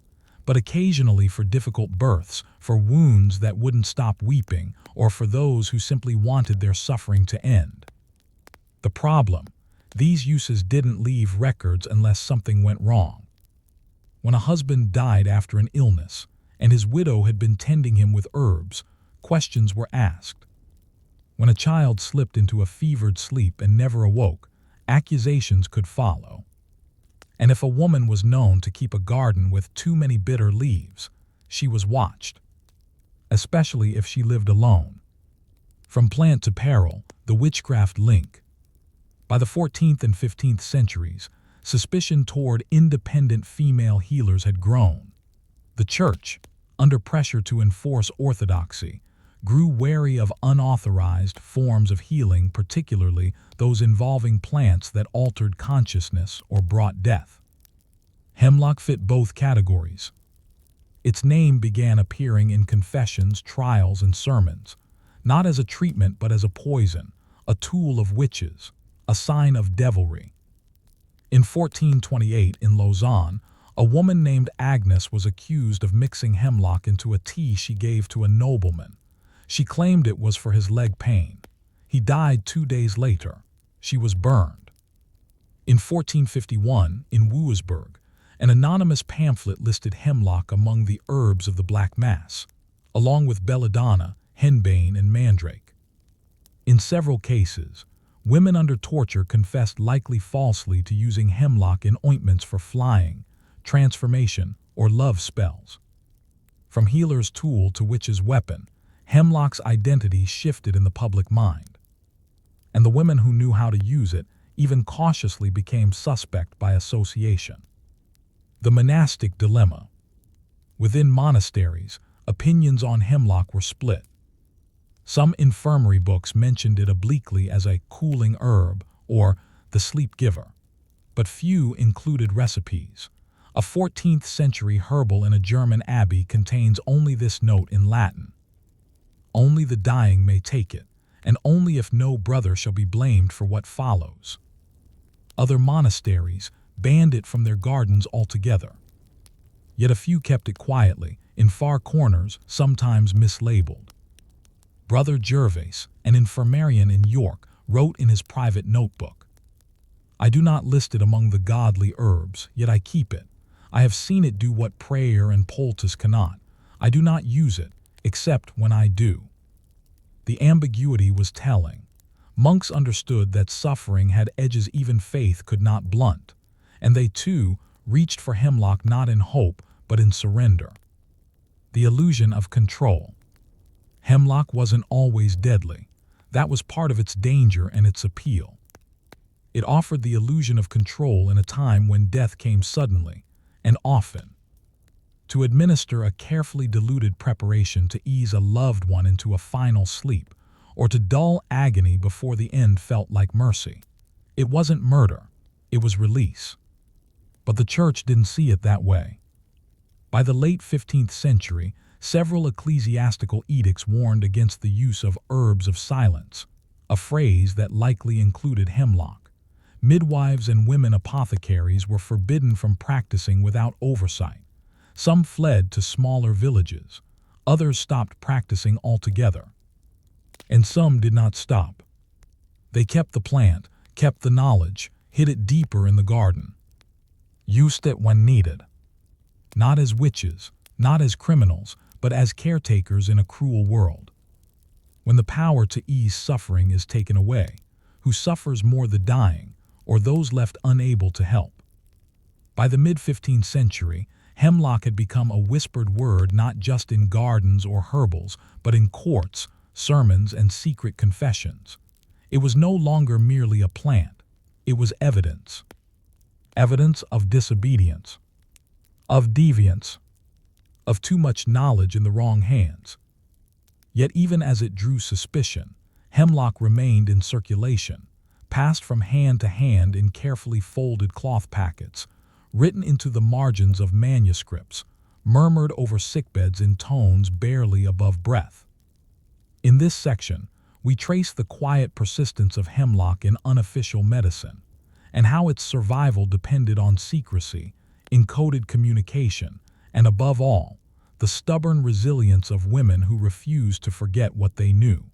but occasionally for difficult births, for wounds that wouldn't stop weeping, or for those who simply wanted their suffering to end. The problem: these uses didn't leave records unless something went wrong. When a husband died after an illness, and his widow had been tending him with herbs, questions were asked. When a child slipped into a fevered sleep and never awoke, accusations could follow. And if a woman was known to keep a garden with too many bitter leaves, she was watched, especially if she lived alone. From plant to peril, the witchcraft link. By the 14th and 15th centuries, suspicion toward independent female healers had grown. The Church, under pressure to enforce orthodoxy, grew wary of unauthorized forms of healing, particularly those involving plants that altered consciousness or brought death. Hemlock fit both categories. Its name began appearing in confessions, trials, and sermons, not as a treatment but as a poison, a tool of witches, a sign of devilry. In 1428 in Lausanne, a woman named Agnes was accused of mixing hemlock into a tea she gave to a nobleman. She claimed it was for his leg pain. He died 2 days later. She was burned. In 1451, in Wurzburg, an anonymous pamphlet listed hemlock among the herbs of the Black Mass, along with belladonna, henbane, and mandrake. In several cases, women under torture confessed, likely falsely, to using hemlock in ointments for flying, transformation, or love spells. From healer's tool to witch's weapon, hemlock's identity shifted in the public mind. And the women who knew how to use it even cautiously became suspect by association. The monastic dilemma. Within monasteries, opinions on hemlock were split. Some infirmary books mentioned it obliquely as a cooling herb or the sleep giver, but few included recipes. A 14th century herbal in a German abbey contains only this note in Latin: "Only the dying may take it, and only if no brother shall be blamed for what follows." Other monasteries banned it from their gardens altogether. Yet a few kept it quietly, in far corners, sometimes mislabeled. Brother Gervais, an infirmarian in York, wrote in his private notebook, "I do not list it among the godly herbs, yet I keep it. I have seen it do what prayer and poultice cannot. I do not use it, except when I do." The ambiguity was telling. Monks understood that suffering had edges even faith could not blunt, and they too reached for hemlock not in hope but in surrender. The illusion of control. Hemlock wasn't always deadly. That was part of its danger and its appeal. It offered the illusion of control in a time when death came suddenly, and often. To administer a carefully diluted preparation to ease a loved one into a final sleep, or to dull agony before the end felt like mercy. It wasn't murder, it was release. But the church didn't see it that way. By the late 15th century, several ecclesiastical edicts warned against the use of herbs of silence, a phrase that likely included hemlock. Midwives and women apothecaries were forbidden from practicing without oversight. Some fled to smaller villages. Others stopped practicing altogether. And some did not stop. They kept the plant, kept the knowledge, hid it deeper in the garden. Used it when needed. Not as witches, not as criminals, but as caretakers in a cruel world. When the power to ease suffering is taken away, who suffers more, the dying, or those left unable to help? By the mid-15th century, hemlock had become a whispered word not just in gardens or herbals, but in courts, sermons, and secret confessions. It was no longer merely a plant. It was evidence. Evidence of disobedience, of deviance, of too much knowledge in the wrong hands. Yet even as it drew suspicion, hemlock remained in circulation, passed from hand to hand in carefully folded cloth packets, written into the margins of manuscripts, murmured over sickbeds in tones barely above breath. In this section, we trace the quiet persistence of hemlock in unofficial medicine, and how its survival depended on secrecy, encoded communication, and above all, the stubborn resilience of women who refused to forget what they knew.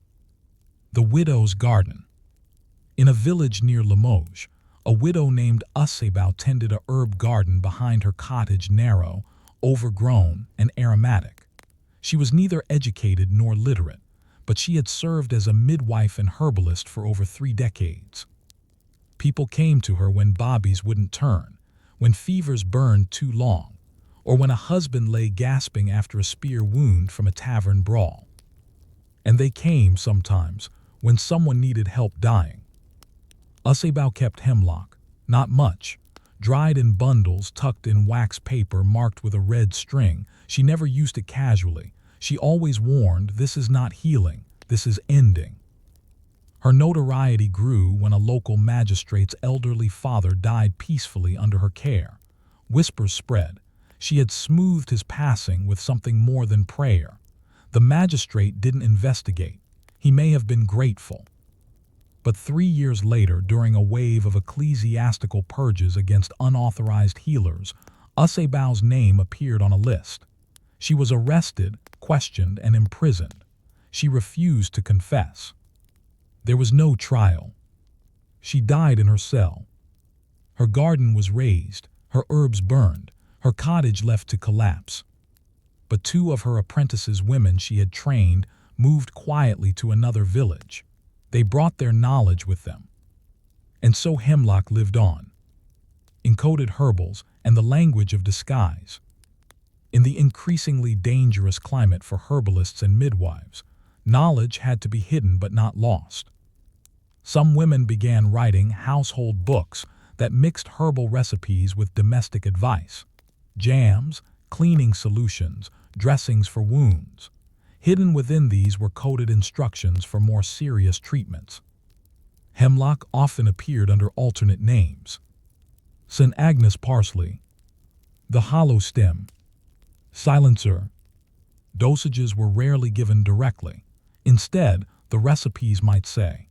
The widow's garden. In a village near Limoges, a widow named Usebau tended a herb garden behind her cottage, narrow, overgrown, and aromatic. She was neither educated nor literate, but she had served as a midwife and herbalist for over 3 decades. People came to her when bobbies wouldn't turn, when fevers burned too long, or when a husband lay gasping after a spear wound from a tavern brawl. And they came sometimes when someone needed help dying. Usebau kept hemlock, not much, dried in bundles tucked in wax paper marked with a red string. She never used it casually. She always warned, "This is not healing, this is ending." Her notoriety grew when a local magistrate's elderly father died peacefully under her care. Whispers spread. She had smoothed his passing with something more than prayer. The magistrate didn't investigate. He may have been grateful. But 3 years later, during a wave of ecclesiastical purges against unauthorized healers, Usebau's name appeared on a list. She was arrested, questioned, and imprisoned. She refused to confess. There was no trial. She died in her cell. Her garden was razed, her herbs burned, her cottage left to collapse. But 2 of her apprentices, women she had trained, moved quietly to another village. They brought their knowledge with them. And so Hemlock lived on. Encoded herbals and the language of disguise. In the increasingly dangerous climate for herbalists and midwives, knowledge had to be hidden but not lost. Some women began writing household books that mixed herbal recipes with domestic advice. Jams, cleaning solutions, dressings for wounds. Hidden within these were coded instructions for more serious treatments. Hemlock often appeared under alternate names. St. Agnes Parsley, the hollow stem, silencer. Dosages were rarely given directly. Instead, the recipes might say,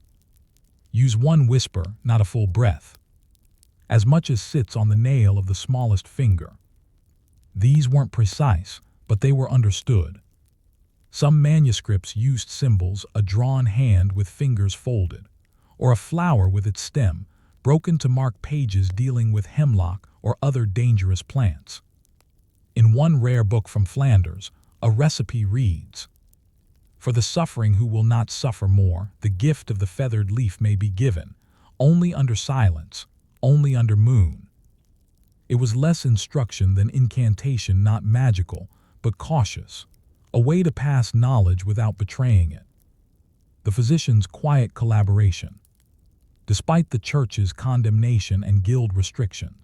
use 1 whisper, not a full breath, as much as sits on the nail of the smallest finger. These weren't precise, but they were understood. Some manuscripts used symbols, a drawn hand with fingers folded, or a flower with its stem broken to mark pages dealing with hemlock or other dangerous plants. In one rare book from Flanders, a recipe reads, "For the suffering who will not suffer more, the gift of the feathered leaf may be given, only under silence, only under moon." It was less instruction than incantation, not magical, but cautious. A way to pass knowledge without betraying it. The physician's quiet collaboration. Despite the church's condemnation and guild restrictions,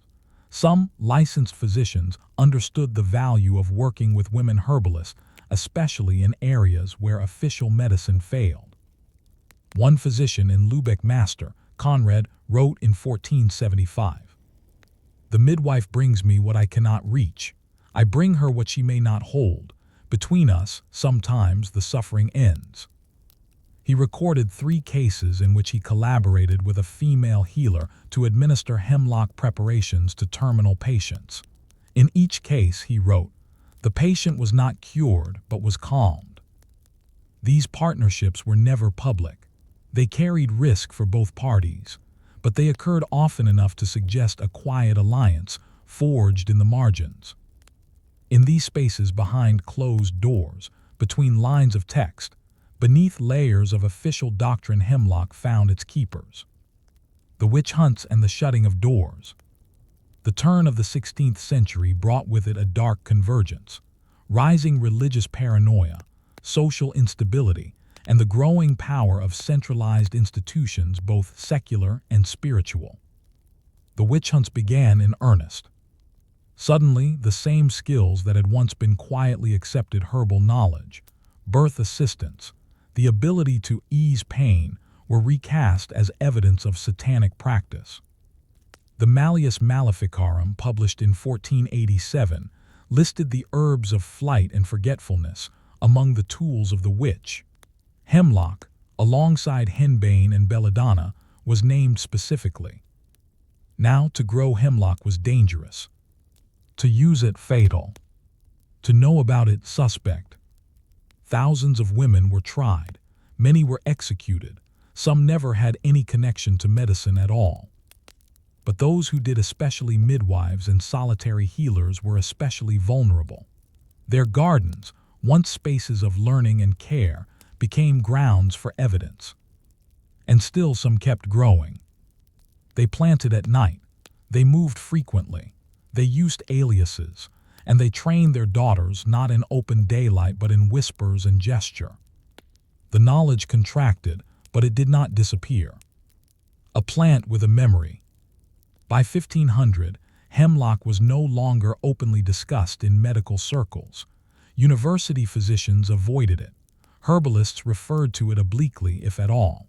some licensed physicians understood the value of working with women herbalists, especially in areas where official medicine failed. One physician in Lübeck, Master Conrad, wrote in 1475, "The midwife brings me what I cannot reach. I bring her what she may not hold. Between us, sometimes the suffering ends." He recorded 3 cases in which he collaborated with a female healer to administer hemlock preparations to terminal patients. In each case, he wrote, the patient was not cured but was calmed. These partnerships were never public. They carried risk for both parties, but they occurred often enough to suggest a quiet alliance forged in the margins. In these spaces behind closed doors, between lines of text, beneath layers of official doctrine, hemlock found its keepers. The witch hunts and the shutting of doors. The turn of the 16th century brought with it a dark convergence, rising religious paranoia, social instability, and the growing power of centralized institutions, both secular and spiritual. The witch hunts began in earnest. Suddenly, the same skills that had once been quietly accepted herbal knowledge, birth assistance, the ability to ease pain, were recast as evidence of satanic practice. The Malleus Maleficarum, published in 1487, listed the herbs of flight and forgetfulness among the tools of the witch. Hemlock, alongside henbane and belladonna, was named specifically. Now, to grow hemlock was dangerous. To use it, fatal. To know about it, suspect. Thousands of women were tried. Many were executed. Some never had any connection to medicine at all. But those who did, especially midwives and solitary healers, were especially vulnerable. Their gardens, once spaces of learning and care, became grounds for evidence. And still some kept growing. They planted at night. They moved frequently. They used aliases, and they trained their daughters not in open daylight but in whispers and gesture. The knowledge contracted, but it did not disappear. A plant with a memory. By 1500, hemlock was no longer openly discussed in medical circles. University physicians avoided it. Herbalists referred to it obliquely, if at all.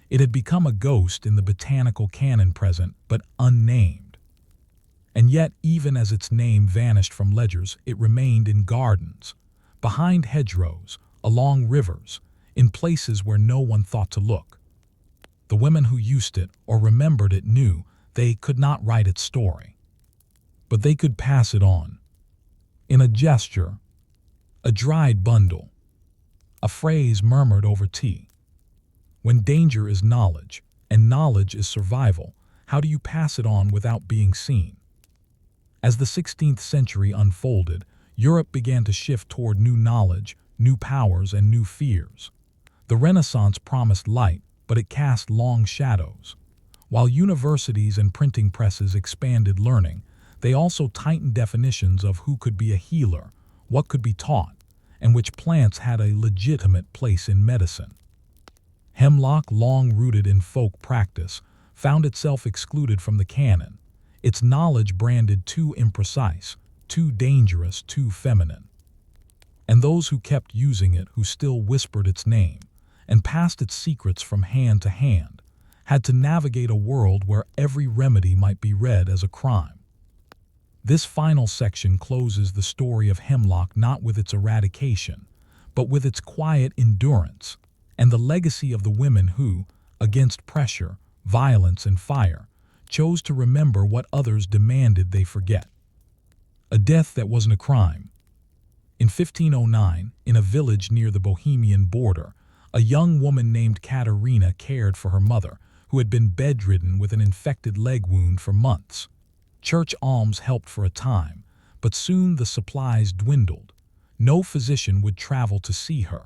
It had become a ghost in the botanical canon, present but unnamed. And yet, even as its name vanished from ledgers, it remained in gardens, behind hedgerows, along rivers, in places where no one thought to look. The women who used it or remembered it knew they could not write its story, but they could pass it on. In a gesture, a dried bundle, a phrase murmured over tea. When danger is knowledge, and knowledge is survival, how do you pass it on without being seen? As the 16th century unfolded, Europe began to shift toward new knowledge, new powers, and new fears. The Renaissance promised light, but it cast long shadows. While universities and printing presses expanded learning, they also tightened definitions of who could be a healer, what could be taught, and which plants had a legitimate place in medicine. Hemlock, long rooted in folk practice, found itself excluded from the canon, its knowledge branded too imprecise, too dangerous, too feminine. And those who kept using it, who still whispered its name and passed its secrets from hand to hand, had to navigate a world where every remedy might be read as a crime. This final section closes the story of hemlock not with its eradication, but with its quiet endurance and the legacy of the women who, against pressure, violence, and fire, chose to remember what others demanded they forget. A death that wasn't a crime. In 1509, in a village near the Bohemian border, a young woman named Katerina cared for her mother, who had been bedridden with an infected leg wound for months. Church alms helped for a time, but soon the supplies dwindled. No physician would travel to see her.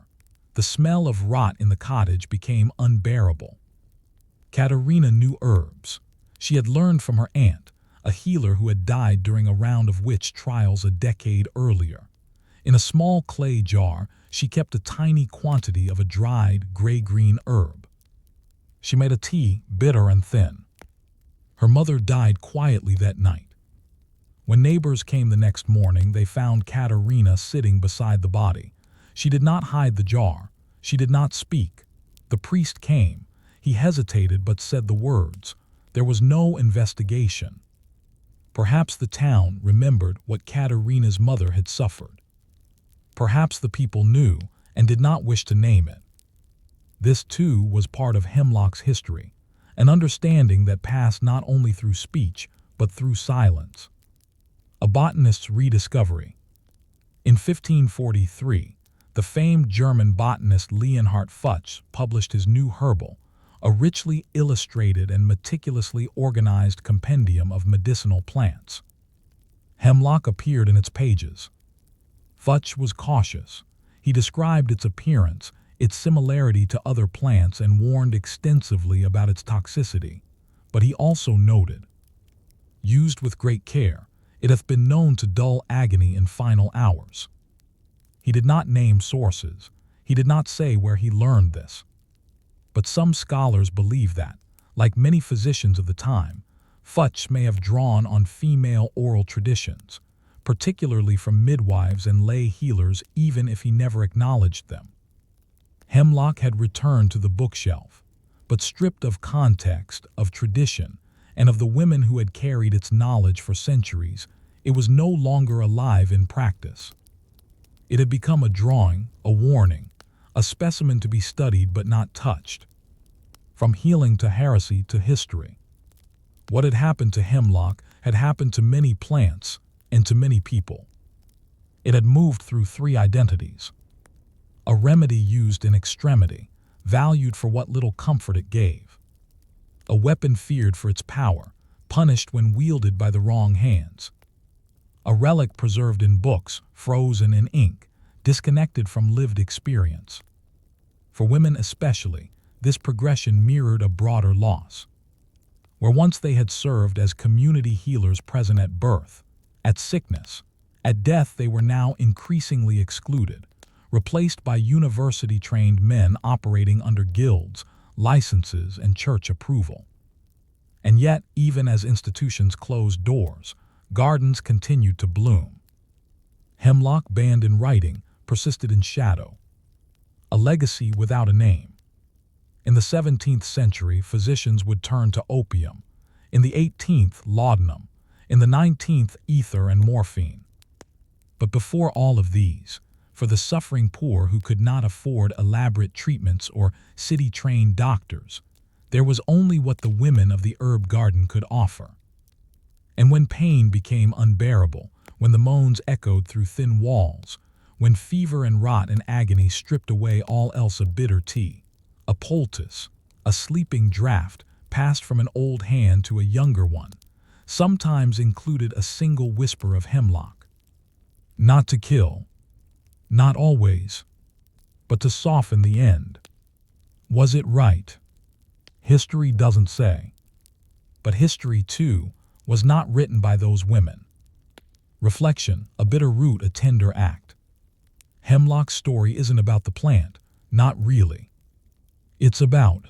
The smell of rot in the cottage became unbearable. Katerina knew herbs. She had learned from her aunt, a healer who had died during a round of witch trials a decade earlier. In a small clay jar, she kept a tiny quantity of a dried, gray-green herb. She made a tea, bitter and thin. Her mother died quietly that night. When neighbors came the next morning, they found Katerina sitting beside the body. She did not hide the jar. She did not speak. The priest came. He hesitated but said the words. There was no investigation. Perhaps the town remembered what Katerina's mother had suffered. Perhaps the people knew and did not wish to name it. This, too, was part of hemlock's history, an understanding that passed not only through speech, but through silence. A botanist's rediscovery. In 1543, the famed German botanist Leonhard Fuchs published his new herbal, a richly illustrated and meticulously organized compendium of medicinal plants. Hemlock appeared in its pages. Fuchs was cautious. He described its appearance, its similarity to other plants, and warned extensively about its toxicity. But he also noted, used with great care, it hath been known to dull agony in final hours. He did not name sources. He did not say where he learned this. But some scholars believe that, like many physicians of the time, Fuchs may have drawn on female oral traditions, particularly from midwives and lay healers, even if he never acknowledged them. Hemlock had returned to the bookshelf, but stripped of context, of tradition, and of the women who had carried its knowledge for centuries. It was no longer alive in practice. It had become a drawing, a warning, a specimen to be studied but not touched. From healing to heresy to history. What had happened to hemlock had happened to many plants and to many people. It had moved through three identities. A remedy used in extremity, valued for what little comfort it gave. A weapon feared for its power, punished when wielded by the wrong hands. A relic preserved in books, frozen in ink, disconnected from lived experience. For women especially, this progression mirrored a broader loss. Where once they had served as community healers present at birth, at sickness, at death, they were now increasingly excluded, replaced by university-trained men operating under guilds, licenses, and church approval. And yet, even as institutions closed doors, gardens continued to bloom. Hemlock, banned in writing, persisted in shadow. A legacy without a name. In the 17th century, physicians would turn to opium. In the 18th, laudanum. In the 19th, ether and morphine. But before all of these, for the suffering poor who could not afford elaborate treatments or city-trained doctors, there was only what the women of the herb garden could offer. And when pain became unbearable, when the moans echoed through thin walls, when fever and rot and agony stripped away all else, a bitter tea, a poultice, a sleeping draught passed from an old hand to a younger one, sometimes included a single whisper of hemlock. Not to kill, not always, but to soften the end. Was it right? History doesn't say. But history, too, was not written by those women. Reflection, a bitter root, a tender act. Hemlock's story isn't about the plant, not really. It's about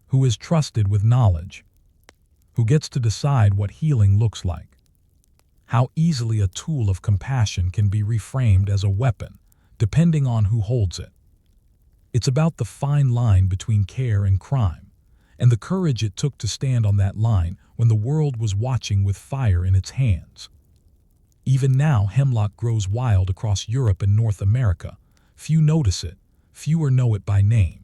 who is trusted with knowledge, who gets to decide what healing looks like, how easily a tool of compassion can be reframed as a weapon, depending on who holds it. It's about the fine line between care and crime, and the courage it took to stand on that line when the world was watching with fire in its hands. Even now, hemlock grows wild across Europe and North America. Few notice it, fewer know it by name.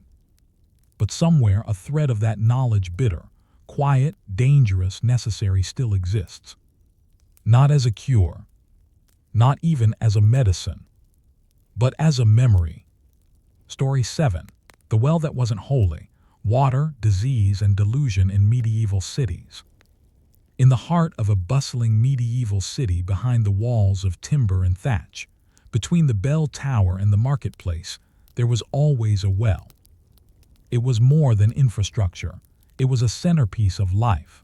But somewhere a thread of that knowledge, bitter, quiet, dangerous, necessary, still exists. Not as a cure, not even as a medicine, but as a memory. Story 7. The well that wasn't holy. Water, disease, and delusion in medieval cities. In the heart of a bustling medieval city, behind the walls of timber and thatch, between the bell tower and the marketplace, there was always a well. It was more than infrastructure. It was a centerpiece of life.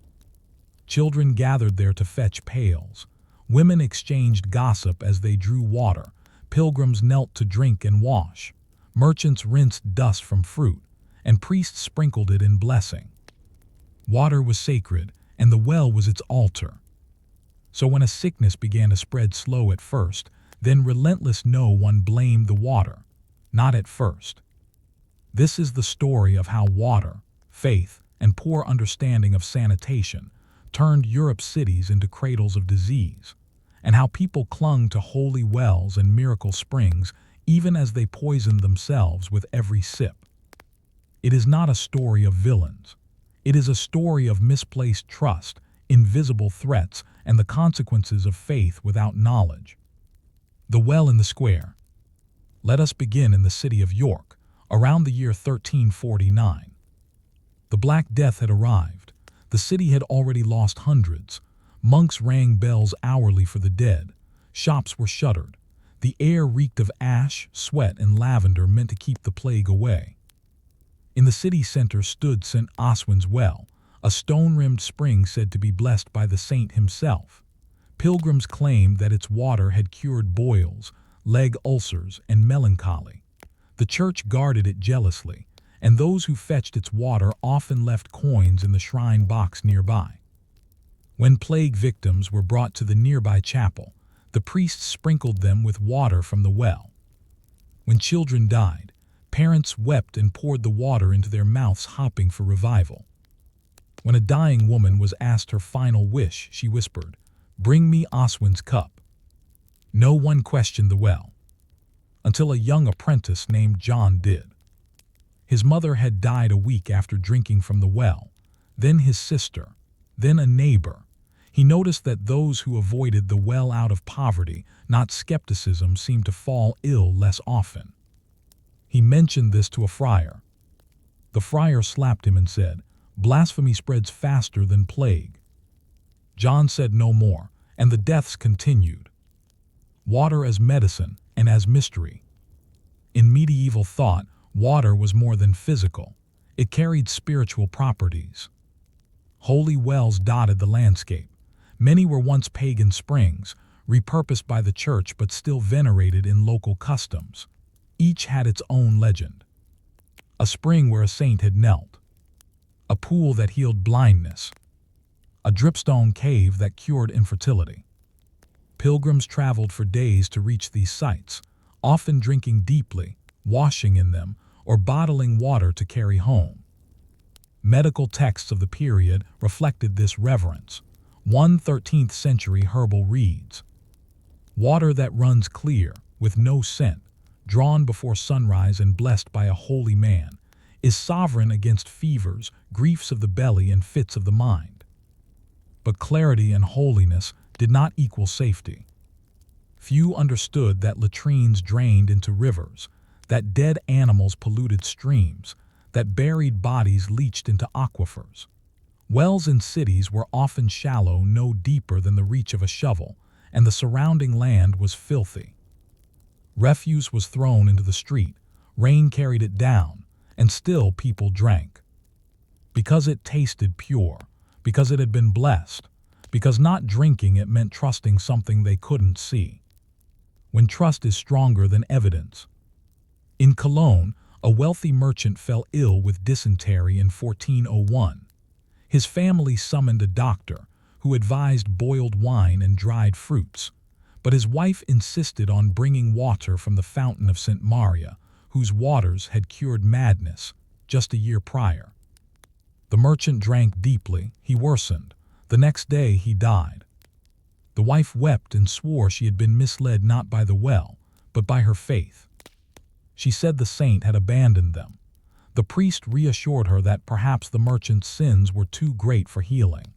Children gathered there to fetch pails. Women exchanged gossip as they drew water. Pilgrims knelt to drink and wash. Merchants rinsed dust from fruit, and priests sprinkled it in blessing. Water was sacred, and the well was its altar. So when a sickness began to spread, slow at first, then relentless, no one blamed the water, not at first. This is the story of how water, faith, and poor understanding of sanitation turned Europe's cities into cradles of disease, and how people clung to holy wells and miracle springs even as they poisoned themselves with every sip. It is not a story of villains. It is a story of misplaced trust, invisible threats, and the consequences of faith without knowledge. The well in the square. Let us begin in the city of York, around the year 1349. The Black Death had arrived. The city had already lost hundreds. Monks rang bells hourly for the dead. Shops were shuttered. The air reeked of ash, sweat, and lavender, meant to keep the plague away. In the city center stood St. Oswin's Well, a stone-rimmed spring said to be blessed by the saint himself. Pilgrims claimed that its water had cured boils, leg ulcers, and melancholy. The church guarded it jealously, and those who fetched its water often left coins in the shrine box nearby. When plague victims were brought to the nearby chapel, the priests sprinkled them with water from the well. When children died, parents wept and poured the water into their mouths, hoping for revival. When a dying woman was asked her final wish, she whispered, "Bring me Oswin's cup." No one questioned the well, until a young apprentice named John did. His mother had died a week after drinking from the well, then his sister, then a neighbor. He noticed that those who avoided the well out of poverty, not skepticism, seemed to fall ill less often. He mentioned this to a friar. The friar slapped him and said, "Blasphemy spreads faster than plague." John said no more, and the deaths continued. Water as medicine and as mystery. In medieval thought, water was more than physical. It carried spiritual properties. Holy wells dotted the landscape. Many were once pagan springs, repurposed by the church but still venerated in local customs. Each had its own legend. A spring where a saint had knelt. A pool that healed blindness. A dripstone cave that cured infertility. Pilgrims traveled for days to reach these sites, often drinking deeply, washing in them, or bottling water to carry home. Medical texts of the period reflected this reverence. One 13th century herbal reads, "Water that runs clear, with no scent, drawn before sunrise and blessed by a holy man, is sovereign against fevers, griefs of the belly, and fits of the mind." But clarity and holiness did not equal safety. Few understood that latrines drained into rivers, that dead animals polluted streams, that buried bodies leached into aquifers. Wells in cities were often shallow, no deeper than the reach of a shovel, and the surrounding land was filthy. Refuse was thrown into the street, rain carried it down, and still people drank. Because it tasted pure, because it had been blessed, because not drinking it meant trusting something they couldn't see. When trust is stronger than evidence. In Cologne, a wealthy merchant fell ill with dysentery in 1401. His family summoned a doctor, who advised boiled wine and dried fruits, but his wife insisted on bringing water from the fountain of St. Maria, whose waters had cured madness just a year prior. The merchant drank deeply, he worsened. The next day he died. The wife wept and swore she had been misled not by the well, but by her faith. She said the saint had abandoned them. The priest reassured her that perhaps the merchant's sins were too great for healing.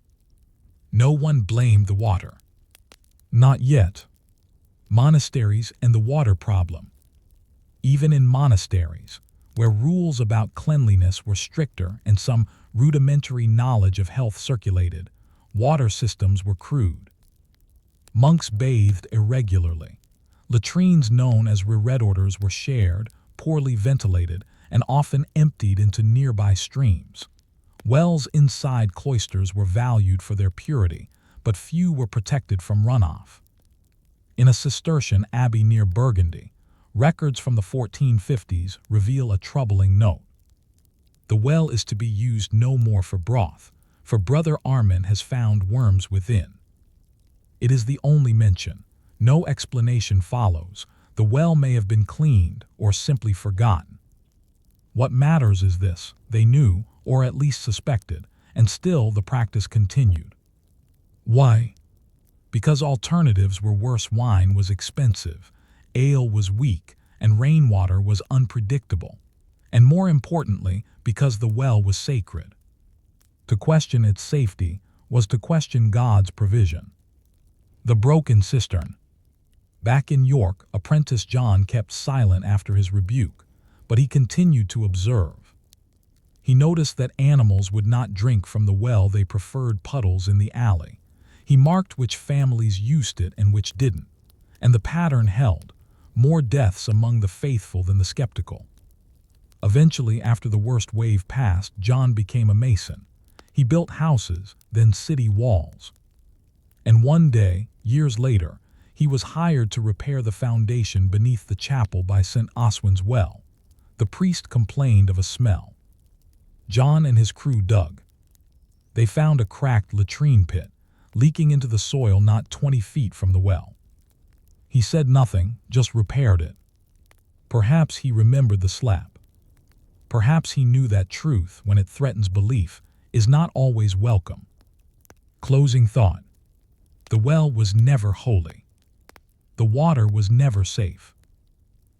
No one blamed the water. Not yet. Monasteries and the water problem. Even in monasteries, where rules about cleanliness were stricter and some rudimentary knowledge of health circulated, water systems were crude. Monks bathed irregularly. Latrines known as rereators were shared, poorly ventilated, and often emptied into nearby streams. Wells inside cloisters were valued for their purity, but few were protected from runoff. In a Cistercian abbey near Burgundy, records from the 1450s reveal a troubling note. The well is to be used no more for broth, for Brother Armin has found worms within. It is the only mention. No explanation follows. The well may have been cleaned or simply forgotten. What matters is this: they knew, or at least suspected, and still the practice continued. Why? Because alternatives were worse. Wine was expensive, ale was weak, and rainwater was unpredictable. And more importantly, because the well was sacred. To question its safety was to question God's provision. The broken cistern. Back in York, apprentice John kept silent after his rebuke, but he continued to observe. He noticed that animals would not drink from the well, they preferred puddles in the alley. He marked which families used it and which didn't, and the pattern held: more deaths among the faithful than the skeptical. Eventually, after the worst wave passed, John became a mason. He built houses, then city walls. And one day, years later, he was hired to repair the foundation beneath the chapel by St. Oswin's well. The priest complained of a smell. John and his crew dug. They found a cracked latrine pit, leaking into the soil not 20 feet from the well. He said nothing, just repaired it. Perhaps he remembered the slap. Perhaps he knew that truth, when it threatens belief, is not always welcome. Closing thought. The well was never holy. The water was never safe.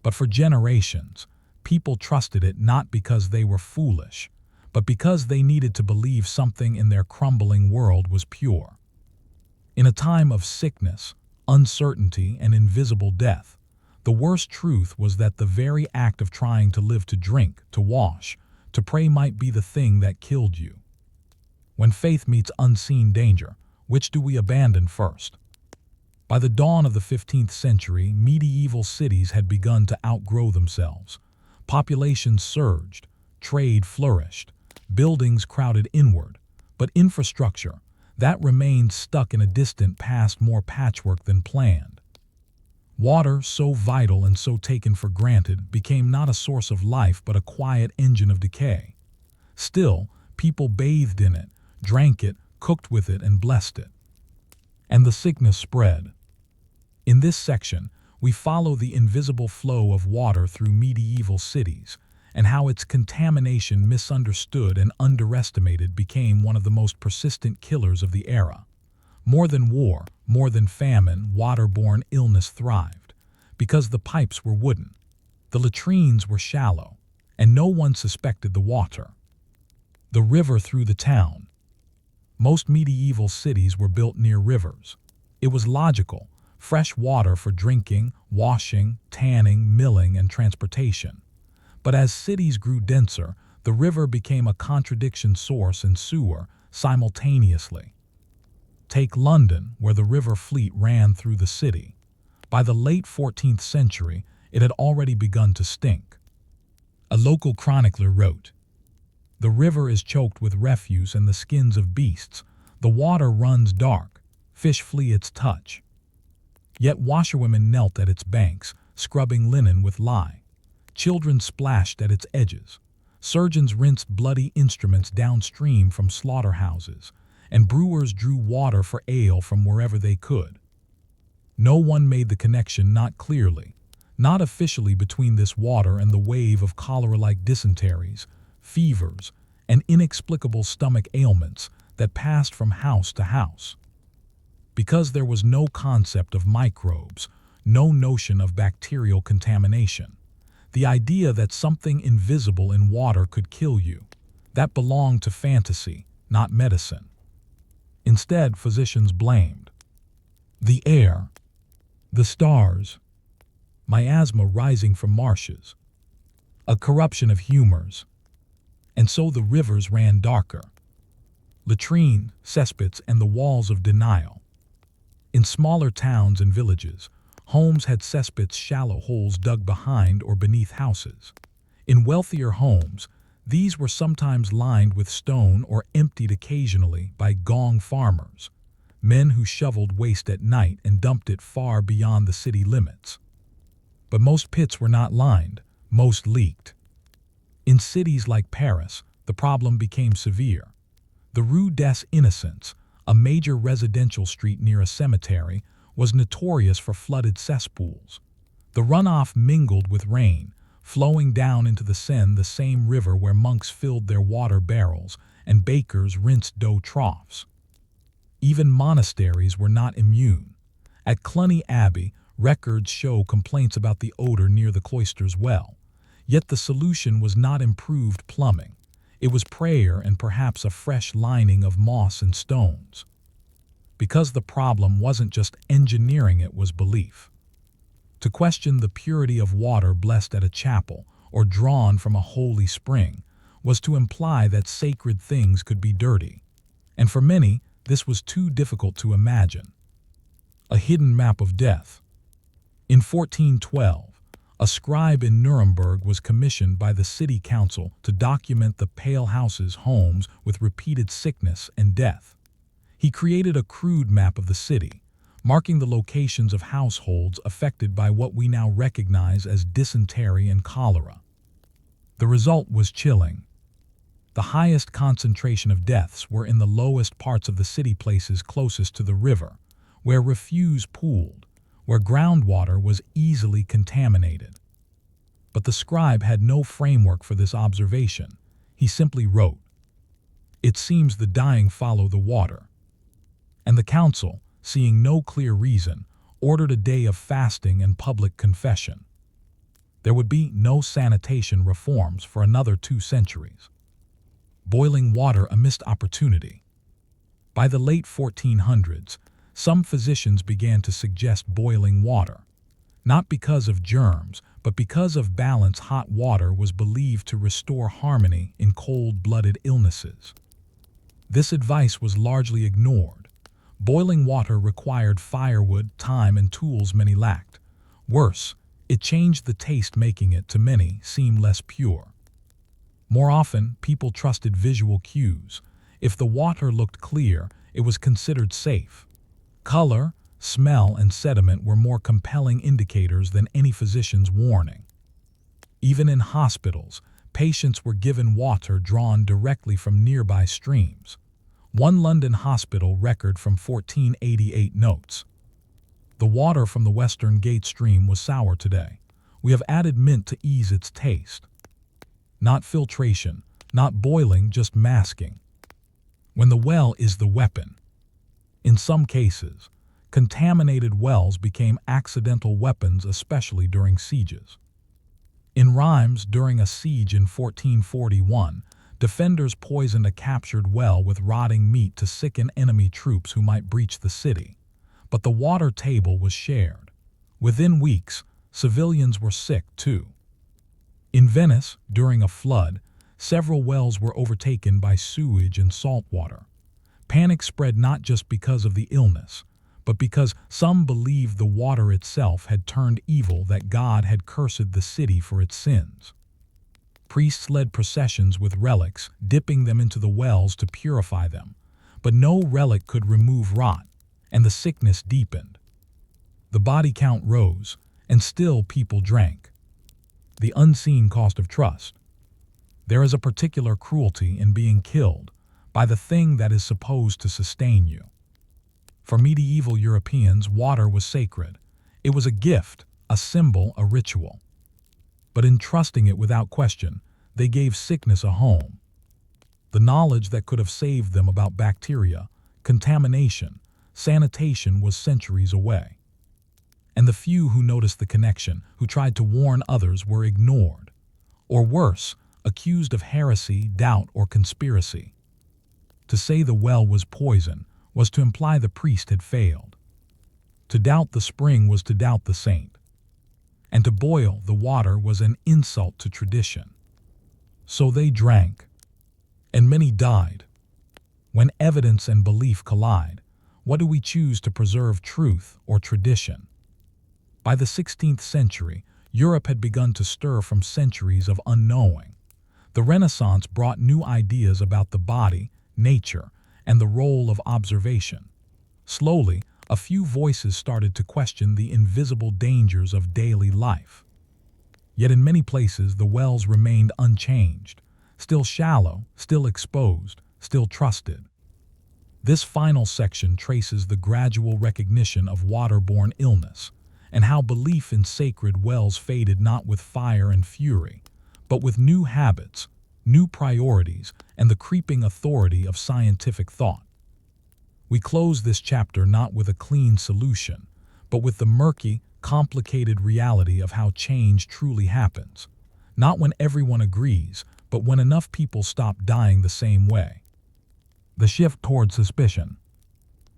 But for generations, people trusted it not because they were foolish, but because they needed to believe something in their crumbling world was pure. In a time of sickness, uncertainty, and invisible death, the worst truth was that the very act of trying to live, to drink, to wash, to pray might be the thing that killed you. When faith meets unseen danger, which do we abandon first? By the dawn of the 15th century, medieval cities had begun to outgrow themselves. Populations surged, trade flourished, buildings crowded inward, but infrastructure, that remained stuck in a distant past, more patchwork than planned. Water, so vital and so taken for granted, became not a source of life but a quiet engine of decay. Still, people bathed in it, drank it, cooked with it, and blessed it. And the sickness spread. In this section, we follow the invisible flow of water through medieval cities, and how its contamination, misunderstood and underestimated, became one of the most persistent killers of the era. More than war, more than famine, waterborne illness thrived, because the pipes were wooden, the latrines were shallow, and no one suspected the water. The river through the town. Most medieval cities were built near rivers. It was logical, fresh water for drinking, washing, tanning, milling, and transportation. But as cities grew denser, the river became a contradiction source and sewer simultaneously. Take London, where the river Fleet ran through the city. By the late 14th century, it had already begun to stink. A local chronicler wrote, "The river is choked with refuse and the skins of beasts. The water runs dark. Fish flee its touch." Yet washerwomen knelt at its banks, scrubbing linen with lye. Children splashed at its edges. Surgeons rinsed bloody instruments downstream from slaughterhouses, and brewers drew water for ale from wherever they could. No one made the connection, not clearly, not officially, between this water and the wave of cholera-like dysenteries, fevers, and inexplicable stomach ailments that passed from house to house. Because there was no concept of microbes, no notion of bacterial contamination, the idea that something invisible in water could kill you, that belonged to fantasy, not medicine. Instead, physicians blamed the air, the stars, miasma rising from marshes, a corruption of humors. And so the rivers ran darker. Latrine, cesspits, and the walls of denial. In smaller towns and villages, homes had cesspits, shallow holes dug behind or beneath houses. In wealthier homes, these were sometimes lined with stone or emptied occasionally by gong farmers, men who shoveled waste at night and dumped it far beyond the city limits. But most pits were not lined, most leaked. In cities like Paris, the problem became severe. The Rue des Innocents, a major residential street near a cemetery, was notorious for flooded cesspools. The runoff mingled with rain, flowing down into the Seine, the same river where monks filled their water barrels and bakers rinsed dough troughs. Even monasteries were not immune. At Cluny Abbey, records show complaints about the odor near the cloister's well. Yet the solution was not improved plumbing. It was prayer and perhaps a fresh lining of moss and stones. Because the problem wasn't just engineering, it was belief. To question the purity of water blessed at a chapel or drawn from a holy spring was to imply that sacred things could be dirty. And for many, this was too difficult to imagine. A hidden map of death. In 1412, a scribe in Nuremberg was commissioned by the city council to document the pale houses, homes with repeated sickness and death. He created a crude map of the city, marking the locations of households affected by what we now recognize as dysentery and cholera. The result was chilling. The highest concentration of deaths were in the lowest parts of the city, places closest to the river, where refuse pooled, where groundwater was easily contaminated. But the scribe had no framework for this observation. He simply wrote, "It seems the dying follow the water." And the council, seeing no clear reason, ordered a day of fasting and public confession. There would be no sanitation reforms for another 2 centuries. Boiling water, a missed opportunity. By the late 1400s, some physicians began to suggest boiling water, not because of germs, but because of balance. Hot water was believed to restore harmony in cold-blooded illnesses. This advice was largely ignored. Boiling water required firewood, time, and tools many lacked. Worse, it changed the taste, making it, to many, seem less pure. More often, people trusted visual cues. If the water looked clear, it was considered safe. Color, smell, and sediment were more compelling indicators than any physician's warning. Even in hospitals, patients were given water drawn directly from nearby streams. One London hospital record from 1488 notes, "The water from the Western Gate stream was sour today. We have added mint to ease its taste." Not filtration, not boiling, just masking. When the well is the weapon. In some cases, contaminated wells became accidental weapons, especially during sieges. In Rheims, during a siege in 1441, defenders poisoned a captured well with rotting meat to sicken enemy troops who might breach the city. But the water table was shared. Within weeks, civilians were sick too. In Venice, during a flood, several wells were overtaken by sewage and salt water. Panic spread not just because of the illness, but because some believed the water itself had turned evil, that God had cursed the city for its sins. Priests led processions with relics, dipping them into the wells to purify them, but no relic could remove rot, and the sickness deepened. The body count rose, and still people drank. The unseen cost of trust. There is a particular cruelty in being killed by the thing that is supposed to sustain you. For medieval Europeans, water was sacred. It was a gift, a symbol, a ritual. But in trusting it without question, they gave sickness a home. The knowledge that could have saved them about bacteria, contamination, sanitation was centuries away. And the few who noticed the connection, who tried to warn others, were ignored. Or worse, accused of heresy, doubt, or conspiracy. To say the well was poison was to imply the priest had failed. To doubt the spring was to doubt the saint. And to boil the water was an insult to tradition. So they drank, and many died. When evidence and belief collide, what do we choose to preserve, truth or tradition? By the 16th century, Europe had begun to stir from centuries of unknowing. The Renaissance brought new ideas about the body, nature, and the role of observation. Slowly, a few voices started to question the invisible dangers of daily life. Yet in many places the wells remained unchanged, still shallow, still exposed, still trusted. This final section traces the gradual recognition of waterborne illness, and how belief in sacred wells faded not with fire and fury, but with new habits, new priorities, and the creeping authority of scientific thought. We close this chapter not with a clean solution, but with the murky, complicated reality of how change truly happens. Not when everyone agrees, but when enough people stop dying the same way. The shift toward suspicion.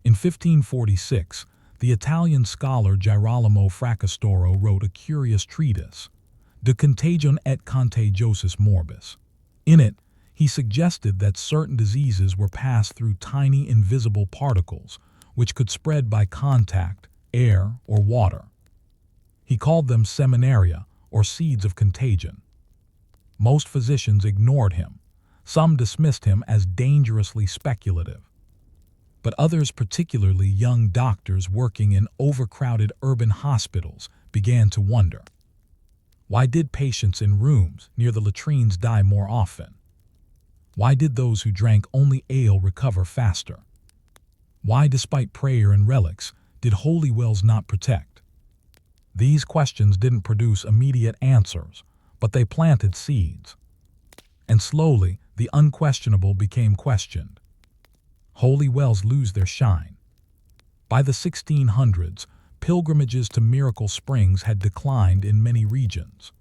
In 1546, the Italian scholar Girolamo Fracastoro wrote a curious treatise, De Contagione et Contagiosis Morbis. In it, he suggested that certain diseases were passed through tiny invisible particles, which could spread by contact, air, or water. He called them seminaria, or seeds of contagion. Most physicians ignored him. Some dismissed him as dangerously speculative. But others, particularly young doctors working in overcrowded urban hospitals, began to wonder. Why did patients in rooms near the latrines die more often? Why did those who drank only ale recover faster? Why, despite prayer and relics, did holy wells not protect? These questions didn't produce immediate answers, but they planted seeds. And slowly, the unquestionable became questioned. Holy wells lose their shine. By the 1600s, pilgrimages to miracle springs had declined in many regions.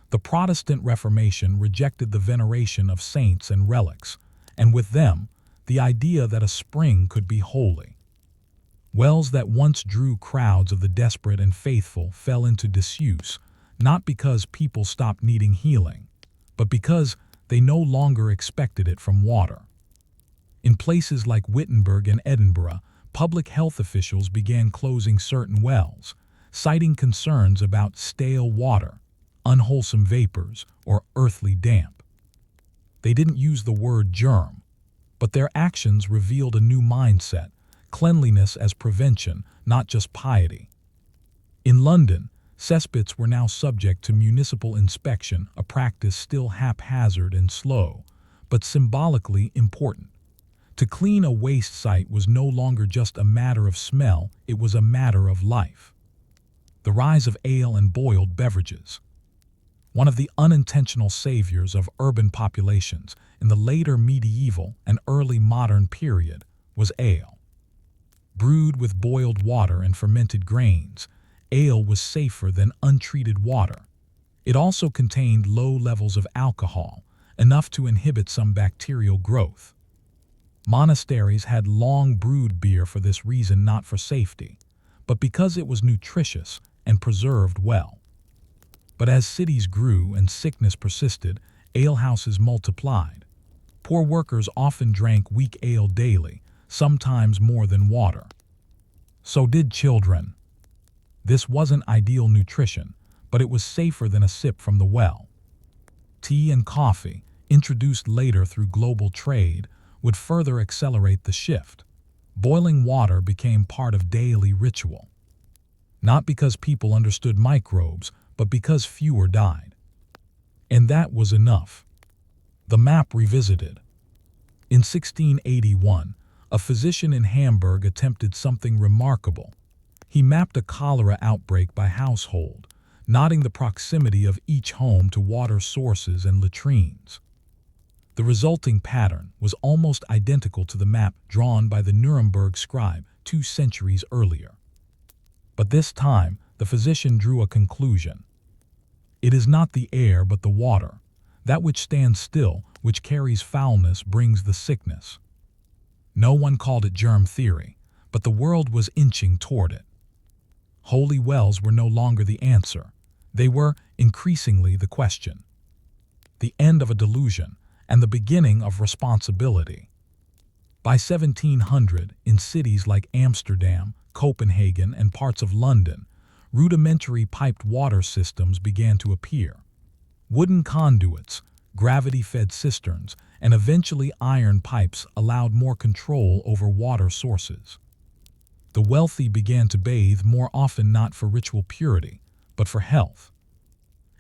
The Protestant Reformation rejected the veneration of saints and relics, and with them, the idea that a spring could be holy. Wells that once drew crowds of the desperate and faithful fell into disuse, not because people stopped needing healing, but because they no longer expected it from water. In places like Wittenberg and Edinburgh, public health officials began closing certain wells, citing concerns about stale water, unwholesome vapors, or earthly damp. They didn't use the word germ, but their actions revealed a new mindset, cleanliness as prevention, not just piety. In London, cesspits were now subject to municipal inspection, a practice still haphazard and slow, but symbolically important. To clean a waste site was no longer just a matter of smell, it was a matter of life. The rise of ale and boiled beverages. One of the unintentional saviors of urban populations in the later medieval and early modern period was ale. Brewed with boiled water and fermented grains, ale was safer than untreated water. It also contained low levels of alcohol, enough to inhibit some bacterial growth. Monasteries had long brewed beer for this reason, not for safety, but because it was nutritious and preserved well. But as cities grew and sickness persisted, alehouses multiplied. Poor workers often drank weak ale daily, sometimes more than water. So did children. This wasn't ideal nutrition, but it was safer than a sip from the well. Tea and coffee, introduced later through global trade, would further accelerate the shift. Boiling water became part of daily ritual. Not because people understood microbes, but because fewer died. And that was enough. The map revisited. In 1681, a physician in Hamburg attempted something remarkable. He mapped a cholera outbreak by household, noting the proximity of each home to water sources and latrines. The resulting pattern was almost identical to the map drawn by the Nuremberg scribe 2 centuries earlier. But this time, the physician drew a conclusion. It is not the air but the water. That which stands still, which carries foulness, brings the sickness. No one called it germ theory, but the world was inching toward it. Holy wells were no longer the answer. They were, increasingly, the question. The end of a delusion and the beginning of responsibility. By 1700, in cities like Amsterdam, Copenhagen, and parts of London, rudimentary piped water systems began to appear. Wooden conduits, gravity-fed cisterns, and eventually iron pipes allowed more control over water sources. The wealthy began to bathe more often, not for ritual purity, but for health.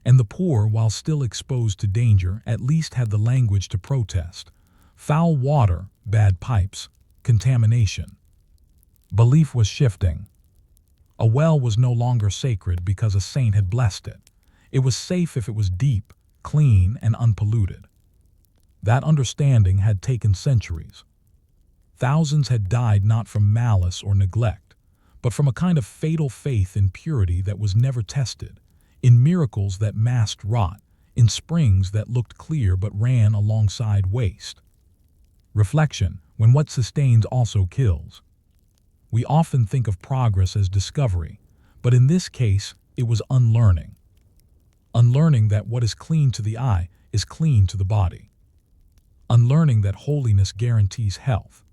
And the poor, while still exposed to danger, at least had the language to protest. Foul water, bad pipes, contamination. Belief was shifting. A well was no longer sacred because a saint had blessed it. It was safe if it was deep, clean, and unpolluted. That understanding had taken centuries. Thousands had died not from malice or neglect, but from a kind of fatal faith in purity that was never tested, in miracles that masked rot, in springs that looked clear but ran alongside waste. Reflection, when what sustains also kills. We often think of progress as discovery, but in this case, it was unlearning. Unlearning that what is clean to the eye is clean to the body. Unlearning that holiness guarantees health.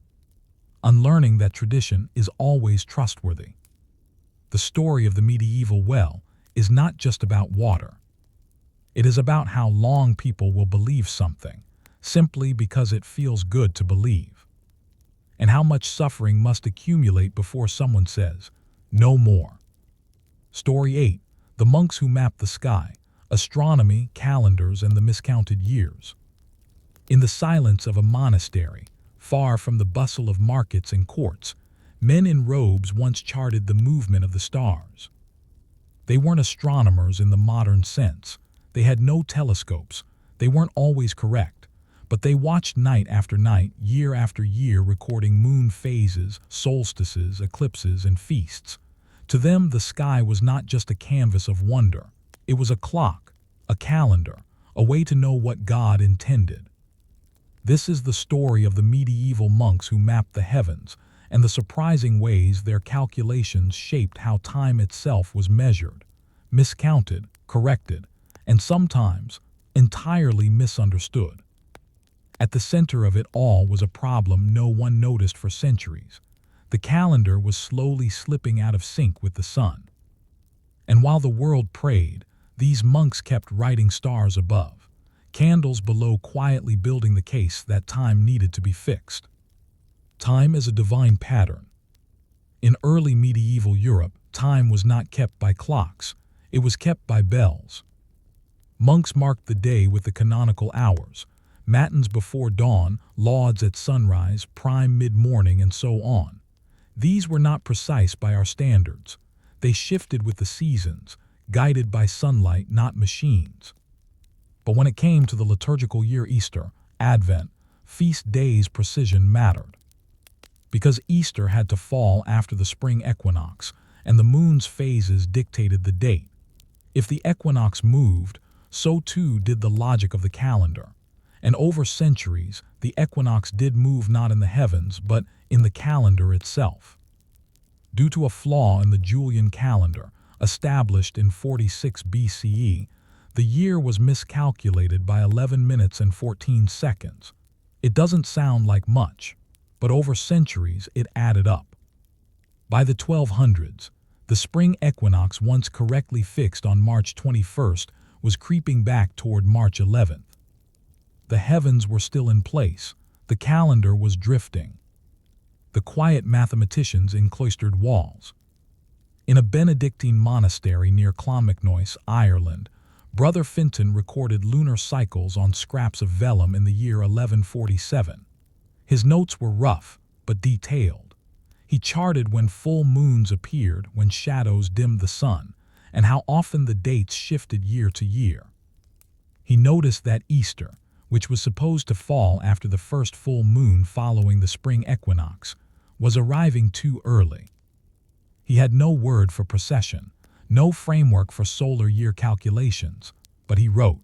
Unlearning that tradition is always trustworthy. The story of the medieval well is not just about water. It is about how long people will believe something, simply because it feels good to believe. And how much suffering must accumulate before someone says, no more. Story 8. The monks who mapped the sky, astronomy, calendars, and the miscounted years. In the silence of a monastery, far from the bustle of markets and courts, men in robes once charted the movement of the stars. They weren't astronomers in the modern sense. They had no telescopes. They weren't always correct. But they watched night after night, year after year, recording moon phases, solstices, eclipses, and feasts. To them, the sky was not just a canvas of wonder. It was a clock, a calendar, a way to know what God intended. This is the story of the medieval monks who mapped the heavens, and the surprising ways their calculations shaped how time itself was measured, miscounted, corrected, and sometimes entirely misunderstood. At the center of it all was a problem no one noticed for centuries. The calendar was slowly slipping out of sync with the sun. And while the world prayed, these monks kept writing stars above, candles below, quietly building the case that time needed to be fixed. Time is a divine pattern. In early medieval Europe, time was not kept by clocks, it was kept by bells. Monks marked the day with the canonical hours, matins before dawn, lauds at sunrise, prime mid-morning, and so on. These were not precise by our standards. They shifted with the seasons, guided by sunlight, not machines. But when it came to the liturgical year, Easter, Advent, feast days, precision mattered. because Easter had to fall after the spring equinox, and the moon's phases dictated the date. If the equinox moved, so too did the logic of the calendar. And over centuries, the equinox did move not in the heavens, but in the calendar itself. Due to a flaw in the Julian calendar, established in 46 BCE, the year was miscalculated by 11 minutes and 14 seconds. It doesn't sound like much, but over centuries it added up. By the 1200s, the spring equinox, once correctly fixed on March 21st, was creeping back toward March 11th. The heavens were still in place, the calendar was drifting. The quiet mathematicians in cloistered walls. In a Benedictine monastery near Clonmacnoise, Ireland, Brother Finton recorded lunar cycles on scraps of vellum in the year 1147. His notes were rough, but detailed. He charted when full moons appeared, when shadows dimmed the sun, and how often the dates shifted year to year. He noticed that Easter, which was supposed to fall after the first full moon following the spring equinox, was arriving too early. He had no word for precession, no framework for solar year calculations, but he wrote,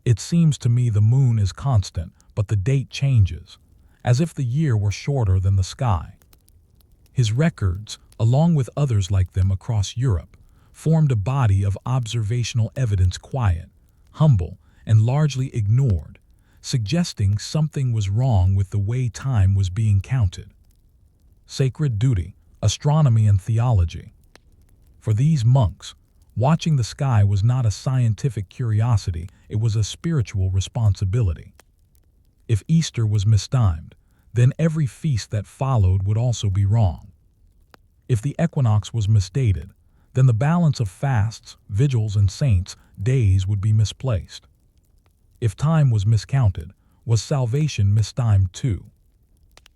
"It seems to me the moon is constant, but the date changes, as if the year were shorter than the sky." His records, along with others like them across Europe, formed a body of observational evidence, quiet, humble, and largely ignored, suggesting something was wrong with the way time was being counted. Sacred duty, astronomy, and theology. For these monks, watching the sky was not a scientific curiosity, it was a spiritual responsibility. If Easter was mistimed, then every feast that followed would also be wrong. If the equinox was misdated, then the balance of fasts, vigils, and saints' days would be misplaced. If time was miscounted, was salvation mistimed too?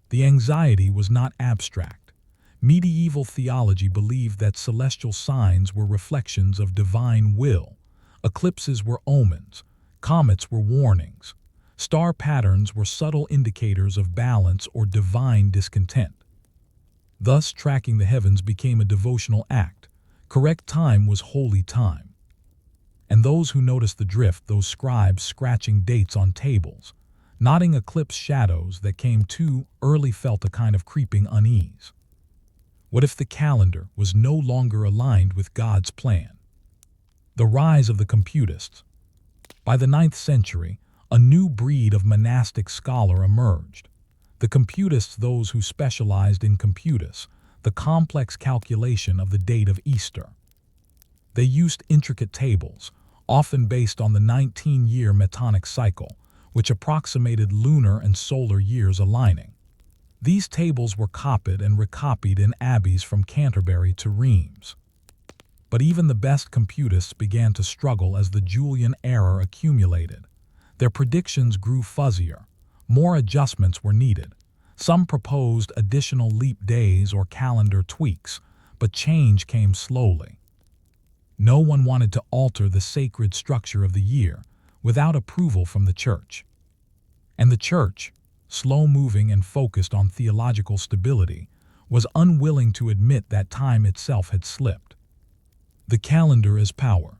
The anxiety was not abstract. Medieval theology believed that celestial signs were reflections of divine will. Eclipses were omens, comets were warnings, star patterns were subtle indicators of balance or divine discontent. Thus, tracking the heavens became a devotional act. Correct time was holy time. And those who noticed the drift, those scribes scratching dates on tables, nodding eclipse shadows that came too early, felt a kind of creeping unease. What if the calendar was no longer aligned with God's plan? The rise of the computists. By the 9th century, a new breed of monastic scholar emerged. The computists, those who specialized in computus, the complex calculation of the date of Easter. They used intricate tables, often based on the 19-year Metonic cycle, which approximated lunar and solar years aligning. These tables were copied and recopied in abbeys from Canterbury to Reims. But even the best computists began to struggle as the Julian error accumulated. Their predictions grew fuzzier. More adjustments were needed. Some proposed additional leap days or calendar tweaks, but change came slowly. No one wanted to alter the sacred structure of the year without approval from the Church. And the Church, slow-moving and focused on theological stability, was unwilling to admit that time itself had slipped. The calendar is power.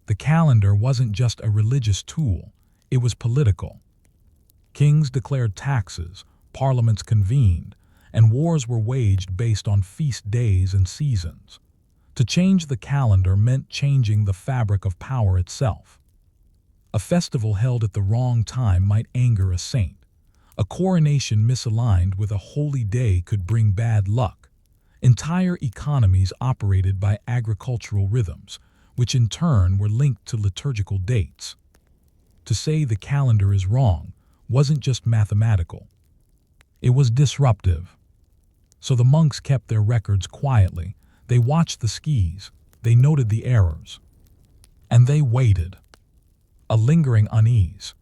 The calendar wasn't just a religious tool, it was political. Kings declared taxes, parliaments convened, and wars were waged based on feast days and seasons. To change the calendar meant changing the fabric of power itself. A festival held at the wrong time might anger a saint. A coronation misaligned with a holy day could bring bad luck. Entire economies operated by agricultural rhythms, which in turn were linked to liturgical dates. To say the calendar is wrong wasn't just mathematical. It was disruptive. So the monks kept their records quietly. They watched the skis. They noted the errors. And they waited. A lingering unease.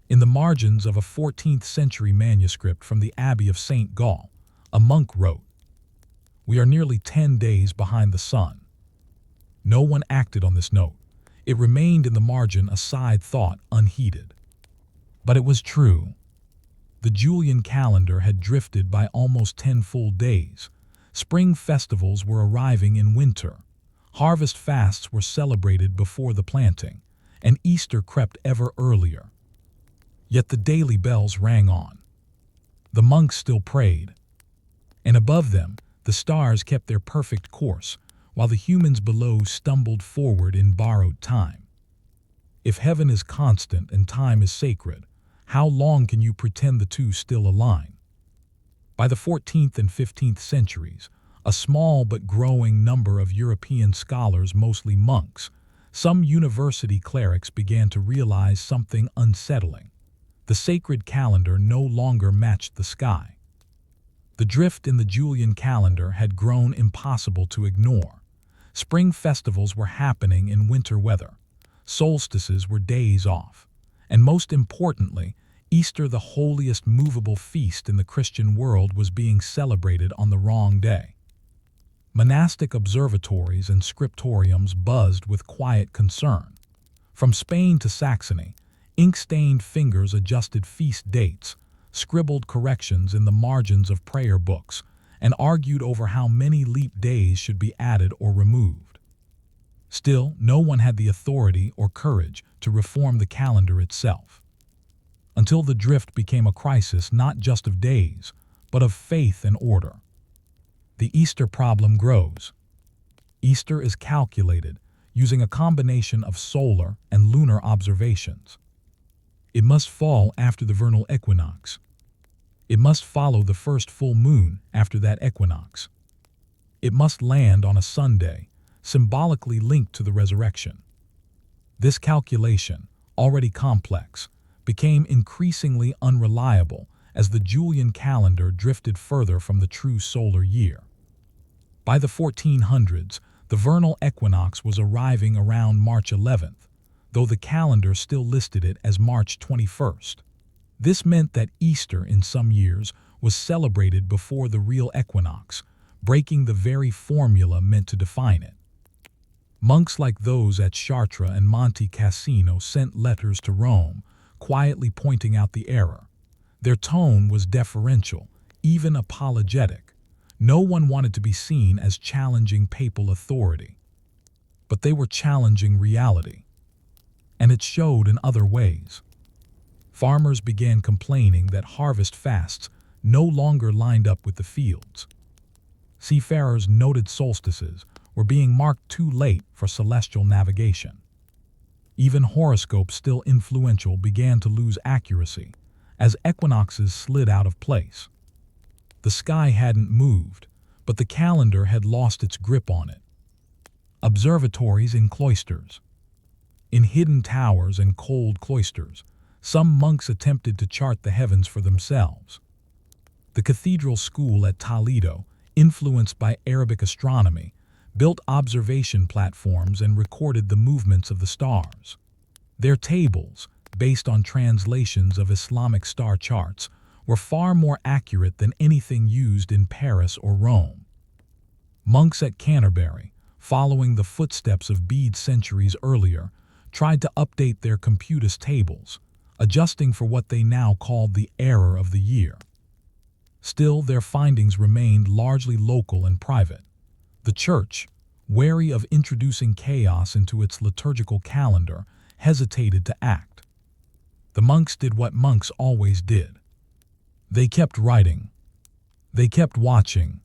In the margins of a 14th century manuscript from the Abbey of St. Gall, a monk wrote, "We are nearly 10 days behind the sun." No one acted on this note. It remained in the margin, a side thought, unheeded. But it was true. The Julian calendar had drifted by almost 10 full days. Spring festivals were arriving in winter. Harvest fasts were celebrated before the planting, and Easter crept ever earlier. Yet the daily bells rang on. The monks still prayed, and above them, the stars kept their perfect course, while the humans below stumbled forward in borrowed time. If heaven is constant and time is sacred, how long can you pretend the two still align? By the 14th and 15th centuries, a small but growing number of European scholars, mostly monks, some university clerics, began to realize something unsettling. The sacred calendar no longer matched the sky. The drift in the Julian calendar had grown impossible to ignore. Spring festivals were happening in winter weather. Solstices were days off. And most importantly, Easter, the holiest movable feast in the Christian world, was being celebrated on the wrong day. Monastic observatories and scriptoriums buzzed with quiet concern. From Spain to Saxony, ink-stained fingers adjusted feast dates, scribbled corrections in the margins of prayer books, and argued over how many leap days should be added or removed. Still, no one had the authority or courage to reform the calendar itself. Until the drift became a crisis not just of days, but of faith and order. The Easter problem grows. Easter is calculated using a combination of solar and lunar observations. It must fall after the vernal equinox. It must follow the first full moon after that equinox. It must land on a Sunday, symbolically linked to the resurrection. This calculation, already complex, became increasingly unreliable as the Julian calendar drifted further from the true solar year. By the 1400s, the vernal equinox was arriving around March 11th, though the calendar still listed it as March 21st. This meant that Easter in some years was celebrated before the real equinox, breaking the very formula meant to define it. Monks like those at Chartres and Monte Cassino sent letters to Rome, quietly pointing out the error. Their tone was deferential, even apologetic. No one wanted to be seen as challenging papal authority. But they were challenging reality. And it showed in other ways. Farmers began complaining that harvest fasts no longer lined up with the fields. Seafarers noted solstices were being marked too late for celestial navigation. Even horoscopes, still influential, began to lose accuracy as equinoxes slid out of place. The sky hadn't moved, but the calendar had lost its grip on it. Observatories in cloisters. In hidden towers and cold cloisters, some monks attempted to chart the heavens for themselves. The cathedral school at Toledo, influenced by Arabic astronomy, built observation platforms and recorded the movements of the stars. Their tables, based on translations of Islamic star charts, were far more accurate than anything used in Paris or Rome. Monks at Canterbury, following the footsteps of Bede centuries earlier, tried to update their Computus tables, adjusting for what they now called the error of the year. Still, their findings remained largely local and private. The Church, wary of introducing chaos into its liturgical calendar, hesitated to act. The monks did what monks always did. They kept writing. They kept watching.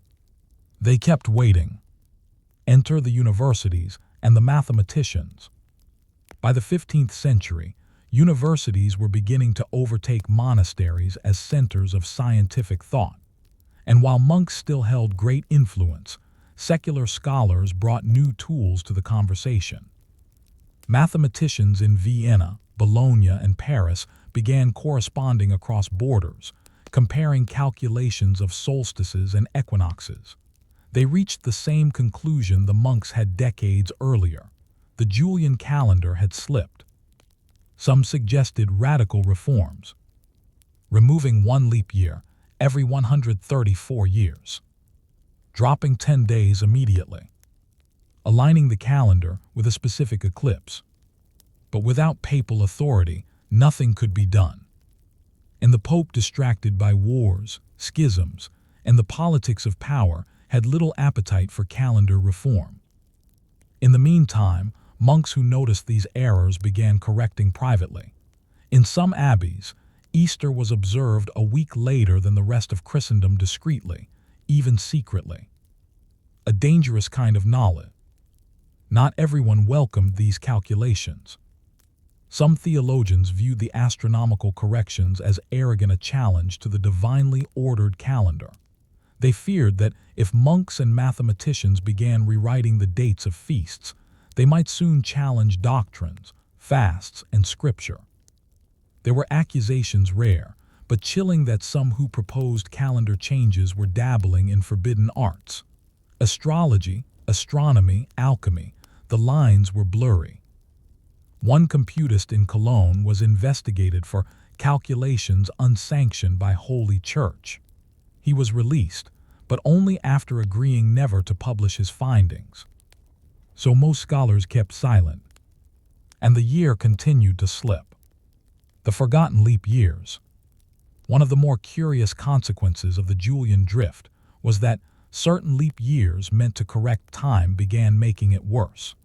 They kept waiting. Enter the universities and the mathematicians. By the 15th century, universities were beginning to overtake monasteries as centers of scientific thought. And while monks still held great influence, secular scholars brought new tools to the conversation. Mathematicians in Vienna, Bologna, and Paris began corresponding across borders, comparing calculations of solstices and equinoxes. They reached the same conclusion the monks had decades earlier. The Julian calendar had slipped. Some suggested radical reforms, removing one leap year every 134 years, dropping 10 days immediately, aligning the calendar with a specific eclipse. But without papal authority, nothing could be done. and the Pope, distracted by wars, schisms, and the politics of power, had little appetite for calendar reform. In the meantime, monks who noticed these errors began correcting privately. In some abbeys, Easter was observed a week later than the rest of Christendom, discreetly, even secretly. A dangerous kind of knowledge. Not everyone welcomed these calculations. Some theologians viewed the astronomical corrections as arrogant, a challenge to the divinely ordered calendar. They feared that if monks and mathematicians began rewriting the dates of feasts, they might soon challenge doctrines, fasts, and scripture. There were accusations, rare but chilling, that some who proposed calendar changes were dabbling in forbidden arts. Astrology, astronomy, alchemy, the lines were blurry. One computist in Cologne was investigated for calculations unsanctioned by Holy Church. He was released, but only after agreeing never to publish his findings. So most scholars kept silent, and the year continued to slip. The forgotten leap years. One of the more curious consequences of the Julian drift was that certain leap years meant to correct time began making it worse.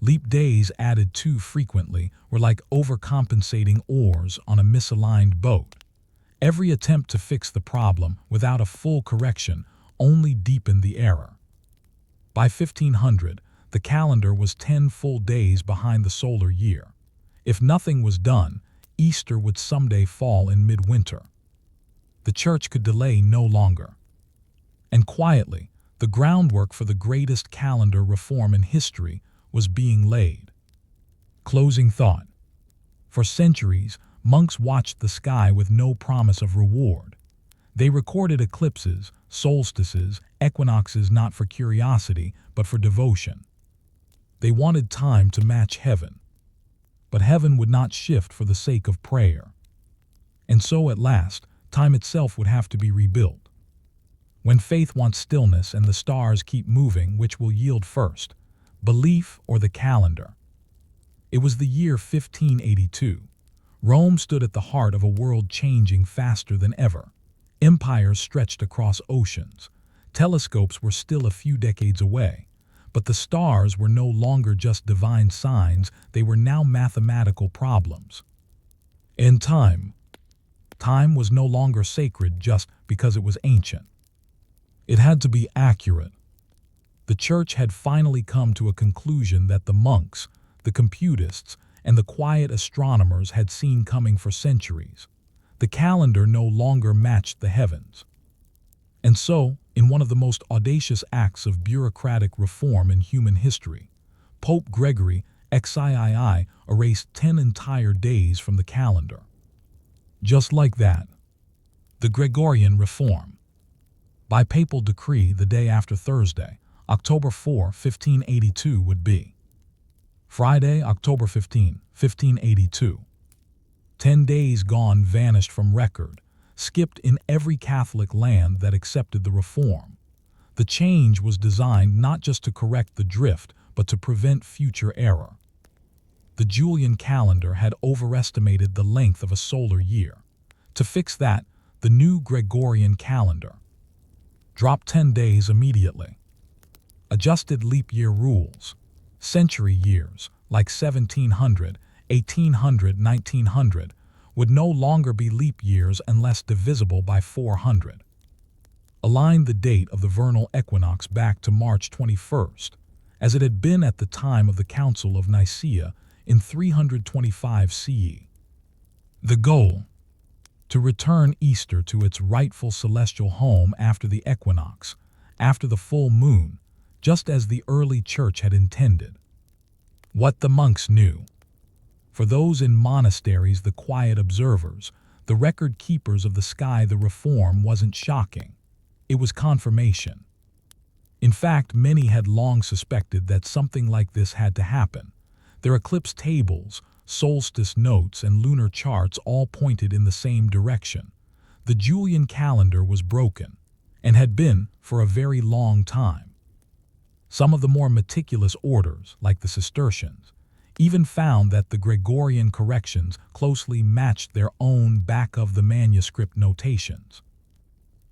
Leap days added too frequently were like overcompensating oars on a misaligned boat. Every attempt to fix the problem without a full correction only deepened the error. By 1500, the calendar was 10 full days behind the solar year. If nothing was done, Easter would someday fall in midwinter. The Church could delay no longer. And quietly, the groundwork for the greatest calendar reform in history was being laid. Closing thought. For centuries, monks watched the sky with no promise of reward. They recorded eclipses, solstices, equinoxes, not for curiosity, but for devotion. They wanted time to match heaven. But heaven would not shift for the sake of prayer. And so at last, time itself would have to be rebuilt. When faith wants stillness and the stars keep moving, which will yield first, belief or the calendar? It was the year 1582. Rome stood at the heart of a world changing faster than ever. Empires stretched across oceans. Telescopes were still a few decades away. But the stars were no longer just divine signs, they were now mathematical problems. In time was no longer sacred just because it was ancient. It had to be accurate. The Church had finally come to a conclusion that the monks, the computists, and the quiet astronomers had seen coming for centuries. The calendar no longer matched the heavens. And so, in one of the most audacious acts of bureaucratic reform in human history, Pope Gregory XIII erased 10 entire days from the calendar. Just like that. The Gregorian reform. By papal decree, the day after Thursday, October 4, 1582 would be Friday, October 15, 1582. 10 days gone, vanished from record, skipped in every Catholic land that accepted the reform. The change was designed not just to correct the drift, but to prevent future error. The Julian calendar had overestimated the length of a solar year. To fix that, the new Gregorian calendar dropped 10 days immediately. Adjusted leap year rules. Century years, like 1700, 1800, 1900, would no longer be leap years unless divisible by 400. Aligned the date of the vernal equinox back to March 21st, as it had been at the time of the Council of Nicaea in 325 CE. The goal: to return Easter to its rightful celestial home after the equinox, after the full moon, just as the early Church had intended. What the monks knew. For those in monasteries, the quiet observers, the record keepers of the sky, the reform wasn't shocking. It was confirmation. In fact, many had long suspected that something like this had to happen. Their eclipse tables, solstice notes, and lunar charts all pointed in the same direction. The Julian calendar was broken, and had been for a very long time. Some of the more meticulous orders, like the Cistercians, even found that the Gregorian corrections closely matched their own back-of-the-manuscript notations.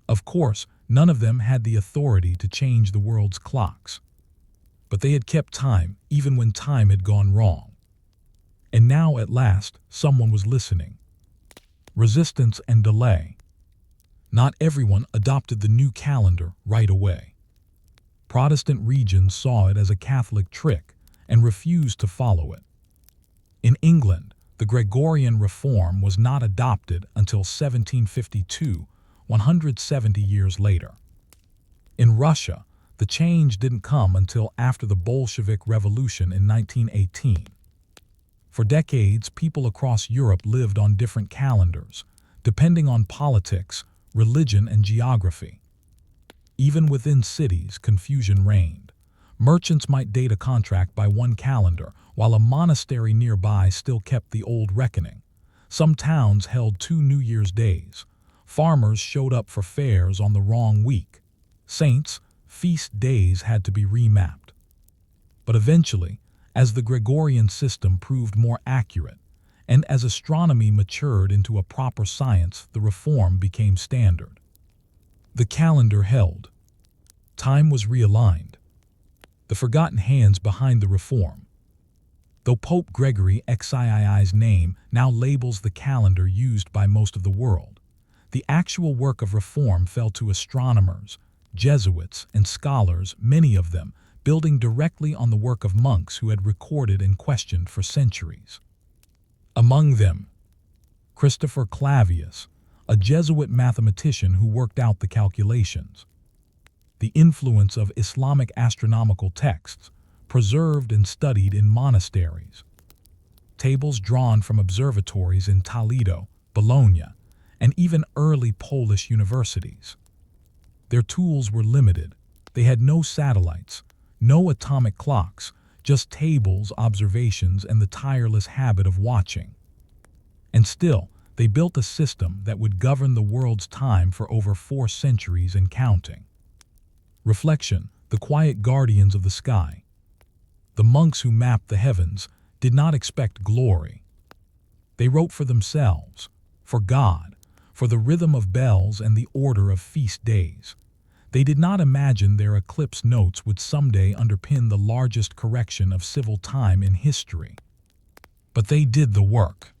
Of course, none of them had the authority to change the world's clocks. But they had kept time even when time had gone wrong. And now, at last, someone was listening. Resistance and delay. Not everyone adopted the new calendar right away. Protestant regions saw it as a Catholic trick and refused to follow it. In England, the Gregorian reform was not adopted until 1752, 170 years later. In Russia, the change didn't come until after the Bolshevik Revolution in 1918. For decades, people across Europe lived on different calendars, depending on politics, religion, and geography. Even within cities, confusion reigned. Merchants might date a contract by one calendar, while a monastery nearby still kept the old reckoning. Some towns held 2 New Year's days. Farmers showed up for fairs on the wrong week. Saints' feast days had to be remapped. But eventually, as the Gregorian system proved more accurate, and as astronomy matured into a proper science, the reform became standard. The calendar held. Time was realigned. The forgotten hands behind the reform. Though Pope Gregory XIII's name now labels the calendar used by most of the world, the actual work of reform fell to astronomers, Jesuits, and scholars, many of them building directly on the work of monks who had recorded and questioned for centuries. Among them, Christopher Clavius, a Jesuit mathematician who worked out the calculations. The influence of Islamic astronomical texts, preserved and studied in monasteries. Tables drawn from observatories in Toledo, Bologna, and even early Polish universities. Their tools were limited. They had no satellites, no atomic clocks, just tables, observations, and the tireless habit of watching. And still, they built a system that would govern the world's time for over 4 centuries and counting. Reflection, the quiet guardians of the sky. The monks who mapped the heavens did not expect glory. They wrote for themselves, for God, for the rhythm of bells and the order of feast days. They did not imagine their eclipse notes would someday underpin the largest correction of civil time in history. But they did the work.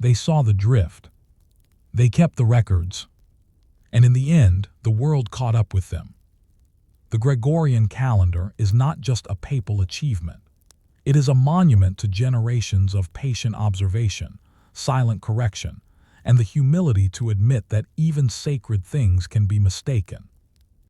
They saw the drift. They kept the records. And in the end, the world caught up with them. The Gregorian calendar is not just a papal achievement. It is a monument to generations of patient observation, silent correction, and the humility to admit that even sacred things can be mistaken.